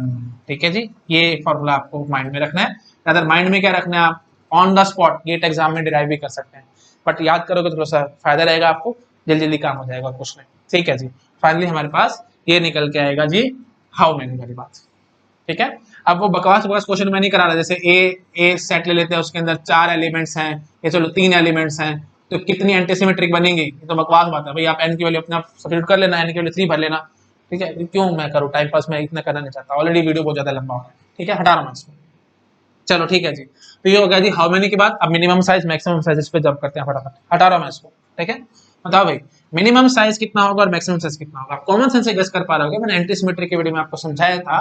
ठीक है जी। ये फॉर्मूला आपको माइंड में रखना है, अगर माइंड में क्या रखना है, आप on the spot GATE exam में डिराइव भी कर सकते हैं, बट याद करोगे तो थोड़ा सा फायदा रहेगा, आपको जल्दी जल्दी काम हो जाएगा कुछ नहीं, ठीक है जी। फाइनली हमारे पास ये निकल के आएगा जी हाउ मेनी वाली बात, ठीक है। अब वो बकवास क्वेश्चन में नहीं करा रहा, जैसे ए सेट ले लेते हैं, उसके अंदर 4 एलिमेंट्स हैं, ये चलो 3 एलिमेंट्स हैं, तो कितनी एंटीसिमेट्रिक बनेंगी, ये तो बकवास बात है भाई। आप एन की वैल्यू अपना सब्स्टिट्यूट कर लेना, एन की वैल्यू 3 भर लेना, ठीक है। क्यों मैं करूँ टाइम पास, मैं इतना करना नहीं चाहता, ऑलरेडी वीडियो बहुत ज्यादा लंबा हो रहा है, ठीक है। हटा रहा हूँ इसको, चलो ठीक है जी। तो ये हो गया जी हाउ मेनी के बाद, अब मिनिमम साइज मैक्सिमम साइज, इस पे जब करते हैं फटाफट, हटा रहा हूं मैं इसको, ठीक है। बताओ भाई मिनिमम साइज कितना होगा और मैक्सिमम साइज कितना होगा, आप कॉमन सेंस से गेस कर पा रहे होगे। मैंने एंटी सिमेट्रिक के वीडियो में आपको समझाया था,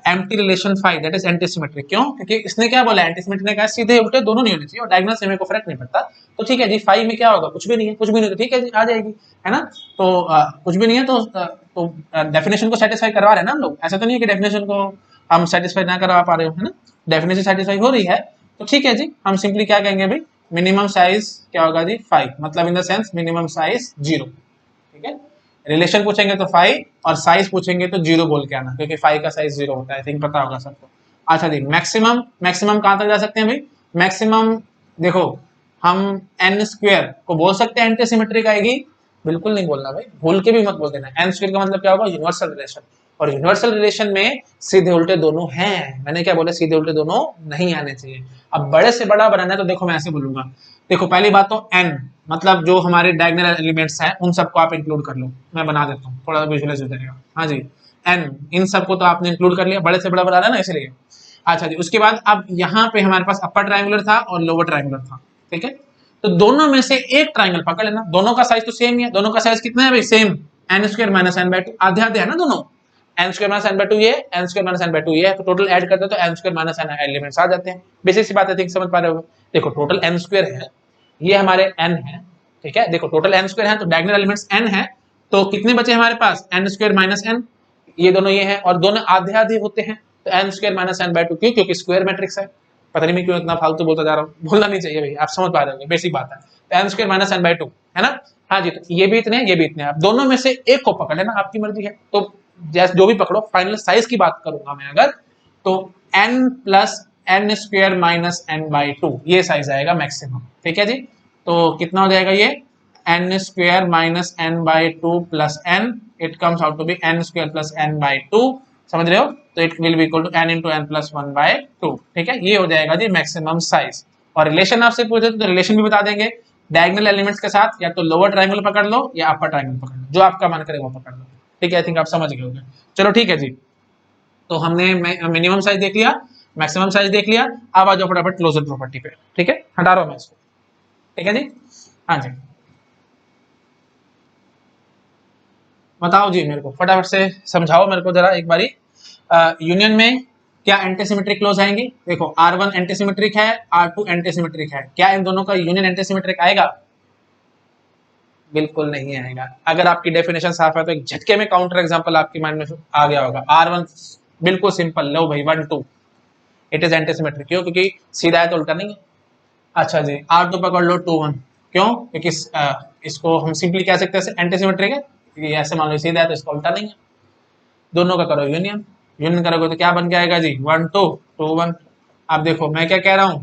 empty relation 5 that is anti symmetric. क्यों, क्योंकि इसने क्या बोला, एंटी सिमेट्रिक ने कहा सीधे उल्टे दोनों नहीं होने चाहिए, और डायगोनल से मेरे को फर्क नहीं पड़ता, तो ठीक है जी। 5 में क्या होगा, कुछ भी नहीं है, कुछ भी नहीं, तो ठीक है जी आ जाएगी, है ना। तो कुछ भी नहीं है, तो डेफिनेशन को सेटिस्फाई करवा रहे हैं ना हम लोग, ऐसा तो नहीं है कि डेफिनेशन को हम सेटिस्फाई ना करवा पा रहे हो, है ना। डेफिनेशन सेटिस्फाई हो रही है, तो ठीक है जी। हम सिंपली क्या कहेंगे भाई, मिनिमम साइज क्या होगा जी 5, मतलब in the sense minimum size 0, ठीक है। रिलेशन पूछेंगे तो 5, और साइज पूछेंगे तो 0 बोल के आना, क्योंकि 5 का साइज 0 होता है, आई थिंक पता होगा सबको। अच्छा जी, मैक्सिमम कहां तक जा सकते हैं भाई, मैक्सिमम देखो हम n स्क्वायर को बोल सकते हैं एंटी सिमेट्रिक आएगी, बिल्कुल नहीं बोलना भाई, भूल के भी मत बोल देना। n स्क्वायर का मतलब क्या होगा, यूनिवर्सल रिलेशन, और यूनिवर्सल रिलेशन में सीधे उल्टे दोनों हैं, मैंने क्या बोला, सीधे उल्टे दोनों नहीं आने चाहिए। अब बड़े से बड़ा बनाना है तो देखो मैं ऐसे बोलूंगा, देखो पहली बात तो n मतलब जो हमारे डायगोनल एलिमेंट्स हैं उन सबको आप इंक्लूड कर लो, मैं बना देता हूँ थोड़ा विजुअलाइज हो जाएगा। हाँ जी, n इन सबको तो आपने इंक्लूड कर लिया, बड़े से बड़ा बना रहा है ना इसलिए। अच्छा जी, उसके बाद अब यहाँ पे हमारे पास अपर ट्रायंगुलर था और लोअर ट्रायंगुलर था, ठीक है। तो दोनों में से एक ट्रायंगल पकड़ लेना, दोनों का साइज तो सेम ही है, दोनों का साइज कितना है भाई, same, n square minus n by 2, आधे आधे है ना दोनों, n square minus n by 2 ये, n square minus n by 2 ये है, तो टोटल ऐड करते हैं तो n square minus n elements आ जाते हैं। बेसिक सी बात है, ठीक समझ पा रहे हो। देखो टोटल n स्क्वायर है, ये हमारे n है, ठीक है। देखो टोटल n स्क्वायर है तो डायगोनल एलिमेंट्स n है, तो कितने बचे हमारे पास, n स्क्वायर माइनस n, ये दोनों ये है, और दोनों आधे आधे होते हैं, तो n square minus n by 2, क्यों, क्योंकि स्क्वायर मैट्रिक्स है, पता नहीं मैं क्यों इतना फालतू बोलता जा रहा हूँ, बोलना नहीं चाहिए भाई, आप समझ पा रहे होंगे, बेसिक बात है। तो n square minus N by two है ना। हाँ जी, तो ये भी इतने ये भी इतने, आप दोनों में से एक को पकड़ लेना, आपकी मर्जी है। तो जैसे जो भी पकड़ो, फाइनल साइज की बात करूंगा मैं अगर, तो n plus n square minus N by two, ये साइज आएगा मैक्सिमम। ठीक है जी, तो कितना हो जाएगा ये, n square minus N by two plus n, it comes out to be n square plus n by two, समझ रहे हो। तो it will be equal to n into n plus one by two. ठीक है, ये हो जाएगा जी मैक्सिमम साइज। और रिलेशन आपसे पूछे तो रिलेशन भी बता देंगे, डायगोनल एलिमेंट्स के साथ या तो लोअर ट्रायंगल पकड़ लो या अपर ट्रायंगल पकड़ लो, जो आपका मन करे वो पकड़ लो। ठीक है, आई थिंक आप समझ गए होंगे। चलो ठीक है जी, तो हमने मिनिमम साइज देख लिया, मैक्सिमम साइज देख लिया। अब आ जाओ फटाफट क्लोजर प्रॉपर्टी पे। ठीक है, हटा रहा हूं मैं इसको। ठीक है जी, हाँ जी, बताओ जी मेरे को फटाफट से समझाओ मेरे को जरा एक बारी। यूनियन में क्या एंटीसिमेट्रिक क्लोज आएंगी? देखो R1 एंटीसिमेट्रिक है, R2 एंटीसिमेट्रिक है, क्या इन दोनों का यूनियन एंटीसिमेट्रिक आएगा? बिल्कुल नहीं आएगा। अगर आपकी डेफिनेशन साफ है तो एक झटके में काउंटर एग्जांपल आपके माइंड में आ गया होगा। R1 बिल्कुल सिंपल, लो भाई 1 2, इट इज एंटीसिमेट्रिक। क्यों? क्योंकि सीधा है तो उल्टा नहीं है। अच्छा जी, R2 पकड़ लो 2 1, क्यों? क्योंकि इसको हम सिंपली कह सकते हैं एंटीसिमेट्रिक है, क्योंकि ऐसे मान लो सीधा है तो इसका उल्टा नहीं है। दोनों का करो यूनियन, यूनियन करोगे तो क्या बन के आएगा जी, 1 2 2 1। अब देखो मैं क्या कह रहा हूँ,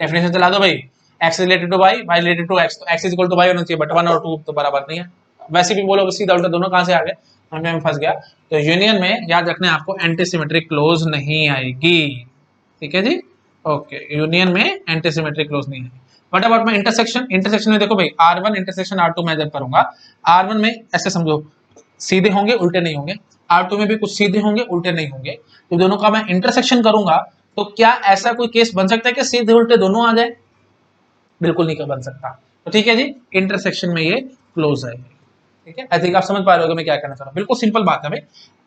डेफिनेशन चला दो भाई, x related to y, y related to x, तो x is equal to y होना चाहिए, बट 1 और 2 तो बराबर नहीं है। वैसे भी बोलोगे सीधा उल्टा, दोनों कहां से आ गए, हमें फंस गया। तो यूनियन में याद रखना आपको एंटीसिमेट्रिक क्लोज नहीं आएगी। ठीक है जी, ओके, यूनियन में एंटीसिमेट्रिक क्लोज नहीं आएगी। What about my intersection? Intersection में देखो भाई, R1 इंटरसेक्शन R2 मैं जब करूंगा, R1 में ऐसे समझो सीधे होंगे उल्टे नहीं होंगे, R2 में भी कुछ सीधे होंगे उल्टे नहीं होंगे, तो दोनों का मैं इंटरसेक्शन करूंगा, तो क्या ऐसा कोई केस बन सकता है कि सीधे उल्टे दोनों आ जाए? बिल्कुल नहीं बन सकता। तो ठीक है जी, इंटरसेक्शन में ये क्लोज है। ठीक है, आई थिंक आप समझ पा रहे हो मैं क्या कहना चाह रहा हूँ। बिल्कुल सिंपल बात है भाई,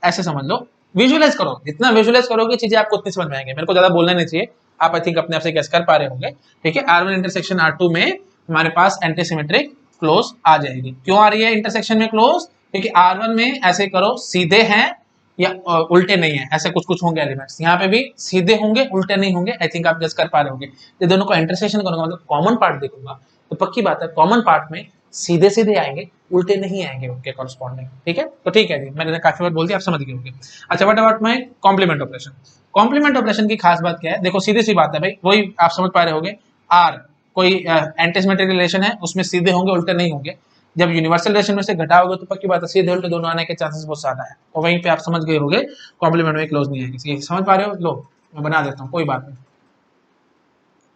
ऐसे समझ लो, विजुअलाइज करो, जितना विजुअलाइज करोगे चीजें आपको उतनी समझ में आएंगे। मेरे को ज्यादा बोलना नहीं चाहिए, आप आई थिंक अपने आप से कैसे कर पा रहे होंगे। ठीक है, R1 इंटरसेक्शन R2 में हमारे पास एंटीसिमेट्रिक क्लोज आ जाएगी। क्यों आ रही है इंटरसेक्शन में क्लोज? क्योंकि R1 में ऐसे करो सीधे हैं या उल्टे नहीं है, ऐसे कुछ कुछ होंगे एलिमेंट्स, यहाँ पे भी सीधे होंगे उल्टे नहीं होंगे। आई थिंक आप गेस कर पा रहे होंगे। ये दोनों को इंटरसेक्शन करूंगा मतलब कॉमन पार्ट देखूंगा, तो पक्की बात है कॉमन पार्ट में सीधे सीधे आएंगे, उल्टे नहीं आएंगे उनके कॉरस्पॉन्डिंग। ठीक है, तो ठीक है जी, मैंने काफी बार बोल दिया, आप समझ गए होंगे। अच्छा, what about my complement operation? Complement operation की खास बात क्या है? देखो सीधी सी बात है भाई, वही आप समझ पा रहे होंगे। आर कोई एंटीसिमेट्रिक रिलेशन है, उसमें सीधे होंगे उल्टे नहीं होंगे। जब यूनिवर्सल रिलेशन में से घटाओगे तो पक्की बात है सीधे उल्टे दोनों आने के चांसेस बहुत ज्यादा है, और वहीं पे आप समझ गए होंगे कॉम्प्लीमेंट में क्लोज नहीं आएगी। समझ पा रहे हो? लो मैं बना देता हूँ, कोई बात नहीं,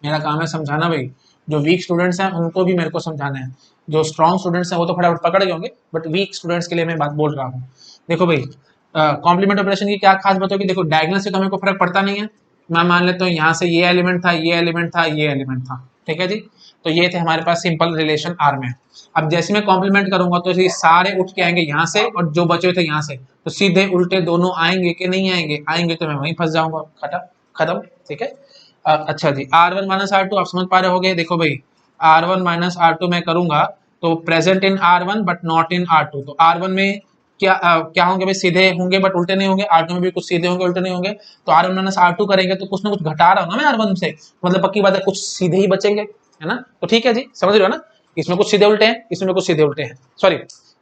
मेरा काम है समझाना भाई। जो वीक स्टूडेंट्स हैं उनको भी मेरे को समझाना है, जो स्ट्रॉन्ग स्टूडेंट्स हैं वो तो फटाफट पकड़ गए होंगे, बट वीक स्टूडेंट्स के लिए मैं बात बोल रहा हूँ। देखो भाई, कॉम्प्लीमेंट ऑपरेशन की क्या खास बात होगी? देखो डायगोनल से तो हमें कोई फर्क पड़ता नहीं है। मैं मान लेता हूँ यहाँ से ये एलिमेंट था, ये एलिमेंट था, ये एलिमेंट था। ठीक है जी, तो ये थे हमारे पास सिंपल रिलेशन आर में। अब जैसे मैं कॉम्प्लीमेंट करूंगा तो ये सारे उठ के आएंगे यहाँ से, और जो बचे थे यहाँ से, तो सीधे उल्टे दोनों आएंगे कि नहीं आएंगे? आएंगे, तो मैं वहीं फंस जाऊंगा, खत्म। ठीक है, अच्छा जी, R1 माइनस R2 आप समझ पा रहे होगे। देखो भाई, R1 माइनस R2 मैं करूंगा तो present in R1 but not in R2। तो R1 में क्या होंगे भाई? सीधे होंगे बट उल्टे नहीं होंगे। R2 में भी कुछ सीधे होंगे उल्टे नहीं होंगे। तो R1 माइनस R2 करेंगे तो कुछ ना कुछ घटा रहा हूं ना मैं R1 से, मतलब पक्की बात है कुछ सीधे ही बचेंगे, है ना। तो ठीक है जी, समझ रहे हो ना, इसमें कुछ सीधे उल्टे हैं, इसमें कुछ सीधे उल्टे हैं, सॉरी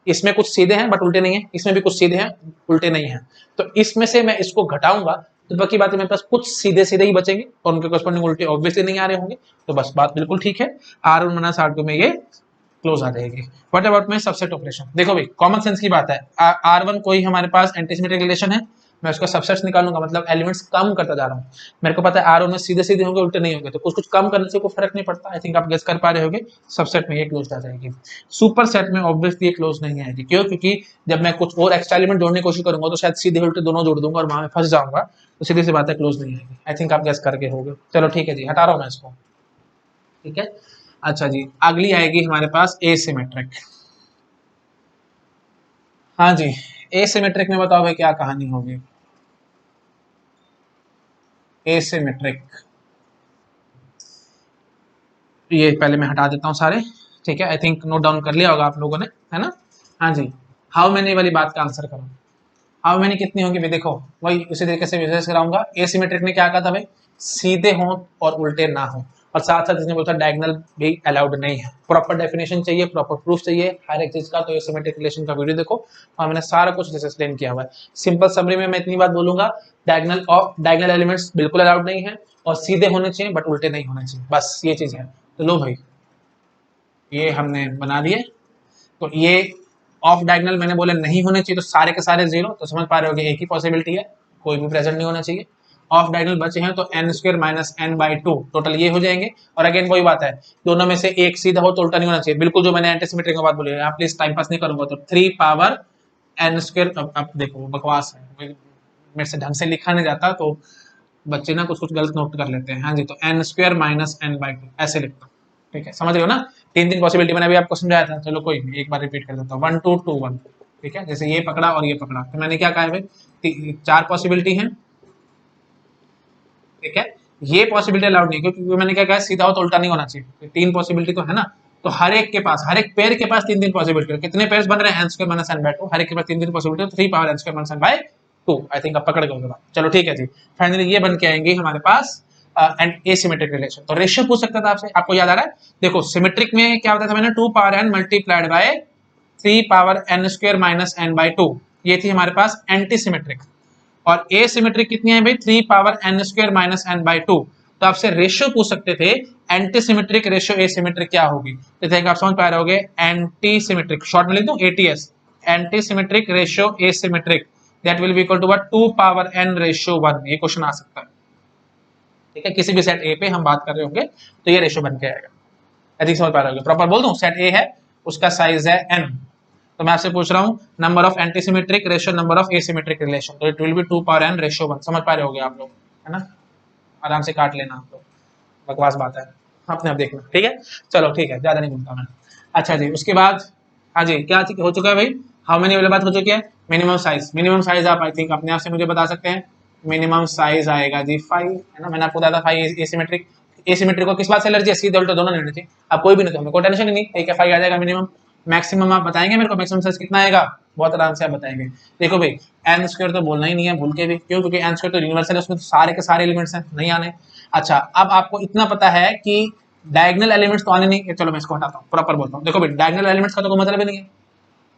इसमें कुछ सीधे हैं बट उल्टे नहीं है, इसमें भी कुछ सीधे हैं उल्टे नहीं है। तो इसमें से मैं इसको घटाऊंगा तो बाकी बात है मेरे पास कुछ सीधे सीधे ही बचेंगे और उनके करस्पॉन्डिंग उल्टे ऑब्वियसली नहीं आ रहे होंगे। तो बस बात बिल्कुल ठीक है, R1 माइनस R2 में ये क्लोज आ जाएगी। व्हाट अबाउट में सबसेट ऑपरेशन? देखो भाई कॉमन सेंस की बात है, R1 कोई हमारे पास एंटीसिमेट्रिक रिलेशन है, मैं उसका सबसेट्स निकालूंगा, मतलब एलिमेंट्स कम करता जा रहा हूँ। मेरे को पता है R1 में सीधे सीधे होंगे उल्टे नहीं होंगे, तो कुछ कुछ कम करने से कोई फर्क नहीं पड़ता। आई थिंक आप गेस कर पा रहे होंगे, सबसेट में ये क्लोज आ जाएगी। सुपर सेट में ऑब्वियसली ये क्लोज नहीं आएगी। क्यों? क्योंकि जब मैं कुछ और एक्स्ट्रा एलिमेंट जोड़ने की कोशिश करूंगा तो शायद सीधे उल्टे दोनों जोड़ दूंगा और वहां में फंस जाऊंगा, तो सीधी सी बात है क्लोज नहीं आएगी। आई थिंक आप गेस करके होगे। चलो ठीक है जी, हटा रहा हूं मैं इसको। ठीक है, अच्छा जी, अगली आएगी हमारे पास एसिमेट्रिक। हाँ जी, एसिमेट्रिक में बताओ भाई क्या कहानी होगी? एसिमेट्रिक, ये पहले मैं हटा देता हूँ सारे। ठीक है, आई थिंक नोट डाउन कर लिया होगा आप लोगों ने, है ना। हाँ जी, हाउ मैनी वाली बात का आंसर करो। हाउ मैनी कितनी होगी भाई? देखो वही उसी तरीके से विजुअलाइज कराऊंगा। एसिमेट्रिक ने क्या कहा था भाई? सीधे हों और उल्टे ना हो, और साथ साथ इसने बोला डायगोनल भी अलाउड नहीं है। प्रॉपर डेफिनेशन चाहिए, प्रॉपर प्रूफ चाहिए हर एक चीज का, तो सिमेट्रिक रिलेशन का वीडियो देखो और मैंने सारा कुछ एक्सप्लेन किया हुआ है। सिंपल समरी में मैं इतनी बात बोलूंगा, डायगोनल एलिमेंट्स बिल्कुल अलाउड नहीं है और सीधे होने चाहिए बट उल्टे नहीं होने चाहिए, बस ये चीज है। तो लो भाई ये हमने बना दिए। तो ये ऑफ डायगोनल मैंने बोले नहीं होने चाहिए, तो सारे के सारे जीरो, तो समझ पा रहे होगे एक ही पॉसिबिलिटी है, कोई भी प्रेजेंट नहीं होना चाहिए। ऑफ डायगोनल बचे हैं तो n square minus N by two total ये हो जाएंगे। और अगेन वही बात है, दोनों में से एक सीधा हो तो उल्टा नहीं होना चाहिए, बिल्कुल जो मैंने एंटीसिमेट्रिक की बात बोली है, प्लीज टाइम पास नहीं करूंगा। तो 3 पावर एन स्क्वायर, अब देखो बकवास है, मेरे से ढंग से लिखा नहीं जाता तो बच्चे ना कुछ कुछ गलत नोट कर लेते हैं। हाँ जी, तो n square minus N by two ऐसे लिखता हूँ, ठीक है, समझ रहे हो ना। तीन तीन पॉसिबिलिटी मैंने अभी आपको समझाया था, चलो कोई नहीं, एक बार रिपीट कर देता हूँ। 1 2 2 1, ठीक है, जैसे ये पकड़ा और ये पकड़ा, तो मैंने क्या कहा है भाई, चार पॉसिबिलिटी है, ठीक है। ये पॉसिबिलिटी अलाउड नहीं, क्योंकि मैंने क्या कहा सीधा हो तो उल्टा नहीं होना चाहिए, तो तीन पॉसिबिलिटी तो है ना। तो हर एक के पास, हर एक पेयर के पास तीन तीन पॉसिबिलिटी, कितने पेयर्स बन रहे हैं, N square minus N by two, हर एक के पास तीन तीन possibility, 3 power N square minus N by two. I think आप पकड़ गए। चलो ठीक है जी, फाइनली ये बन के आएंगे हमारे पास एंड एसिमेट्रिक रिलेशन। तो रेशियो पूछ सकता था आपसे, आपको याद आ रहा है, देखो सिमेट्रिक में क्या होता था मैंने, 2 power n multiplied by 3 power N square minus N by two, ये थी हमारे पास एंटी सिमेट्रिक। और एसिमेट्रिक कितनी है भाई, 3 power N square minus N by two. तो आपसे रेशियो पूछ सकते थे, एंटी सिमेट्रिक रेशियो एसिमेट्रिक क्या होगी, तो देखिए आप समझ पा रहे होगे, एंटी सिमेट्रिक शॉर्ट में लिख दूं ATS, anti symmetric ratio asymmetric, that will be equal to what, 2 power n ratio 1। ये क्वेश्चन आ सकता है, ठीक है, किसी भी सेट ए पे हम बात कर रहे होंगे तो ये रेशियो बन के आएगा। अधिक समझ पा रहे होगे, प्रॉपर बोल दूं, सेट ए है उसका साइज है n, तो मैं आपसे पूछ रहा हूं number of antisymmetric ratio number of asymmetric relation, तो it will be 2 power n ratio 1। समझ पा रहे होगे आप लोग, है ना, आराम से काट लेना आप लोग, बकवास बात है, अपने आप देखना, ठीक है। चलो ठीक है, ज्यादा नहीं बोलता मैं। अच्छा जी, उसके बाद हाँ जी, क्या हो चुका है भाई, हाउ मेनी वाली बात हो चुकी है, मिनिमम साइज। मिनिमम साइज आप आई थिंक अपने आप से मुझे बता सकते हैं, मिनिमम साइज आएगा जी 5, है ना, मैंने आपको बताया था 5 एसिमेट्रिक। एसिमेट्रिक को किस बात से एलर्जी है, सीधे उल्टे दोनों लेने चाहिए, अब कोई भी नहीं तो हमें कोई टेंशन ही नहीं, ठीक है, 5 आ जाएगा मिनिमम। मैक्सिमम आप बताएंगे मेरे को, मैक्सिमम साइज कितना आएगा, बहुत आराम से आप बताएंगे। देखो भाई एन स्क्वायर तो बोलना ही नहीं है भूल के भी, क्यों, क्योंकि एन स्क्वायर तो यूनिवर्सल है, उसमें तो सारे के सारे एलिमेंट्स हैं, नहीं आने। अच्छा, अब आपको इतना पता है कि डायगोनल एलिमेंट्स तो आने नहीं, चलो मैं इसको हटाता हूँ, प्रॉपर बोलता हूँ। देखो भाई डायगोनल एलिमेंट्स का तो कोई मतलब ही नहीं है।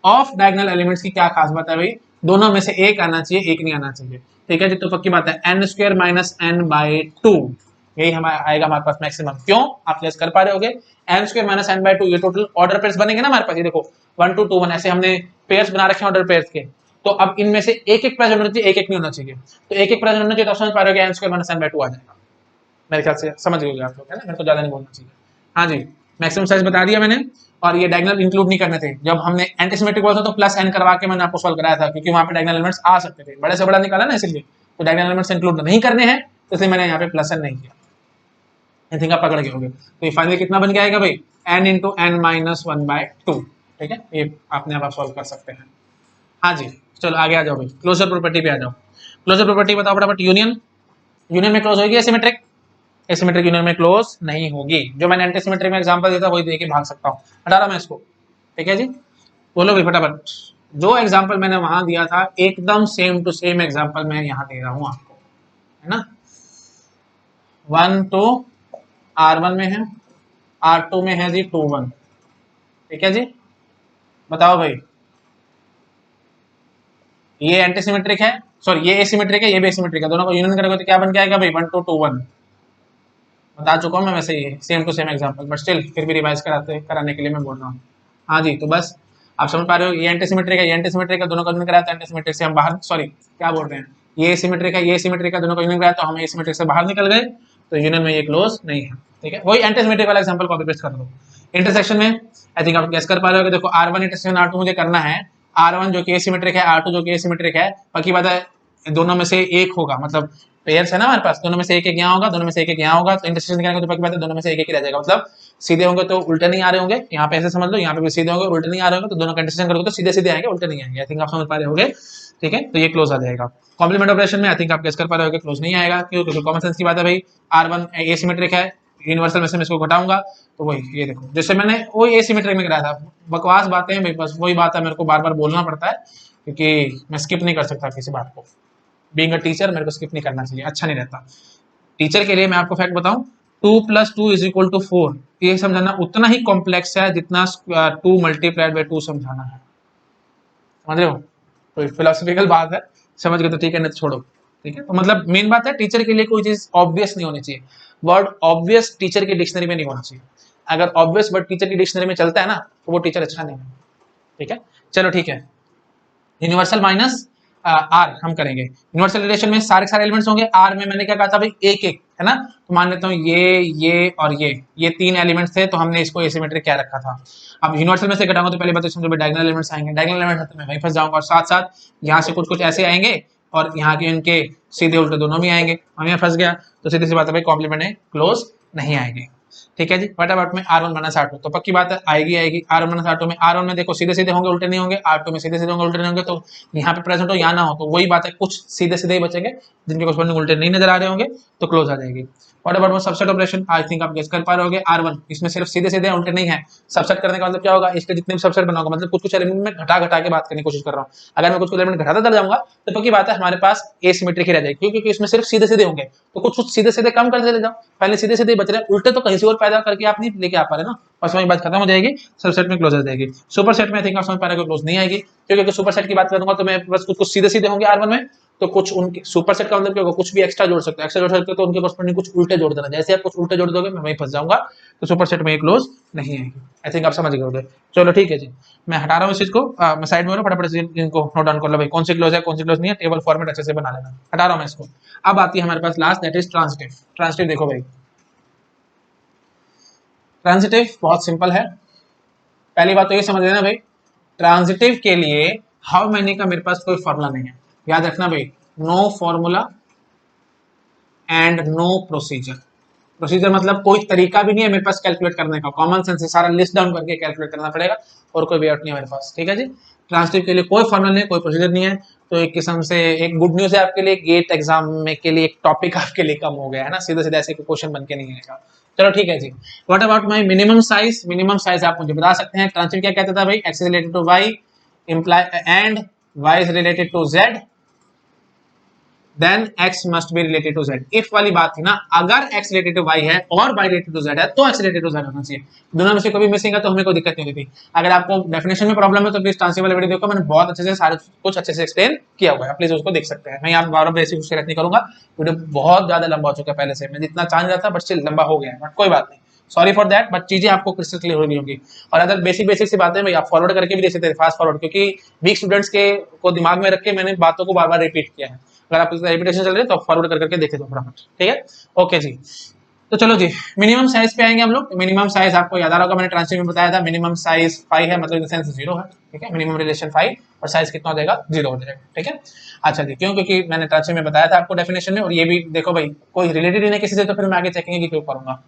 ऑफ डायगोनल एलिमेंट्स की क्या खास बात है भाई, दोनों में से एक आना चाहिए, एक नहीं आना चाहिए, ठीक है जी। तो पक्की बात है, n square minus N by two, यही हमारा आएगा हमारे पास मैक्सिमम। क्यों, आप गेस कर पा रहे होगे, N square minus N by two, ये टोटल ऑर्डर पेयर्स बनेंगे ना हमारे पास, ये देखो 1 2 2 1 ऐसे हमने पेयर्स बना रखे हैं ऑर्डर पेयर्स के। तो अब इनमें से एक एक प्रेजेंट होना चाहिए, एक एक नहीं होना चाहिए, तो एक एक प्रेजेंट होना चाहिए, तो समझ पा रहे होगे N square minus N by two आ जाएगा, मेरे ख्याल से समझ गए आप लोग, है ना, मेरे को ज्यादा नहीं बोलना चाहिए। हाँ जी, मैक्सिमम साइज बता दिया मैंने, और ये डायगोनल इंक्लूड नहीं करने थे, जब हमने एंटीसिमेट्रिक बोला था तो प्लस एन करवा के मैंने आपको सॉल्व कराया था, क्योंकि वहां पे डायगोनल एलिमेंट्स आ सकते थे, बड़े से बड़ा निकाला ना, इसलिए तो डायगोनल एलिमेंट्स इंक्लूड नहीं करने हैं, तो इसलिए मैंने यहाँ पे प्लस एन नहीं किया। आई थिंक आप पकड़ गए होंगे। तो ये फाइनली कितना बन के आएगा भाई, n into n minus one by two, ठीक है, ये अपने आप सॉल्व कर सकते हैं। हाँ जी, चलो आगे आ जाओ भाई, क्लोजर प्रॉपर्टी पे आ जाओ। क्लोजर प्रॉपर्टी बताओ फटाफट, यूनियन, यूनियन में क्लोज होगी एसिमेट्रिक, एसिमेट्रिक यूनियन में क्लोज नहीं होगी। जो मैंने एंटीसिमेट्रिक में एग्जांपल दिया था वही देके भाग सकता हूँ, हटा रहा मैं इसको, ठीक है जी। बोलो भाई फटाफट, जो एग्जांपल मैंने वहां दिया था एकदम सेम टू सेम एग्जांपल मैं यहाँ दे रहा हूँ आपको, है ना। 1 तो R1 में है, R2 में है जी 2 1, ठीक है जी। बताओ भाई, ये एंटीसिमेट्रिक है, सॉरी ये एसिमेट्रिक है, ये भी एसिमेट्रिक है, दोनों को यूनियन करोगे तो क्या बन के आएगा भाई, 1 2 2 1। बता चुका हूँ मैं वैसे, ये same to same example, but still फिर भी रिवाइज कराने के लिए मैं बोल रहा हूँ। हाँ जी, तो बस आप समझ पा रहे हो, ये एंटीसिमेट्रिक है, ये एंटीसिमेट्रिक है, दोनों का यूनियन कराया तो एंटीसिमेट्रिक से हम बाहर, सॉरी क्या बोल रहे हैं, ये सिमेट्रिक है, ये सिमेट्रिक है, दोनों का यूनियन कराया तो हम एसिमेट्रिक से बाहर निकल गए, तो यूनियन में ये क्लोज नहीं है, ठीक है। वही एंटीसिमेट्रिक वाला एग्जांपल कॉपी पेस्ट कर दो। इंटरसेक्शन में आई थिंक आप गेस कर पा रहे हो, देखो R1 इंटरसेक्शन R2 मुझे करना है, R1 जो कि एसिमेट्रिक है, R2 जो कि एसिमेट्रिक है, बाकी बात है दोनों में से एक होगा, मतलब पेयर्स है ना हमारे पास, दोनों में से एक एक यहाँ होगा, दोनों में से एक एक यहाँ होगा, तो इंटरसेक्शन करने तो बाकी बात है दोनों में से एक एक ही रह जाएगा, मतलब सीधे होंगे तो उल्टे नहीं आ रहे होंगे, यहाँ पे ऐसे समझ लो, यहाँ पे भी सीधे होंगे उल्टे नहीं आ रहे होंगे, तो दोनों का इंटरसेक्शन करोगे तो सीधे सीधे आएंगे, उल्टे नहीं आएंगे। आई थिंक आप समझ पा रहे होंगे, ठीक है, तो ये क्लोज आ जाएगा। कॉम्प्लीमेंट ऑपरेशन में आई थिंक आप गेस कर पा रहे होगे, क्लोज नहीं आएगा, क्यों, क्योंकि कॉमन सेंस की बात है भाई, R1 एसिमेट्रिक है, यूनिवर्सल में से मैं इसको घटाऊंगा तो वही, ये देखो जैसे मैंने वही एसिमेट्रिक में कराया था, बकवास बातें हैं भाई, बस वही बात है, मेरे को बार बार बोलना पड़ता है, क्योंकि मैं स्किप नहीं कर सकता किसी बात को, बीइंग अ टीचर मेरे को स्किप नहीं करना चाहिए, अच्छा नहीं रहता। टीचर के लिए मैं आपको फैक्ट बताऊं, 2 + 2 = 4, ये समझाना उतना ही कॉम्प्लेक्स है जितना 2 × 2 समझाना है। समझ रहे हो? तो फिलोसफिकल बात है, समझ गए तो ठीक है, नहीं तो छोड़ो। ठीक है, तो मतलब मेन बात है टीचर के लिए कोई चीज ऑब्वियस नहीं होनी चाहिए। वर्ड ऑब्वियस टीचर की डिक्शनरी में नहीं होना चाहिए। अगर ऑब्वियस वर्ड टीचर की डिक्शनरी में चलता है ना, तो वो टीचर अच्छा नहीं है। ठीक है, चलो ठीक है। यूनिवर्सल माइनस आर हम करेंगे। यूनिवर्सल रिलेशन में सारे सारे एलिमेंट्स होंगे। आर में मैंने क्या कहा था भाई, एक एक, है ना? तो मान लेता हूँ ये और ये 3 एलिमेंट्स थे, तो हमने इसको एसिमेट्रिक क्या रखा था। अब यूनिवर्सल में से घटाऊंगा तो पहले बात तो समझो डायगोनल एलिमेंट्स आएंगे, डायगोनल एलिमेंट्स तो मैं वहीं फंस जाऊंगा, और साथ साथ यहाँ से कुछ कुछ ऐसे आएंगे और यहाँ के इनके सीधे उल्टे दोनों भी आएंगे। हम यहाँ फंस गया तो सीधी सी बात है भाई, कॉम्प्लीमेंट है, क्लोज नहीं आएंगे। ठीक है जी, वट अबाउट में R1 - R2, तो पक्की बात है आएगी। R1 - R2 में, R1 में देखो सीधे सीधे होंगे, उल्टे नहीं होंगे। R2 में सीधे सीधे होंगे, उल्टे नहीं होंगे। तो यहाँ पे प्रेजेंट हो या ना हो तो वही बात है, कुछ सीधे सीधे ही बचेंगे, जिनके कॉरस्पॉन्डिंग उल्टे नहीं नजर आ रहे होंगे, तो क्लोज आ जाएगी। व्हाट अबाउट में सबसेट ऑपरेशन, आई थिंक आप गेस कर पा रहे होगे। R1 इसमें सिर्फ सीधे सीधे उल्टे नहीं है। सबसेट करने का मतलब क्या होगा, इसके जितने भी सबसेट बनाऊंगा, मतलब कुछ कुछ एलिमेंट में घटा घटा के बात करने की कोशिश कर रहा हूँ। अगर मैं कुछ कुछ एलिमेंट घटाता चल जाऊंगा तो पक्की बात है हमारे पास एसिमेट्रिक ही रह जाएगी, क्योंकि इसमें सिर्फ सीधे सीधे होंगे। तो कुछ कुछ सीधे सीधे कम करते चले जाओ, पहले सीधे सीधे बच रहे हैं, उल्टे तो कहीं से और पैदा करके आप नहीं लेके आ पा रहे ना, और वही बात खत्म हो जाएगी, सबसेट में क्लोज आ जाएगी। सुपर सेट में आई थिंक आप समझ पा रहे हो क्लोज नहीं आएगी, क्योंकि सुपर सेट की बात करूंगा तो मैं बस कुछ कुछ सीधे सीधे होंगे R1 में, तो कुछ उनके सुपर सेट का मतलब क्या होगा, कुछ भी एक्स्ट्रा जोड़ सकते हो, एक्स्ट्रा जोड़ सकते हो तो उनके कॉरस्पॉन्डिंग कुछ उल्टे जोड़ देना। जैसे आप कुछ उल्टे जोड़ दोगे मैं वहीं फंस जाऊंगा, तो सुपर सेट में ये क्लोज नहीं आएगी। आई थिंक आप समझ गए होंगे। चलो ठीक है जी, मैं हटा रहा हूँ इस चीज को, मैं साइड में हो रहा हूँ, फटाफट से इनको नोट डाउन कर लो भाई, कौन सी क्लोज है कौन सी क्लोज नहीं है, टेबल फॉर्मेट अच्छे से बना लेना। हटा रहा हूँ मैं इसको। अब आती है हमारे पास last, that is transitive. Transitive देखो भाई, ट्रांजिटिव बहुत सिंपल है। पहली बात तो ये समझ लेना भाई, ट्रांजिटिव के लिए हाउ मैनी का मेरे पास कोई फॉर्मूला नहीं है। याद रखना भाई, no formula and no procedure. Procedure मतलब कोई तरीका भी नहीं है मेरे पास कैलकुलेट करने का, कॉमन सेंस से सारा लिस्ट डाउन करके कैलकुलेट करना पड़ेगा, और कोई वे आउट नहीं है मेरे पास। ठीक है जी, ट्रांजिटिव के लिए कोई फॉर्मूला नहीं है, कोई प्रोसीजर नहीं है। तो एक किस्म से एक गुड न्यूज है आपके लिए, गेट एग्जाम में के लिए एक टॉपिक आपके लिए कम हो गया है ना, सीधे सीधे ऐसे क्वेश्चन बन के नहीं आएगा। चलो ठीक है जी, what about my minimum size. Minimum size आप मुझे बता सकते हैं, ट्रांजिटिव क्या कहता था भाई, x is related to y imply and y is related to z, then x must be related to z। If वाली बात थी ना, अगर x रिलेटेड टू y है और y रिलेटेड टू z है तो x रिलेटेड टू z होना चाहिए। दोनों में से कोई भी मिसिंग है तो हमें कोई दिक्कत नहीं होती थी। अगर आपको डेफिनेशन में प्रॉब्लम है तो प्लीज ट्रांसिटिव वाला वीडियो देखो, मैंने बहुत अच्छे से सारे कुछ अच्छे से एक्सप्लेन किया हुआ है, प्लीज उसको देख सकते हैं। मैं यहाँ बार बार बेसिक शेयर नहीं करूंगा, वीडियो बहुत ज्यादा लंबा हो चुका है पहले से, मैं जितना चाह रहा था बट स्टिल लंबा हो गया है, बट कोई बात नहीं, सॉरी फॉर दैट, बट चीजें आपको क्रिस्टल क्लियर हो रही होंगी। और अगर बेसिक बेसिक सी बातें भाई आप फॉरवर्ड करके भी देख सकते हैं, फास्ट फॉरवर्ड, क्योंकि वीक स्टूडेंट्स के को दिमाग में रख के मैंने बातों को बार बार रिपीट किया है। अगर आप रिपीटेशन चल रही है तो फॉरवर्ड कर करके देखे दो फटाफट। ठीक है, ओके जी। तो चलो जी, मिनिमम साइज पे आएंगे हम लोग। मिनिमम साइज आपको याद आ रहा होगा, मैंने ट्रांसलेट में बताया था, मिनिमम साइज 5 है, मतलब इन द सेंस 0 है। ठीक है, मिनिमम रिलेशन 5 और साइज कितना हो जाएगा, 0 हो जाएगा। ठीक है, अच्छा जी, क्यों, क्योंकि मैंने ट्रांसलेट में बताया था आपको डेफिनेशन में, और ये भी देखो भाई कोई रिलेटेड ही नहीं किसी से, तो फिर मैं आगे चेकिंग की क्यों करूंगा,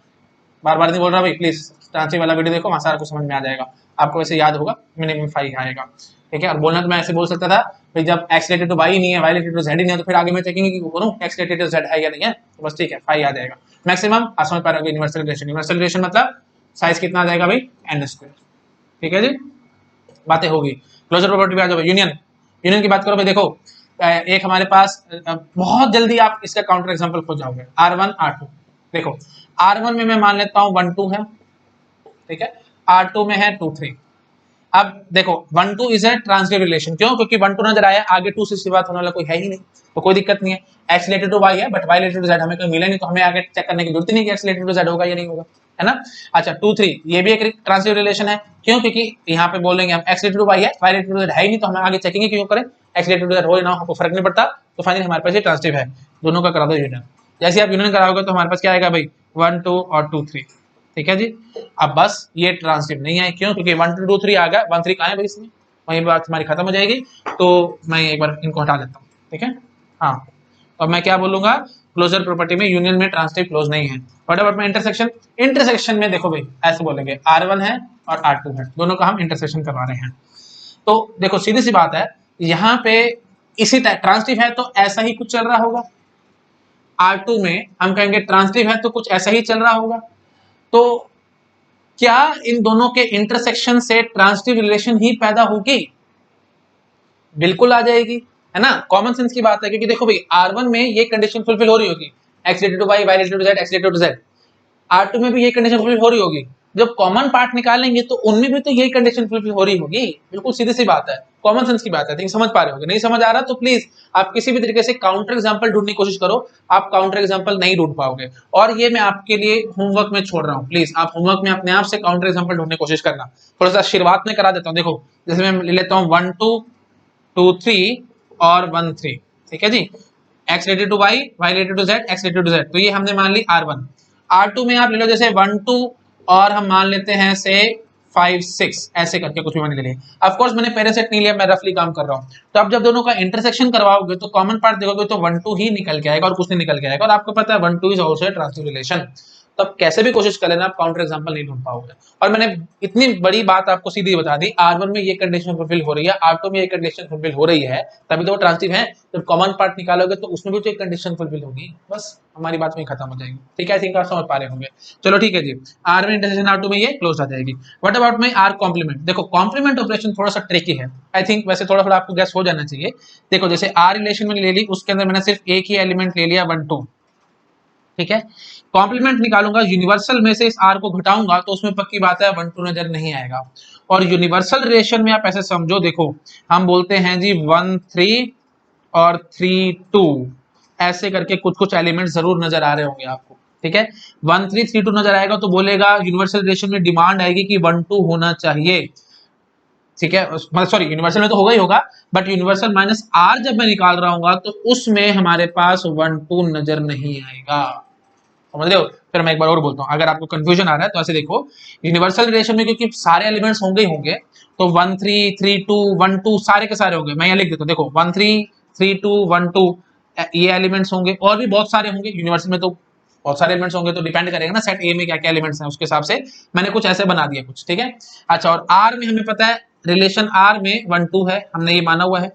बार बार नहीं बोल रहा भाई, प्लीज ट्रांसलेट वाला वीडियो देखो, वहां सारा कुछ समझ में आ जाएगा आपको, वैसे याद होगा मिनिमम 5 आएगा। ठीक है, और बोलना तो मैं ऐसे बोल सकता था भाई, जब x रिलेटेड टू y नहीं है, y रिलेटेड टू z ही नहीं है, तो फिर आगे मैं चेकिंग की करूं x रिलेटेड टू z है या नहीं है, तो बस ठीक है 5 आ जाएगा मैक्सिमम। आप समझ पा रहे हो यूनिवर्सल रिलेशन, यूनिवर्सल रिलेशन मतलब साइज कितना आ जाएगा भाई, n²। ठीक है जी, बातें होगी। क्लोजर प्रॉपर्टी पे आ जाओ, यूनियन। यूनियन की बात करो भाई, देखो एक हमारे पास बहुत जल्दी आप इसका काउंटर एग्जांपल खोज जाओगे, R1 R2। देखो R1 में मैं मान लेता हूं 1 2 है, ठीक है, R2 में है 2 3। अब देखो 1 2 इज ए ट्रांजिटिव रिलेशन, क्यों, क्योंकि 1 2 नजर आया, आगे 2 से बात होने वाला कोई है ही नहीं, तो कोई दिक्कत नहीं है। x रिलेटेड टू y है but y related to z हमें कोई मिला नहीं, तो हमें आगे चेक करने की जरूरत नहीं कि x रिलेटेड टू z होगा या नहीं होगा, है ना। अच्छा 2 3 ये भी एक ट्रांजिटिव रिलेशन है, क्यों, क्योंकि यहाँ पे बोलेंगे हम x रिलेटेड टू y है, y रिलेटेड टू z है ही नहीं, तो हमें आगे चेकिंग क्यों करें, x रिलेटेड टू z हो ना हो फर्क नहीं पड़ता। तो फाइनली हमारे पास ये ट्रांजिटिव है, दोनों का करा दो यूनियन। जैसे आप यूनियन कराओगे तो हमारे पास क्या आएगा भाई, 1 2 और 2 3। ठीक है जी, अब बस ये ट्रांजिटिव नहीं है, क्यों, क्योंकि 1 2 2 3 आ गया, 1 3 कहाँ है भाई इसमें, वही बात हमारी खत्म हो जाएगी। तो मैं एक बार इनको हटा देता हूँ। ठीक है, हाँ, अब मैं क्या बोलूंगा, क्लोजर प्रॉपर्टी में यूनियन में ट्रांजिटिव क्लोज नहीं है। व्हाट अबाउट में इंटरसेक्शन। इंटरसेक्शन में देखो भाई ऐसे बोलेंगे, R1 है और R2 है, दोनों का हम इंटरसेक्शन करवा रहे हैं। तो देखो सीधी सी बात है, यहाँ पे इसी ट्रांजिटिव है तो ऐसा ही कुछ चल रहा होगा, R2 में हम कहेंगे ट्रांजिटिव है तो कुछ ऐसा ही चल रहा होगा। तो क्या इन दोनों के इंटरसेक्शन से ट्रांजिटिव रिलेशन ही पैदा होगी, बिल्कुल आ जाएगी, है ना, कॉमन सेंस की बात है। क्योंकि देखो भाई R1 में ये कंडीशन फुलफिल हो रही होगी, x related to y, y related to z, x related to z। R2 में भी ये कंडीशन फुलफिल हो रही होगी। जब कॉमन पार्ट निकालेंगे तो उनमें भी तो यही कंडीशन फुलफिल हो रही होगी। बिल्कुल सीधी सी बात है, कॉमन सेंस की बात है। समझ पा रहे होगे? नहीं समझ आ रहा तो प्लीज आप किसी भी तरीके से काउंटर एग्जांपल ढूंढने की कोशिश करो, आप काउंटर एग्जांपल नहीं ढूंढ पाओगे। और ये मैं आपके लिए होमवर्क में छोड़ रहा हूँ, प्लीज आप होमवर्क में अपने आप से काउंटर एग्जांपल ढूंढने की कोशिश करना। थोड़ा सा शुरुआत में करा देता हूँ। देखो जैसे मैं ले लेता हूँ 1 2 2 3 और 1 3, ठीक है जी। x related to y, y related to z, x related to z, तो ये हमने मान ली R1। R2 में आप ले लो जैसे 1 2 और हम मान लेते हैं से 5 6, ऐसे करके कुछ भी मान ले लिए। ऑफ कोर्स मैंने पहले सेट नहीं लिया, मैं रफली काम कर रहा हूँ। तो अब जब दोनों का इंटरसेक्शन करवाओगे तो कॉमन पार्ट देखोगे तो 1 2 ही निकल के आएगा और कुछ नहीं निकल के आएगा। और आपको पता है 1 2 is also a transitive relation. तब कैसे भी कोशिश कर लेना, आप काउंटर एग्जांपल नहीं ढूंढ पाओगे। और मैंने इतनी बड़ी बात आपको सीधी बता दी, R1 में ये कंडीशन फुलफिल हो रही है, R2 में ये कंडीशन फुलफिल हो रही है, तभी तो वो ट्रांजिटिव है। जब कॉमन पार्ट निकालोगे तो उसमें भी तो एक कंडीशन फुलफिल होगी। बस हमारी बात में खत्म हो जाएगी, ठीक है। आई थिंक आप समझ पा रहे होंगे। चलो ठीक है जी, R1 इंटरसेक्शन R2 में ये क्लोज आ जाएगी। What about my R complement? देखो कॉम्प्लीमेंट ऑपरेशन थोड़ा सा ट्रिकी है। आई थिंक वैसे थोड़ा थोड़ा आपको गैस हो जाना चाहिए। देखो जैसे R रिलेशन में ले ली, उसके अंदर मैंने सिर्फ एक ही एलिमेंट ले लिया 1 2, ठीक है। कॉम्प्लीमेंट निकालूंगा, यूनिवर्सल में से इस R को घटाऊंगा तो उसमें पक्की बात है 1 2 नजर नहीं आएगा। और यूनिवर्सल रिलेशन में आप ऐसे समझो, देखो हम बोलते हैं जी 1 3 और 3 2, ऐसे करके कुछ कुछ एलिमेंट जरूर नजर आ रहे होंगे आपको, ठीक है। 1 3 3 2 नजर आएगा तो बोलेगा यूनिवर्सल रिलेशन में डिमांड आएगी कि 1 2 होना चाहिए, ठीक है। मतलब सॉरी, यूनिवर्सल में तो होगा ही होगा, बट यूनिवर्सल माइनस R जब मैं निकाल रहा हूँ तो उसमें हमारे पास 1 2 नजर नहीं आएगा। समझ रहे हो? फिर मैं एक बार और बोलता हूँ, अगर आपको कंफ्यूजन आ रहा है तो ऐसे देखो, यूनिवर्सल रिलेशन में क्योंकि सारे एलिमेंट्स होंगे ही होंगे, तो 1 3 3 2 1 2 सारे के सारे होंगे। मैं यहाँ लिख देता हूँ, देखो 1 3 3 2 1 2 ये एलिमेंट्स होंगे, और भी बहुत सारे होंगे। यूनिवर्सल में तो बहुत सारे एलिमेंट्स होंगे, तो डिपेंड करेगा ना सेट ए में क्या क्या एलिमेंट्स हैं, उसके हिसाब से मैंने कुछ ऐसे बना दिया कुछ, ठीक है। अच्छा, और आर में हमें पता है रिलेशन आर में 1 2 है, हमने ये माना हुआ है।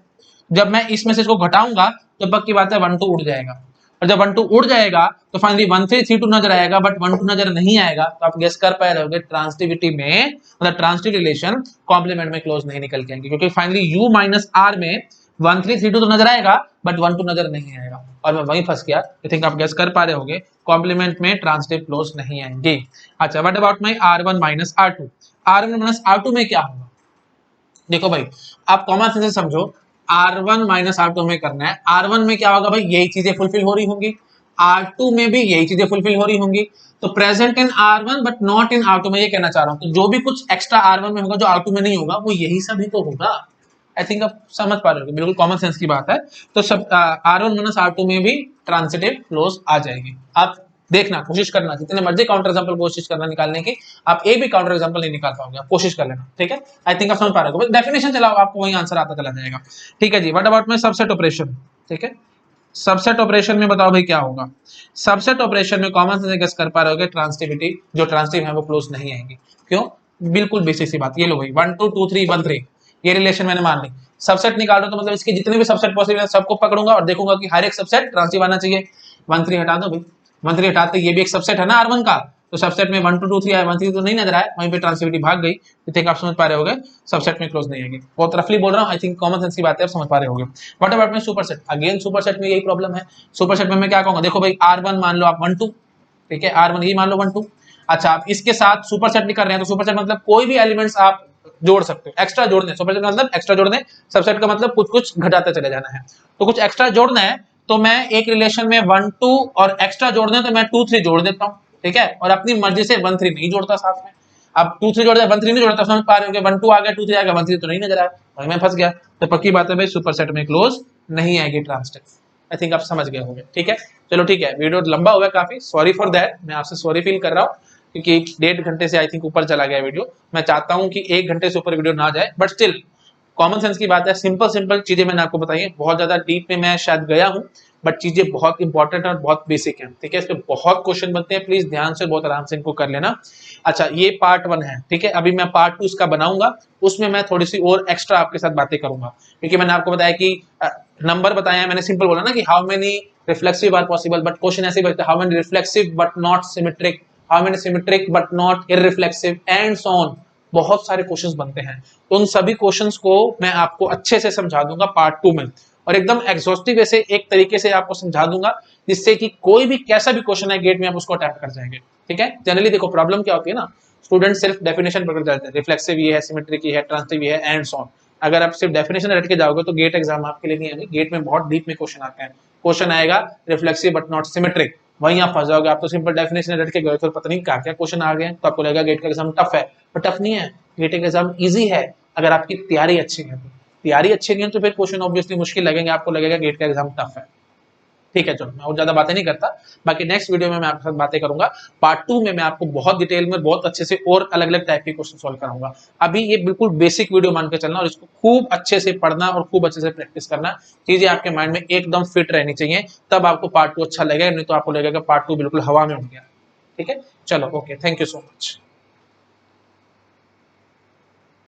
जब मैं इसमें से इसको घटाऊंगा तो पक्की बात है 1 2 उड़ जाएगा, और जब 1 2 उड़ जाएगा तो फाइनली 1 3 3 2 नजर आएगा, बट 1 2 नजर नहीं आएगा। तो आप गेस कर पा रहे होगे ट्रांसिटिविटी में, मतलब ट्रांसिटिव रिलेशन कॉम्प्लीमेंट में क्लोज नहीं निकल के आएंगे, क्योंकि फाइनली यू माइनस आर में 1 3 3 2 तो नजर आएगा, बट 1 2 नजर नहीं आएगा, और मैं वहीं फंस गया। आई थिंक आप गेस कर पा रहे होगे कॉम्प्लीमेंट में ट्रांसिटिव क्लोज नहीं आएंगे। अच्छा, what about my R1 minus R2? R1 minus R2 में क्या होगा? देखो भाई, आप कॉमन सेंस से समझो, R1 माइनस R2 में करना है। R1 में क्या होगा भाई, यही चीजें फुलफिल हो रही होंगी, R2 में भी यही चीजें फुलफिल हो रही होंगी। तो present in R1 but not in R2 में ये कहना चाह रहा हूं, तो जो भी कुछ एक्स्ट्रा R1 में होगा जो R2 में नहीं होगा, वो यही सब ही तो होगा। आई थिंक आप समझ पा रहे हो, बिल्कुल कॉमन सेंस की बात है। तो सब R1 माइनस R2 में भी ट्रांसिटिव क्लोज आ जाएगी। आप देखना, कोशिश करना, जितने मर्जी काउंटर एग्जांपल कोशिश करना निकालने की, आप एक भी काउंटर एग्जांपल नहीं निकाल पाओगे, आप कोशिश कर लेना, ठीक है। आई थिंक आप समझ पा रहे हो, डेफिनेशन चलाओ, आपको वही आंसर आता चला जाएगा, ठीक है जी। व्हाट अबाउट में सबसेट ऑपरेशन? ठीक है, सबसेट ऑपरेशन में बताओ भाई क्या होगा। सबसेट ऑपरेशन में कॉमन सेंस गेस कर पा रहे होगे, ट्रांसिटिविटी जो ट्रांसिटिव है वो क्लोज नहीं आएंगी। क्यों? बिल्कुल बेसिक सी बात, ये लो भाई 1 2 2 3 1 3 ये रिलेशन मैंने मान ली। सबसेट निकाल रहा तो मतलब इसके जितने भी सबसेट पॉसिबल है सबको पकड़ूंगा और देखूंगा कि हर एक सबसेट ट्रांसिटिव आना चाहिए। 1 3 हटा दो भाई, 1 3 हटाते ये भी एक सबसेट है ना R1 का, तो सबसेट में 1 2 2 3 आया, 1 3 तो नहीं नजर आया, वहीं पे ट्रांसिटिविटी भाग गई। तो थिंक आप समझ पा रहे होगे सबसेट में क्लोज नहीं आएगी। बहुत रफली बोल रहा हूं, आई थिंक कॉमन सेंस की बात है, आप समझ पा रहे होगे। व्हाट अबाउट में सुपरसेट? अगेन सुपरसेट में यही प्रॉब्लम है। सुपरसेट में मैं क्या कहूंगा, देखो भाई R1 मान लो आप 1 2, ठीक है, R1 ही मान लो 1 2। अच्छा, आप इसके साथ सुपरसेट नहीं कर रहे हैं, तो सुपरसेट मतलब कोई भी एलिमेंट्स आप जोड़ सकते हो, एक्स्ट्रा जोड़ने। सुपरसेट का मतलब एक्स्ट्रा जोड़ने, सबसेट का मतलब कुछ कुछ घटाते चले जाना है। तो कुछ एक्स्ट्रा जोड़ना है तो मैं एक रिलेशन में 1 2 और एक्स्ट्रा जोड़ना है तो मैं 2 3 जोड़ देता हूं, ठीक है। और अपनी मर्जी से 1 3 नहीं जोड़ता साथ में। अब 2 3 जोड़ दिया, 1 3 नहीं जोड़ता, समझ पा रहे हो कि 1 2 आ गया, 2 3 आ गया, 1 3 तो नहीं नजर आया, वहीं मैं फंस गया। तो पक्की बात है भाई सुपरसेट में क्लोज नहीं आएगी ट्रांसिटिव। आई थिंक आप समझ गए होंगे, ठीक है। चलो ठीक है, वीडियो लंबा हो गया काफी, सॉरी फॉर दैट, मैं आपसे सॉरी फील कर रहा हूँ, क्योंकि 1.5 घंटे से आई थिंक ऊपर चला गया वीडियो। मैं चाहता हूं कि 1 घंटे से ऊपर वीडियो ना जाए, बट स्टिल कॉमन सेंस की बात है, सिंपल सिंपल चीजें मैंने आपको बताई है। बहुत ज्यादा डीप में मैं शायद गया हूं, बट चीजें बहुत इंपॉर्टेंट और बहुत बेसिक हैं, ठीक है। इस पे बहुत क्वेश्चन बनते हैं, प्लीज ध्यान से बहुत आराम से इनको कर लेना। अच्छा, ये पार्ट 1 है, ठीक है। अभी मैं पार्ट 2 इसका बनाऊंगा, उसमें मैं थोड़ी सी और एक्स्ट्रा आपके साथ बातें करूंगा, क्योंकि मैंने आपको बताया कि नंबर बताया है, मैंने सिंपल बोला ना कि how many reflexive are possible, but question ऐसे ही बनता है, how many reflexive but not symmetric, how many symmetric but not irreflexive and so on. बहुत सारे क्वेश्चंस बनते हैं, तो उन सभी क्वेश्चंस को मैं आपको अच्छे से समझा दूंगा पार्ट 2 में। और एकदम एग्जॉस्टिव वैसे एक तरीके से आपको समझा दूंगा जिससे कि कोई भी कैसा भी क्वेश्चन है गेट में आप उसको अटेम्प्ट कर जाएंगे। ठीक है, जनरली देखो प्रॉब्लम क्या होती है ना, स्टूडेंट सिर्फ डेफिनेशन पकड़ जाते हैं, रिफ्लेक्सिव ये है, सिमेट्रिक ये है, ट्रांजिटिव ये है एंड सो ऑन। अगर आप सिर्फ डेफिनेशन रट के जाओगे तो गेट एग्जाम आपके लिए नहीं है। गेट में बहुत डीप में क्वेश्चन आते हैं, क्वेश्चन आएगा रिफ्लेक्सिव बट नॉट सिमेट्रिक, वहीं आप फंस जाओगे। आप तो सिंपल डेफिनेशन रट के गए तो पता नहीं क्या क्या क्वेश्चन आ गए, तो आपको लगेगा गेट का एग्जाम टफ है, पर टफ नहीं है, गेट का एग्जाम इजी है अगर आपकी तैयारी अच्छी है। तैयारी अच्छी नहीं है तो फिर क्वेश्चन ऑब्वियसली मुश्किल लगेंगे, आपको लगेगा गेट का एग्जाम टफ है। ठीक है, चलो मैं और ज्यादा बातें नहीं करता, बाकी नेक्स्ट वीडियो में मैं आपके साथ बातें करूंगा। पार्ट 2 में मैं आपको बहुत डिटेल में बहुत अच्छे से और अलग अलग टाइप के क्वेश्चन सॉल्व कराऊंगा। अभी ये बिल्कुल बेसिक वीडियो मान के चलना और इसको खूब अच्छे से पढ़ना और खूब अच्छे से प्रैक्टिस करना, चीजें आपके माइंड में एकदम फिट रहनी चाहिए, तब आपको पार्ट 2 अच्छा लगेगा, नहीं तो आपको लगेगा पार्ट 2 बिल्कुल हवा में उड़ गया। ठीक है, चलो okay, thank you so much.